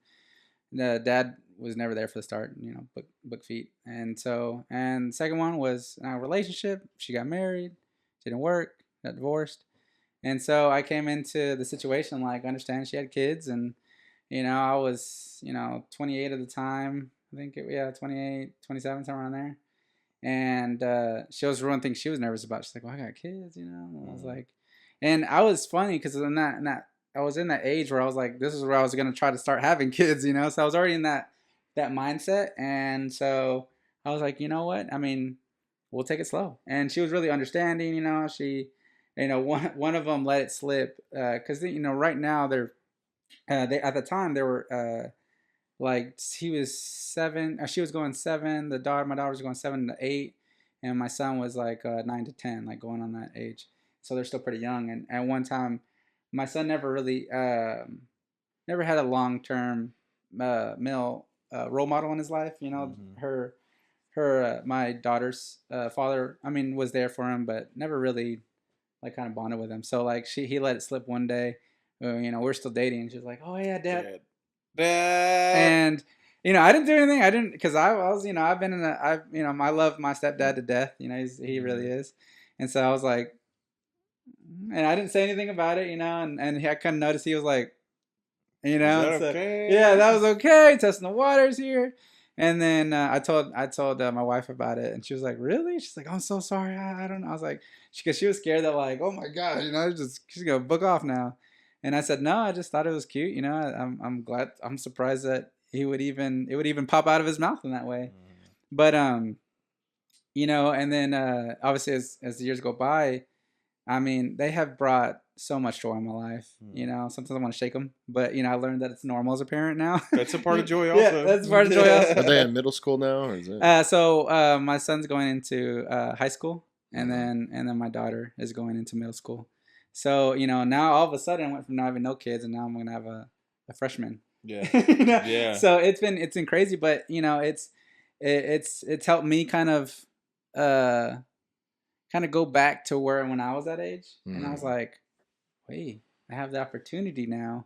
the dad was never there for the start, book feet. And the second one was in a relationship. She got married, didn't work, got divorced, and so I came into the situation like understanding she had kids. And I was, 28 at the time. I think 28, 27, somewhere around there. And she was one thing she was nervous about. She's like, well, I got kids, And I was like, and I was funny because I was in that age where I was like, this is where I was going to try to start having kids, So I was already in that mindset. And so I was like, you know what? I mean, we'll take it slow. And she was really understanding, she, one of them let it slip. Cause right now they at the time they were like he was 7, she was going 7, my daughter was going 7 to 8, and my son was like 9 to 10, like going on that age. So they're still pretty young. And at one time, my son never really never had a long-term male role model in his life. My daughter's father, I mean, was there for him, but never really like kind of bonded with him. So like he let it slip one day. We're still dating. And she's like, "Oh yeah, Dad." And I didn't do anything. I didn't because I was I've been in I love my stepdad to death. He really is. And so I was like, and I didn't say anything about it. And I kind of noticed he was like, Is that and so, okay? yeah, that was okay. Testing the waters here. And then I told my wife about it, and she was like, "Really?" She's like, "I'm so sorry. I don't know." I was like, because she was scared that like, "Oh my God, she's gonna book off now." And I said, "No, I just thought it was cute. I'm glad. I'm surprised that it would even pop out of his mouth in that way." But and then obviously as the years go by, I mean, they have brought so much joy in my life. Sometimes I want to shake them, but I learned that it's normal as a parent now. That's a part of joy also. Yeah, that's part of joy also. Are they in middle school now, or is it? So my son's going into high school, and then my daughter is going into middle school. So now all of a sudden I went from not having no kids, and now I'm going to have a freshman. Yeah. Yeah. So it's been crazy, but it's helped me kind of go back to where when I was that age, and I was like, wait, I have the opportunity now.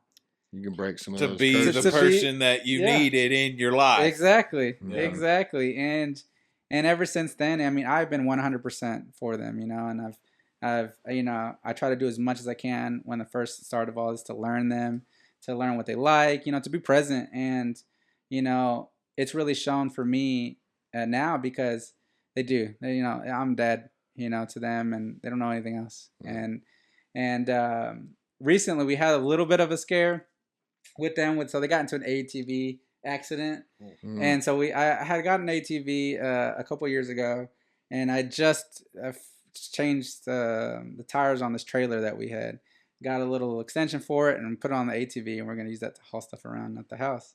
You can break some of to those be curses. the person that you needed in your life. Exactly, Yeah. exactly, and ever since then, I mean, I've been 100% for them, and I've I try to do as much as I can when the first start of all this to learn them, to learn what they like, to be present, and it's really shown for me now because they do, I'm dad, to them, and they don't know anything else, and recently we had a little bit of a scare with them so they got into an ATV accident, and so I had gotten an ATV a couple years ago, and I just changed the tires on this trailer that we had, got a little extension for it, and put it on the ATV, and we're going to use that to haul stuff around at the house.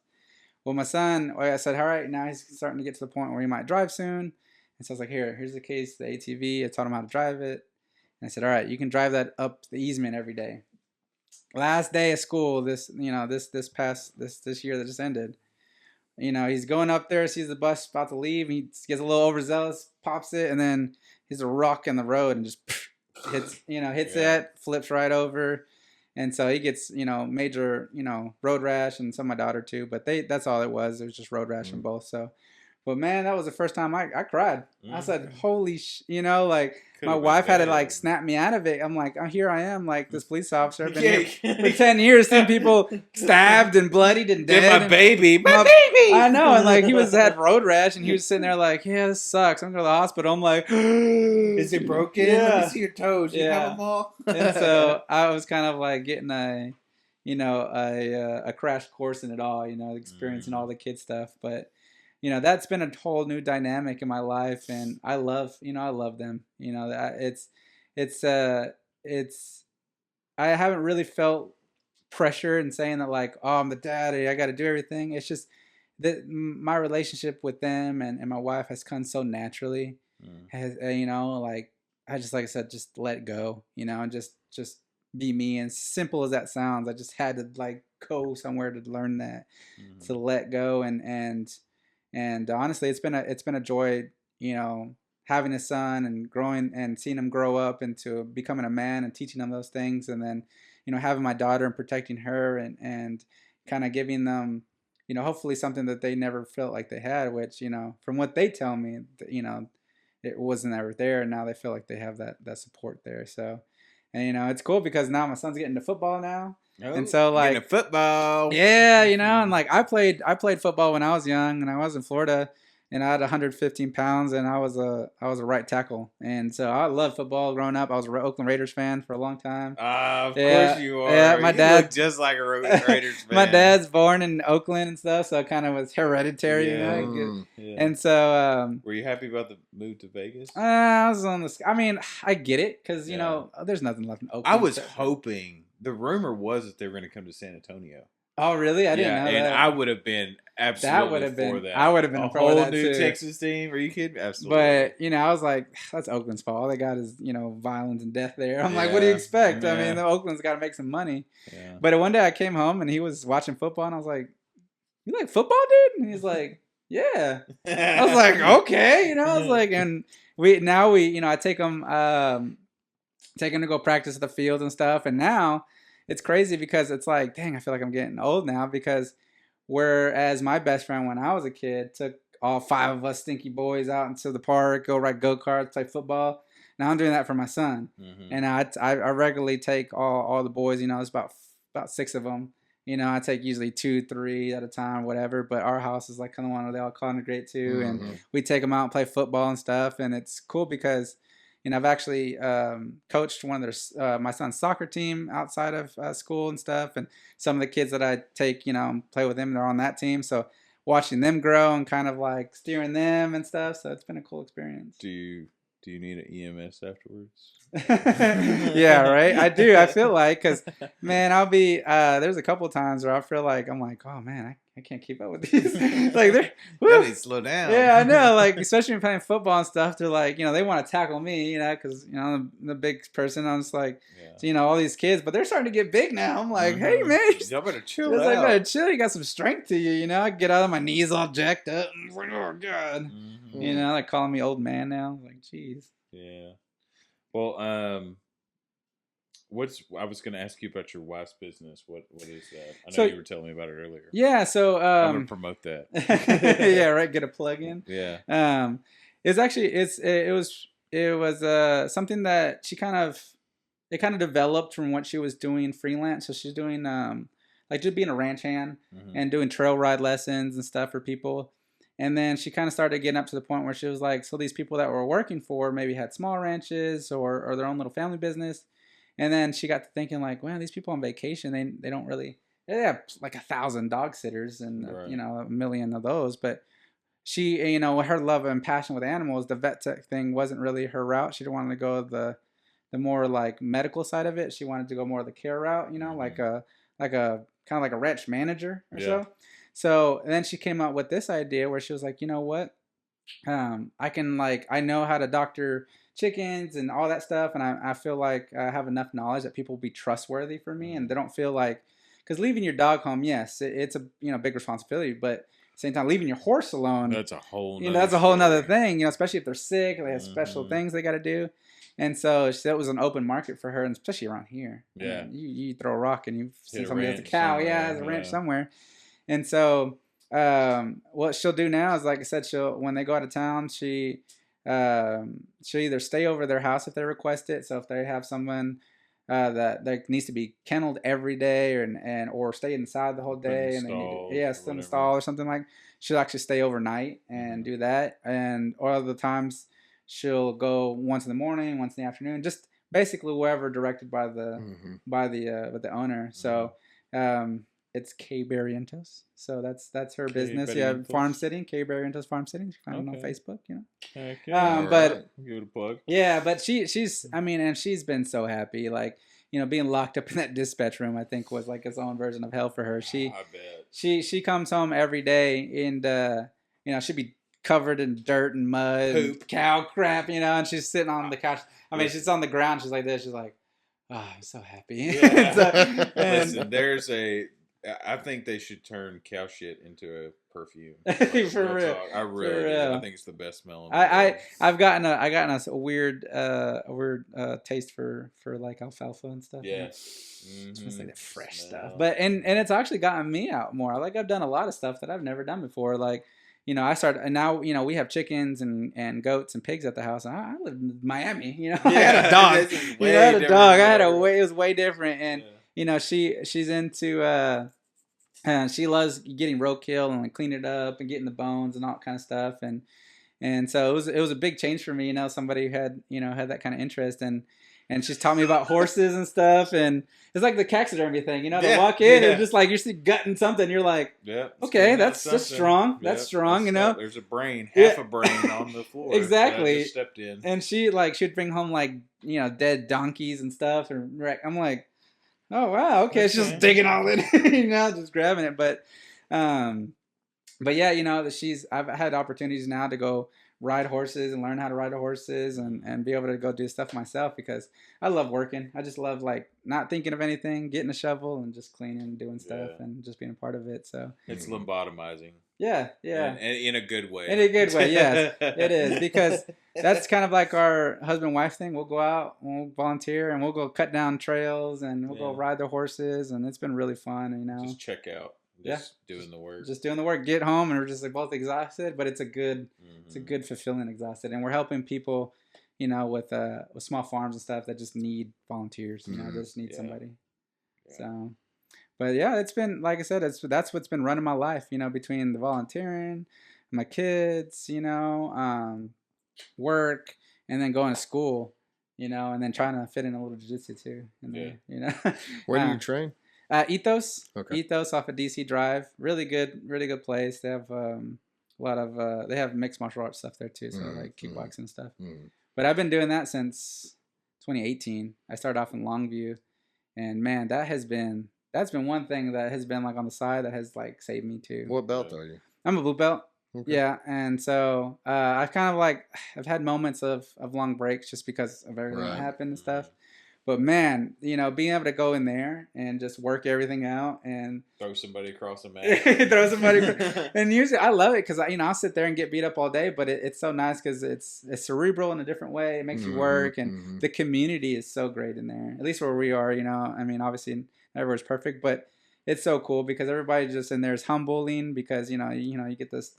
Well, my son, I said, all right, now he's starting to get to the point where he might drive soon, and so I was like, here's the case, the ATV. I taught him how to drive it, and I said, all right, you can drive that up the easement every day. Last day of school, this year that just ended, he's going up there, sees the bus about to leave, he gets a little overzealous, pops it, and then he's a rock in the road and just hits it, flips right over, and so he gets major road rash, and some of my daughter too, but that's all it was just road rash in both. So, but man, that was the first time I cried. I said, holy like my wife had to like snap me out of it. I'm like, oh, here I am, like this police officer. I've been here for 10 years, seeing people stabbed and bloodied and dead. My baby. I know, and like he had road rash, and he was sitting there like, yeah, this sucks. I'm going to the hospital. I'm like, is it broken? Yeah. Let me see your toes. You have them all. And so I was kind of like getting a crash course in it all, experiencing all the kid stuff, but. That's been a whole new dynamic in my life, and I love them. I haven't really felt pressure in saying that like, oh, I'm the daddy, I got to do everything. It's just that my relationship with them and my wife has come so naturally. Has like I just, like I said, just let go, and just be me. And simple as that sounds, I just had to like go somewhere to learn that, to let go, and honestly, it's been a joy, having a son and growing and seeing him grow up into becoming a man and teaching him those things, and then having my daughter and protecting her and kind of giving them hopefully something that they never felt like they had, which from what they tell me, it wasn't ever there, and now they feel like they have that support there. So, and it's cool because now my son's getting to football now. And so like football, yeah, and like I played football when I was young, and I was in Florida, and I had 115 pounds, and I was a right tackle, and so I loved football growing up. I was an Oakland Raiders fan for a long time. Of course you are. Yeah, my dad look just like a Raiders fan. My dad's born in Oakland and stuff, so it kind of was hereditary, Yeah. And so, were you happy about the move to Vegas? I was on the. I mean, I get it because there's nothing left in Oakland. I was hoping. The rumor was that they were going to come to San Antonio. Oh, really? I didn't know that. And I would have been absolutely for that. I would have been a pro of that whole new too. Texas team. Are you kidding? Absolutely. But I was like, that's Oakland's fault. All they got is violence and death there. I'm like, what do you expect? I mean, the Oakland's got to make some money. Yeah. But one day I came home and he was watching football, and I was like, you like football, dude? And he's like, yeah. I was like, okay, I was like, and we, I take him to go practice at the field and stuff. And now it's crazy because it's like, dang, I feel like I'm getting old now because whereas my best friend when I was a kid took all 5 of us stinky boys out into the park, go ride go-karts, play football. Now I'm doing that for my son. And I regularly take all the boys, it's about 6 of them. I take usually 2, 3 at a time, whatever. But our house is like kind of one where they all congregate too, and we take them out and play football and stuff. And it's cool because, I've actually coached one of their my son's soccer team outside of school and stuff. And some of the kids that I take, play with them, they're on that team. So watching them grow and kind of like steering them and stuff. So it's been a cool experience. Do you need an EMS afterwards? Yeah, right. I do. I feel like, because man, I'll be there's a couple times where I feel like I'm like, oh man, I can't keep up with these. Like they're you need to slow down. Yeah, I know. Like especially when playing football and stuff, they're like, they want to tackle me, because I'm the big person. I'm just like, all these kids, but they're starting to get big now. I'm like, hey man, y'all better chill out. Like, better chill. You got some strength to you. I get out of my knees all jacked up. And I'm like, oh god. Like calling me old man now. I'm like, jeez. Yeah. Well, I was going to ask you about your wife's business. What is that? I know you were telling me about it earlier. Yeah, so I'm going to promote that. Yeah, right. Get a plug in. Yeah. It's actually it was something that she kind of developed from what she was doing freelance. So she's doing like just being a ranch hand and doing trail ride lessons and stuff for people. And then she kind of started getting up to the point where she was like, so these people that were working for maybe had small ranches or their own little family business. And then she got to thinking like, well, these people on vacation, they don't really, they have like 1,000 dog sitters and, right. 1 million of those. But she, her love and passion with animals, the vet tech thing wasn't really her route. She didn't want to go the more like medical side of it. She wanted to go more of the care route, like a kind of like a ranch manager or so. So then she came up with this idea where she was like, you know what? I know how to doctor chickens and all that stuff. And I feel like I have enough knowledge that people will be trustworthy for me. And they don't feel like, because leaving your dog home, yes, it's a big responsibility, but at the same time, leaving your horse alone, that's a whole nother thing, especially if they're sick, they have special things they got to do. And so that was an open market for her, and especially around here. Yeah. You throw a rock and you see somebody has a cow. Somewhere. Yeah, there's a ranch somewhere. And so what she'll do now is, like I said, when they go out of town, she'll either stay over their house if they request it. So if they have someone that needs to be kenneled every day or stay inside the whole day and they need to install or something, like, she'll actually stay overnight and do that. And or other times she'll go once in the morning, once in the afternoon, just basically wherever directed by the owner. So it's K Barrientos. So that's her business. Barrientos. Yeah, farm sitting, K Barrientos Farm Sitting. You can find it on Facebook, Okay. But give it a plug. Yeah, but she's and she's been so happy. Like, being locked up in that dispatch room, I think was like its own version of hell for her. I bet. She comes home every day and she'd be covered in dirt and mud, poop, and cow crap, and she's sitting on the couch. She's on the ground. She's like this. She's like, oh, I'm so happy. Yeah. Listen, I think they should turn cow shit into a perfume. For real. I really do. I think it's the best smell. I've gotten a weird taste for like alfalfa and stuff. Yeah. It's like that fresh stuff. But and it's actually gotten me out more. Like, I've done a lot of stuff that I've never done before. Like, I started, and now, we have chickens and goats and pigs at the house. And I lived in Miami, I had a dog. I had a dog. It was way different. And, she's into, she loves getting roadkill and like cleaning it up and getting the bones and all that kind of stuff. And so it was a big change for me, somebody who had, had that kind of interest. And she's taught me about horses and stuff. And it's like the taxidermy thing, to walk in and just like you're gutting something. You're like, okay, that's strong. That's strong, There's a brain, half a brain on the floor. Exactly. I just stepped in. And she'd bring home like, dead donkeys and stuff. And I'm like, oh wow, okay. She's just digging all in, just grabbing it. But yeah, I've had opportunities now to go ride horses and learn how to ride the horses and be able to go do stuff myself because I love working. I just love like not thinking of anything, getting a shovel and just cleaning and doing stuff and just being a part of it. So it's lobotomizing. Yeah. And in a good way. In a good way, yes, it is because that's kind of like our husband-wife thing. We'll go out, we'll volunteer, and we'll go cut down trails, and we'll go ride the horses, and it's been really fun. You know, just check out, doing the work, just doing the work. Get home, and we're just like both exhausted, but it's a good, it's a good fulfilling exhausted, and we're helping people, you know, with small farms and stuff that just need volunteers. You know, just need somebody. Yeah. So. But yeah, it's been, like I said, that's what's been running my life, you know, between the volunteering, my kids, you know, work, and then going to school, you know, and then trying to fit in a little jiu-jitsu too. You know. Where do you train? Ethos. Okay. Ethos off of DC Drive. Really good place. They have a lot of, they have mixed martial arts stuff there too, so like kickboxing and stuff. But I've been doing that since 2018. I started off in Longview, and man, that's been one thing that has been like on the side that has like saved me too. What belt are you? I'm a blue belt. Okay. Yeah, and so I've kind of like I've had moments of long breaks just because of everything that happened and stuff. But man, you know, being able to go in there and just work everything out and throw somebody across the mat, and usually I love it because I'll sit there and get beat up all day, but it's so nice because it's cerebral in a different way. It makes you work, and the community is so great in there. At least where we are, you know. I mean, obviously everywhere's perfect, but it's so cool because everybody just in there is humbling because you get this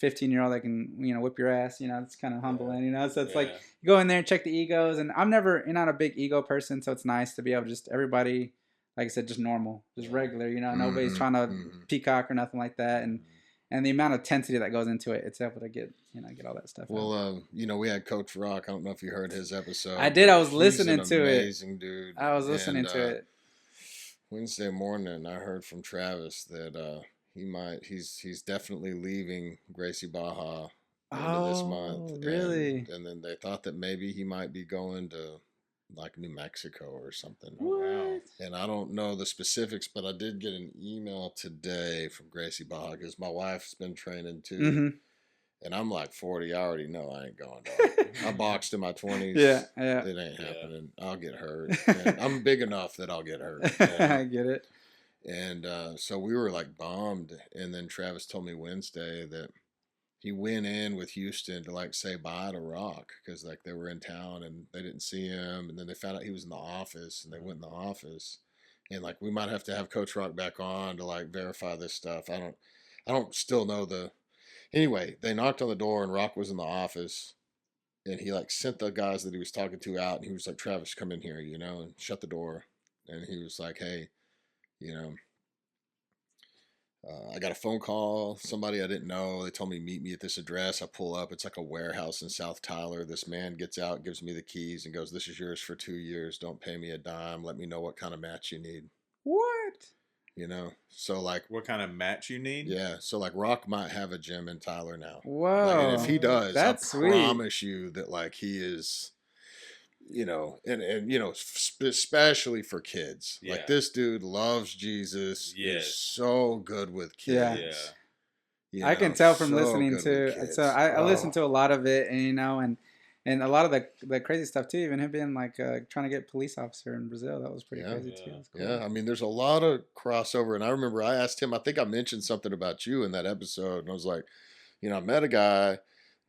15-year-old that can whip your ass. You know, it's kind of humbling. You know, so it's like you go in there and check the egos, and I'm not a big ego person, so it's nice to be able to just everybody, like I said, just normal, just regular. You know, nobody's trying to peacock or nothing like that, and the amount of intensity that goes into it, it's able to get all that stuff. Well, we had Coach Rock. I don't know if you heard his episode. I did. I was listening to it. Amazing dude. I was listening to it. Wednesday morning, I heard from Travis that he's definitely leaving Gracie Baja end of this month. Really? And then they thought that maybe he might be going to like New Mexico or something. What? And I don't know the specifics, but I did get an email today from Gracie Baja because my wife's been training too. And I'm like 40. I already know I ain't going to. I boxed in my 20s. Yeah. It ain't happening. I'll get hurt. And I'm big enough that I'll get hurt. I get it. And so we were like bummed. And then Travis told me Wednesday that he went in with Houston to like say bye to Rock because like they were in town and they didn't see him. And then they found out he was in the office and they went in the office. And like we might have to have Coach Rock back on to like verify this stuff. I don't still know Anyway, they knocked on the door and Rock was in the office and he like sent the guys that he was talking to out and he was like, Travis, come in here, and shut the door. And he was like, hey, I got a phone call, somebody I didn't know. They told me meet me at this address. I pull up. It's like a warehouse in South Tyler. This man gets out, gives me the keys and goes, this is yours for 2 years. Don't pay me a dime. Let me know what kind of match you need. What? So like what kind of match you need? Yeah, so like Rock might have a gym in Tyler now. Whoa, like, and if he does, that's I promise you that like he is, and especially for kids. Yeah. Like this dude loves Jesus. Yes, is so good with kids. Yeah, I can tell from listening to. So I listened to a lot of it, and a lot of the crazy stuff too. Even him being like trying to get police officer in Brazil, that was pretty crazy too. Cool. Yeah, I mean, there's a lot of crossover. And I remember I asked him. I think I mentioned something about you in that episode, and I was like, I met a guy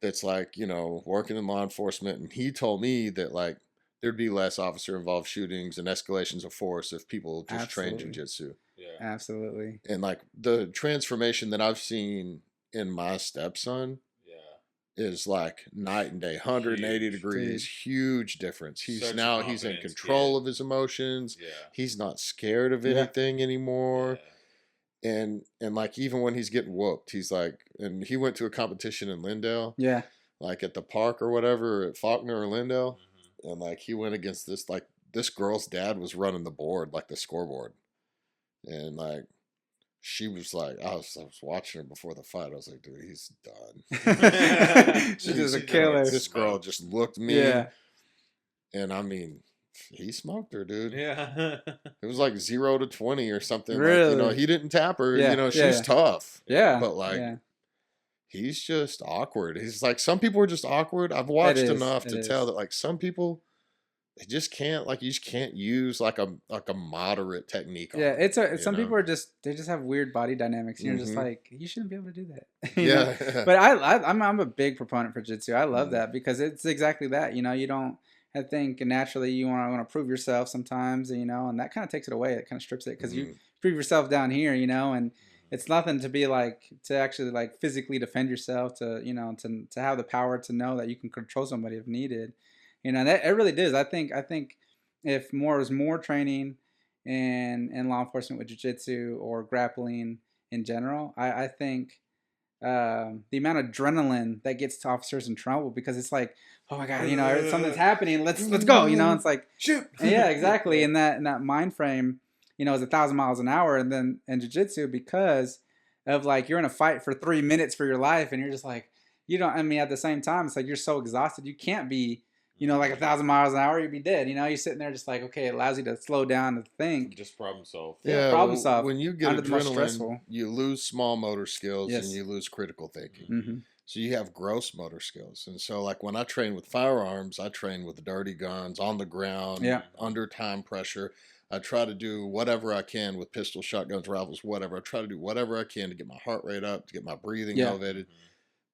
that's like, working in law enforcement, and he told me that like there'd be less officer involved shootings and escalations of force if people just train jiu-jitsu. Yeah, absolutely. And like the transformation that I've seen in my stepson. Is like night and day, 180 degrees, huge difference. He's in control of his emotions. Yeah. He's not scared of anything anymore. Yeah. And like even when he's getting whooped, he's like, and he went to a competition in Lindale. Yeah. Like at the park or whatever, at Faulkner or Lindale. And like he went against this girl's dad was running the board, like the scoreboard. And like she was like, I was watching her before the fight. I was like, dude, he's done. She's just a killer. This girl just looked mean. Yeah. And I mean, he smoked her, dude. Yeah. It was like 0-20 or something. Really? Like, he didn't tap her. She's tough. Yeah. But like, he's just awkward. He's like, some people are just awkward. I've watched enough to tell that like some people, they just can't, like, you just can't use like a moderate technique on Yeah, them, some people are just, they just have weird body dynamics. And you're just like, you shouldn't be able to do that. You know? But I'm a big proponent for jiu-jitsu. I love that because it's exactly that. You know, you don't, I think naturally you want to prove yourself sometimes, you know, and that kind of takes it away. It kind of strips it because you prove yourself down here, you know, and it's nothing to be like, to actually like physically defend yourself, to, you know, to have the power to know that you can control somebody if needed. You know, that it really does. I think if more was more training in law enforcement with jiu-jitsu or grappling in general, I think the amount of adrenaline that gets to officers in trouble, because it's like, oh my god, you know, something's happening, let's go, you know, it's like shoot. Yeah, exactly. In that mind frame, you know, is 1,000 miles an hour, and then in jiu-jitsu, because of like you're in a fight for 3 minutes for your life, and you're just like, you don't. I mean, at the same time, it's like you're so exhausted, you can't be, you know, like 1,000 miles an hour, you'd be dead. You know, you're sitting there just like, okay, it allows you to slow down and think. Just problem solve. Yeah, problem solve. When you get Under the most stressful. adrenaline, you lose small motor skills Yes. and you lose critical thinking. Mm-hmm. So you have gross motor skills. And so like when I train with firearms, I train with dirty guns on the ground, under time pressure. I try to do whatever I can with pistols, shotguns, rifles, whatever. I try to do whatever I can to get my heart rate up, to get my breathing elevated.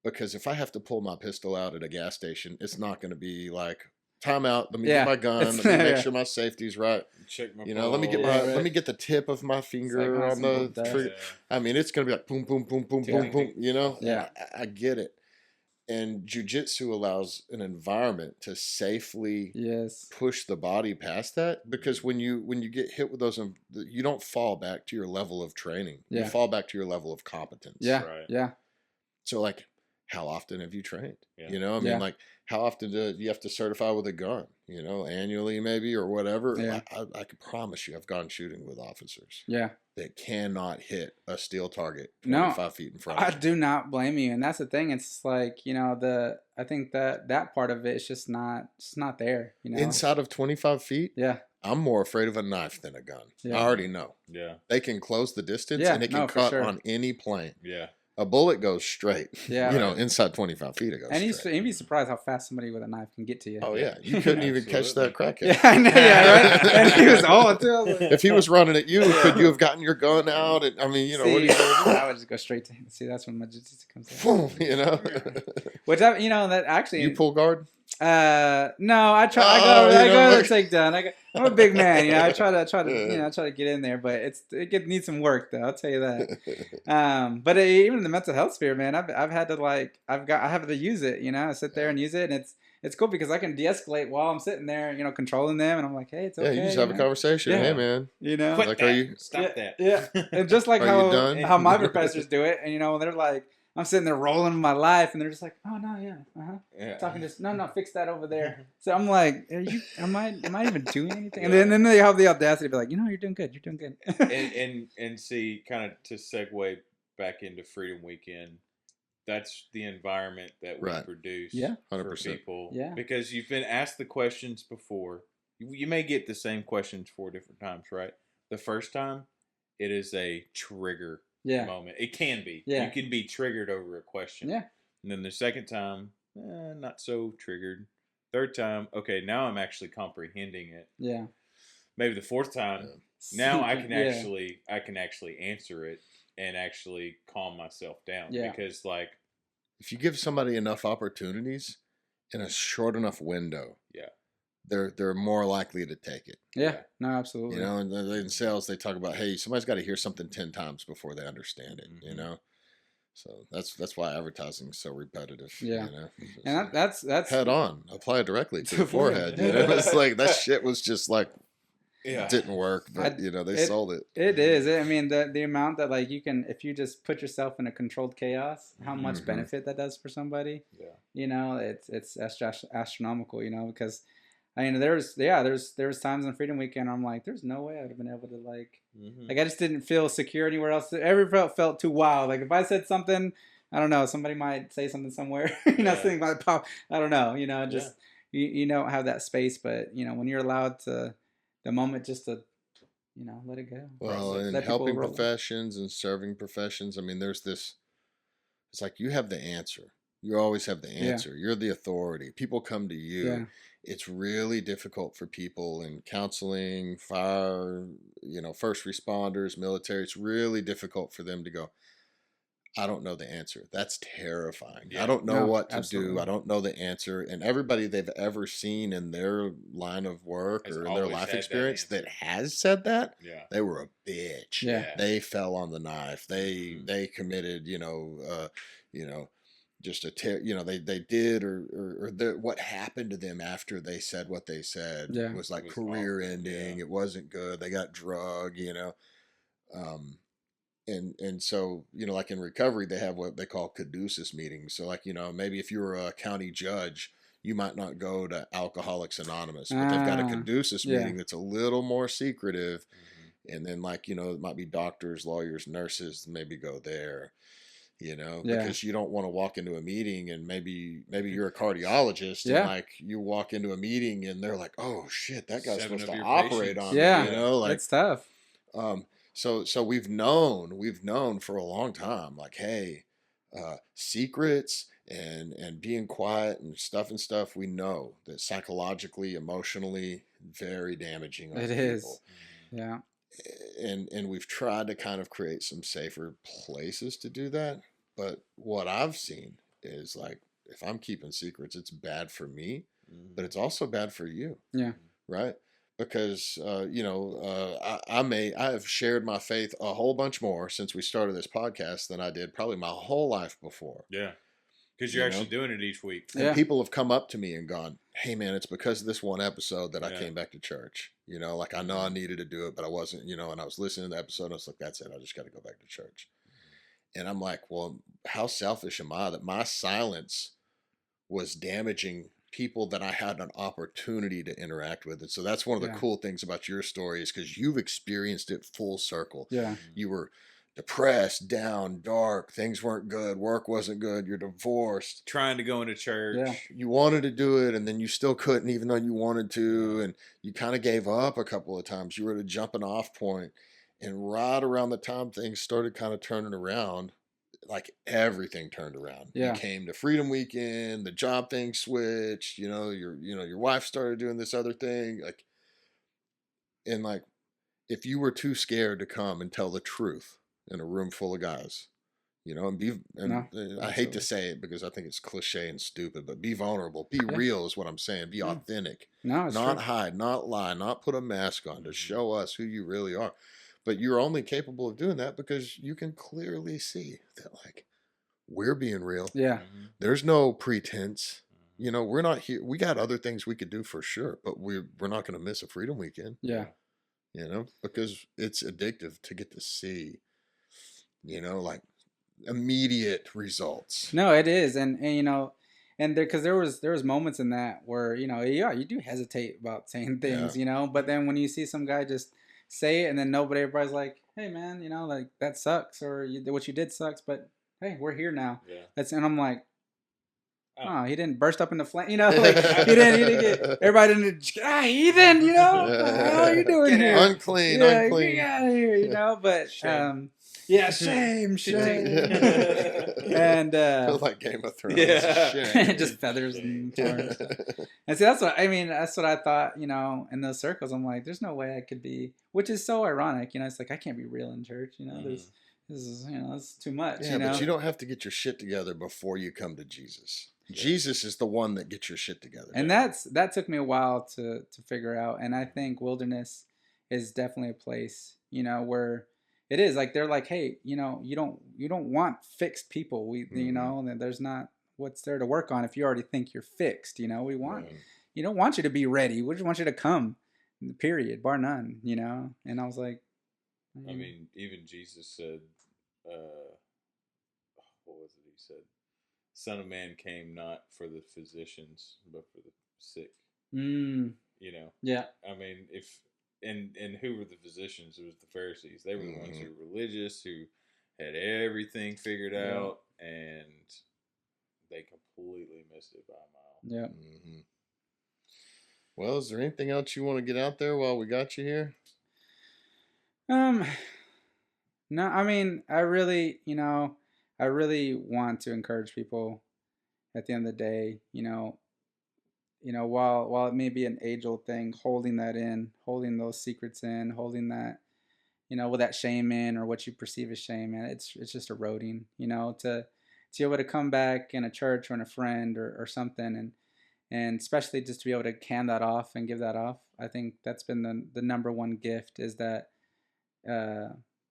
Because if I have to pull my pistol out at a gas station, it's not going to be like, time out, let me get my gun, let me make sure my safety's right. Check my let me get let me get the tip of my finger on the trigger. I mean, it's gonna be like boom, boom, boom, boom, boom, boom. You know, I get it. And jiu-jitsu allows an environment to safely push the body past that, because when you get hit with those, you don't fall back to your level of training. You fall back to your level of competence. So like, how often have you trained? You know, I mean, like, how often do you have to certify with a gun? You know, annually maybe or whatever. I can promise you, I've gone shooting with officers. That cannot hit a steel target 25 feet in front of I you. do not blame you, and that's the thing. It's like, you know, I think that part of it is just not there. You know, inside of 25 feet. I'm more afraid of a knife than a gun. I already know. They can close the distance and it can cut on any plane. A bullet goes straight. You know, inside 25 feet it goes straight. And you'd be surprised how fast somebody with a knife can get to you. Oh, yeah. You couldn't even catch that crackhead. I know, right? And he was old, too. Like, if he was running at you, could you have gotten your gun out? And, I mean, you know, what are you going to do? I would just go straight to him. See, that's when my jiu-jitsu comes in. You know? Which, you know, that actually... You pull guard? No, I go to takedown. I'm a big man, you know. I try to get in there, but it needs some work though. I'll tell you that. But even in the mental health sphere, man, I've had to I have to use it. You know, I sit there and use it, and it's cool because I can de-escalate while I'm sitting there, you know, controlling them, and I'm like, hey, it's okay. Yeah, you just have a conversation. Hey, man, you know, like, are you stop that? Yeah, and just like how my professors do it, and you know, they're like, I'm sitting there rolling my life, and they're just like, "Oh no, talking just no, fix that over there." So I'm like, am I even doing anything? And then they have the audacity to be like, you know, you're doing good. and see, kind of to segue back into Freedom Weekend, that's the environment that we produce for people. Because you've been asked the questions before. You may get the same questions 4 different times, right? The first time, it is a trigger moment. It can be. You can be triggered over a question. And then the second time, not so triggered. Third time, okay, now I'm actually comprehending it. Maybe the fourth time, now I can actually answer it and actually calm myself down. Because like, if you give somebody enough opportunities in a short enough window, they're more likely to take it. No, absolutely. You know, and in sales they talk about, hey, somebody's got to hear something 10 times before they understand it. You know, so that's why advertising is so repetitive. You know, and that's head on, apply it directly to the forehead. You know, it's like that shit was just like didn't work, but you know they sold it. It is. I mean, the amount that like you can, if you just put yourself in a controlled chaos, how much benefit that does for somebody. You know, it's astronomical. You know, because I mean, there was times on Freedom Weekend I'm like, there's no way I would have been able to like I just didn't feel secure anywhere else. Every felt too wild. Like if I said something, I don't know, somebody might say something somewhere. You know, something might pop. I don't know. You know, just you don't have that space. But you know, when you're allowed to, the moment just to, you know, let it go. Well, in helping professions and serving professions, I mean, there's this It's like you have the answer. You always have the Yeah. answer. You're the authority. People come to you. Yeah. It's really difficult for people in counseling, fire, first responders, military. It's really difficult for them to go, I don't know the answer. That's terrifying. I Yeah. don't know No, what to do. absolutely. I don't know the answer. And everybody they've ever seen in their line of work Has or in their always life had that experience answer. that has said that, Yeah. they were a bitch. Yeah. They fell on the knife. Mhm. They committed, just they did what happened to them after they said what they said Yeah. was like Was career awful. ending. Yeah. It wasn't good. They got drug. Um, and so like in recovery they have what they call caduceus meetings. So like maybe if you're a county judge, you might not go to Alcoholics Anonymous, but they've got a Ah, caduceus yeah. meeting that's a little more secretive. Mhm. And then like it might be doctors, lawyers, nurses, maybe go there, Yeah. because you don't want to walk into a meeting and maybe you're a cardiologist and Yeah. like you walk into a meeting and they're like, oh shit, that guy's 7 supposed of to your operate patients. on Yeah. me, like It's tough. so we've known for a long time, like, hey, secrets and being quiet and stuff, we know that psychologically, emotionally, very damaging on It people. is. Yeah. And we've tried to kind of create some safer places to do that. But what I've seen is like, if I'm keeping secrets, it's bad for me, but it's also bad for you, Yeah. right? Because I have shared my faith a whole bunch more since we started this podcast than I did probably my whole life before. Yeah. Because you're You actually know? doing it each week. And Yeah. people have come up to me and gone, hey man, it's because of this one episode that I Yeah. came back to church. Like I know I needed to do it, but I wasn't, and I was listening to the episode and I was like, that's it. I just got to go back to church. And I'm like, well, how selfish am I that my silence was damaging people that I had an opportunity to interact with? And so that's one of the Yeah. cool things about your story is because you've experienced it full circle. Yeah. You were depressed, down, dark, things weren't good, work wasn't good, you're divorced, Trying to go into church. Yeah. you wanted to do it and then you still couldn't even though you wanted to, and you kind of gave up a couple of times. You were at a jumping off point, and right around the time things started kind of turning around, like everything turned around. Yeah. You came to Freedom Weekend, the job thing switched, your wife started doing this other thing, like, and like if you were too scared to come and tell the truth in a room full of guys, No, I hate to say it because I think it's cliche and stupid, but be vulnerable, be Yeah. real is what I'm saying. Be Yeah. authentic, No, it's not true. hide, not lie, not put a mask on to show us who you really are. But you're only capable of doing that because you can clearly see that, like, we're being real. Yeah. There's no pretense. We're not here. We got other things we could do for sure, but we're not going to miss a Freedom Weekend. Yeah. Because it's addictive to get to see, like immediate results. No, it is, and and because there was moments in that where yeah, you do hesitate about saying things, but then when you see some guy just say it and then everybody's like, hey man, like that sucks, or what you did sucks, but hey, we're here now. Yeah. And I'm like, Oh. oh, he didn't burst up in the flame, like he didn't get everybody didn't heathen, what the hell are you doing Get here? out. Unclean, Yeah, unclean. get out of here, but Shame. yeah, shame. And Feels like Game of Thrones. Yeah. Shame. just feathers and Yeah. thorns. And see, that's what I mean. That's what I thought. In those circles, I'm like, there's no way I could be. Which is so ironic. It's like I can't be real in church. This is it's too much. Yeah, but you don't have to get your shit together before you come to Jesus. Yeah. Jesus is the one that gets your shit together. And that took me a while to figure out. And I think wilderness is definitely a place, where it is like they're like, hey, you don't want fixed people. We and there's not what's there to work on if you already think you're fixed. We want you don't want you to be ready. We just want you to come. Period, bar none. And I was like, I mean, even Jesus said, what was it? He said, Son of Man came not for the physicians, but for the sick. Yeah. I mean, and who were the physicians? It was the Pharisees. They were the ones who were religious, who had everything figured out, and they completely missed it by a mile. Yeah. Mm-hmm. Well, is there anything else you want to get out there while we got you here? No, I mean, I really, I really want to encourage people at the end of the day, while it may be an age old thing, holding that in, holding those secrets in, holding that, with that shame in, or what you perceive as shame, man, it's just eroding, to be able to come back in a church or in a friend or something, and especially just to be able to hand that off and give that off. I think that's been the number one gift, is that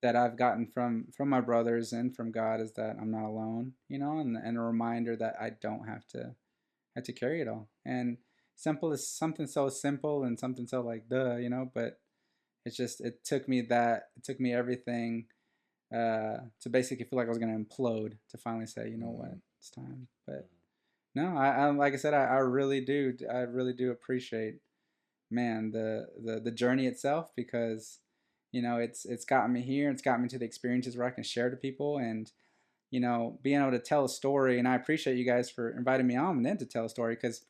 that I've gotten from my brothers and from God, is that I'm not alone, and a reminder that I don't have to carry it all. And simple is something so simple and something so like but it took me everything to basically feel like I was gonna implode, to finally say, you know what, it's time. But no, I like I said, I really do appreciate, man, the journey itself, because it's gotten me here. It's got me to the experiences where I can share to people, and being able to tell a story. And I appreciate you guys for inviting me on and then to tell a story, because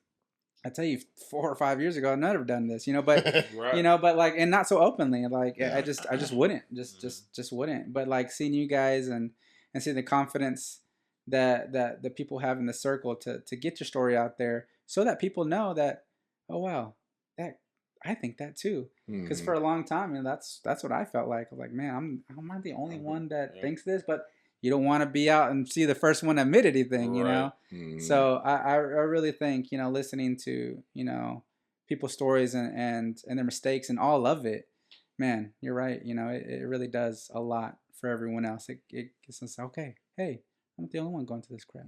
I tell you, 4 or 5 years ago, I'd never done this, but Right. but like, and not so openly, like Yeah. I just wouldn't, just wouldn't. But like, seeing you guys and seeing the confidence that the people have in the circle to get your story out there, so that people know that, oh wow, that I think that too. Because for a long time, and that's what I felt like. I was like, man, I'm not the only one that thinks this, but you don't want to be out and see the first one admit anything, Right. So I really think, listening to, people's stories and their mistakes and all of it, man, you're right. It really does a lot for everyone else. It gets us, okay, hey, I'm not the only one going through this crap,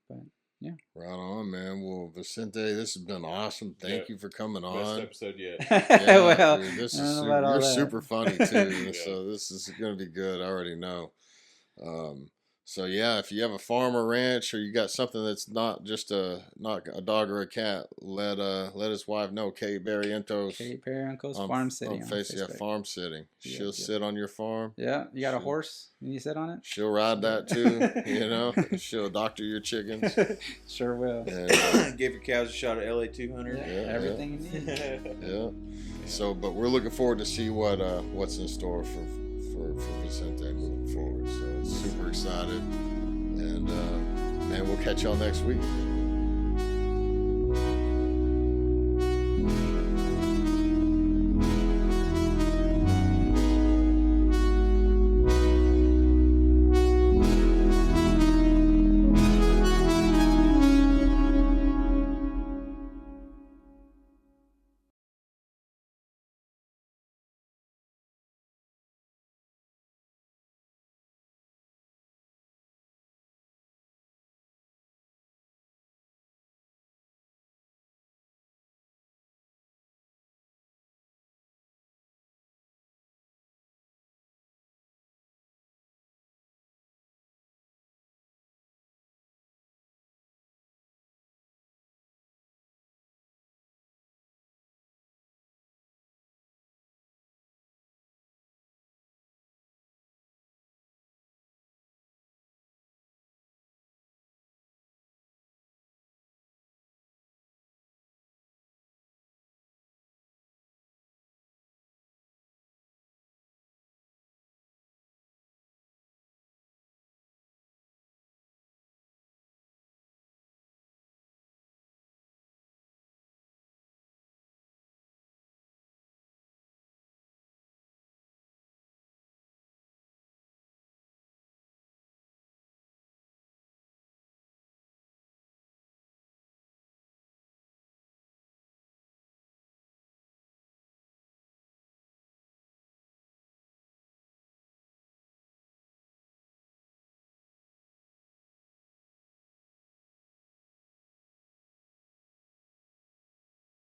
but yeah. Right on, man. Well, Vicente, this has been awesome. Thank you for coming on. Best episode yet. Yeah, Well, dude, this I don't is know about all you're that. super funny too. Yeah. So this is gonna be good. I already know. So yeah, if you have a farm or ranch, or you got something that's not a dog or a cat, let his wife know. Kate Barrientos. Kate Barrientos Farm Sitting on Facebook. Farm sitting. Yeah, She'll sit on your farm. Yeah, you got a horse? You sit on it? She'll ride that too. She'll doctor your chickens. Sure will. And, Give your cows a shot at LA 200. Everything you need. yeah. So, but we're looking forward to see what's in store for Vicente moving forward. So, super excited, and man, we'll catch y'all next week.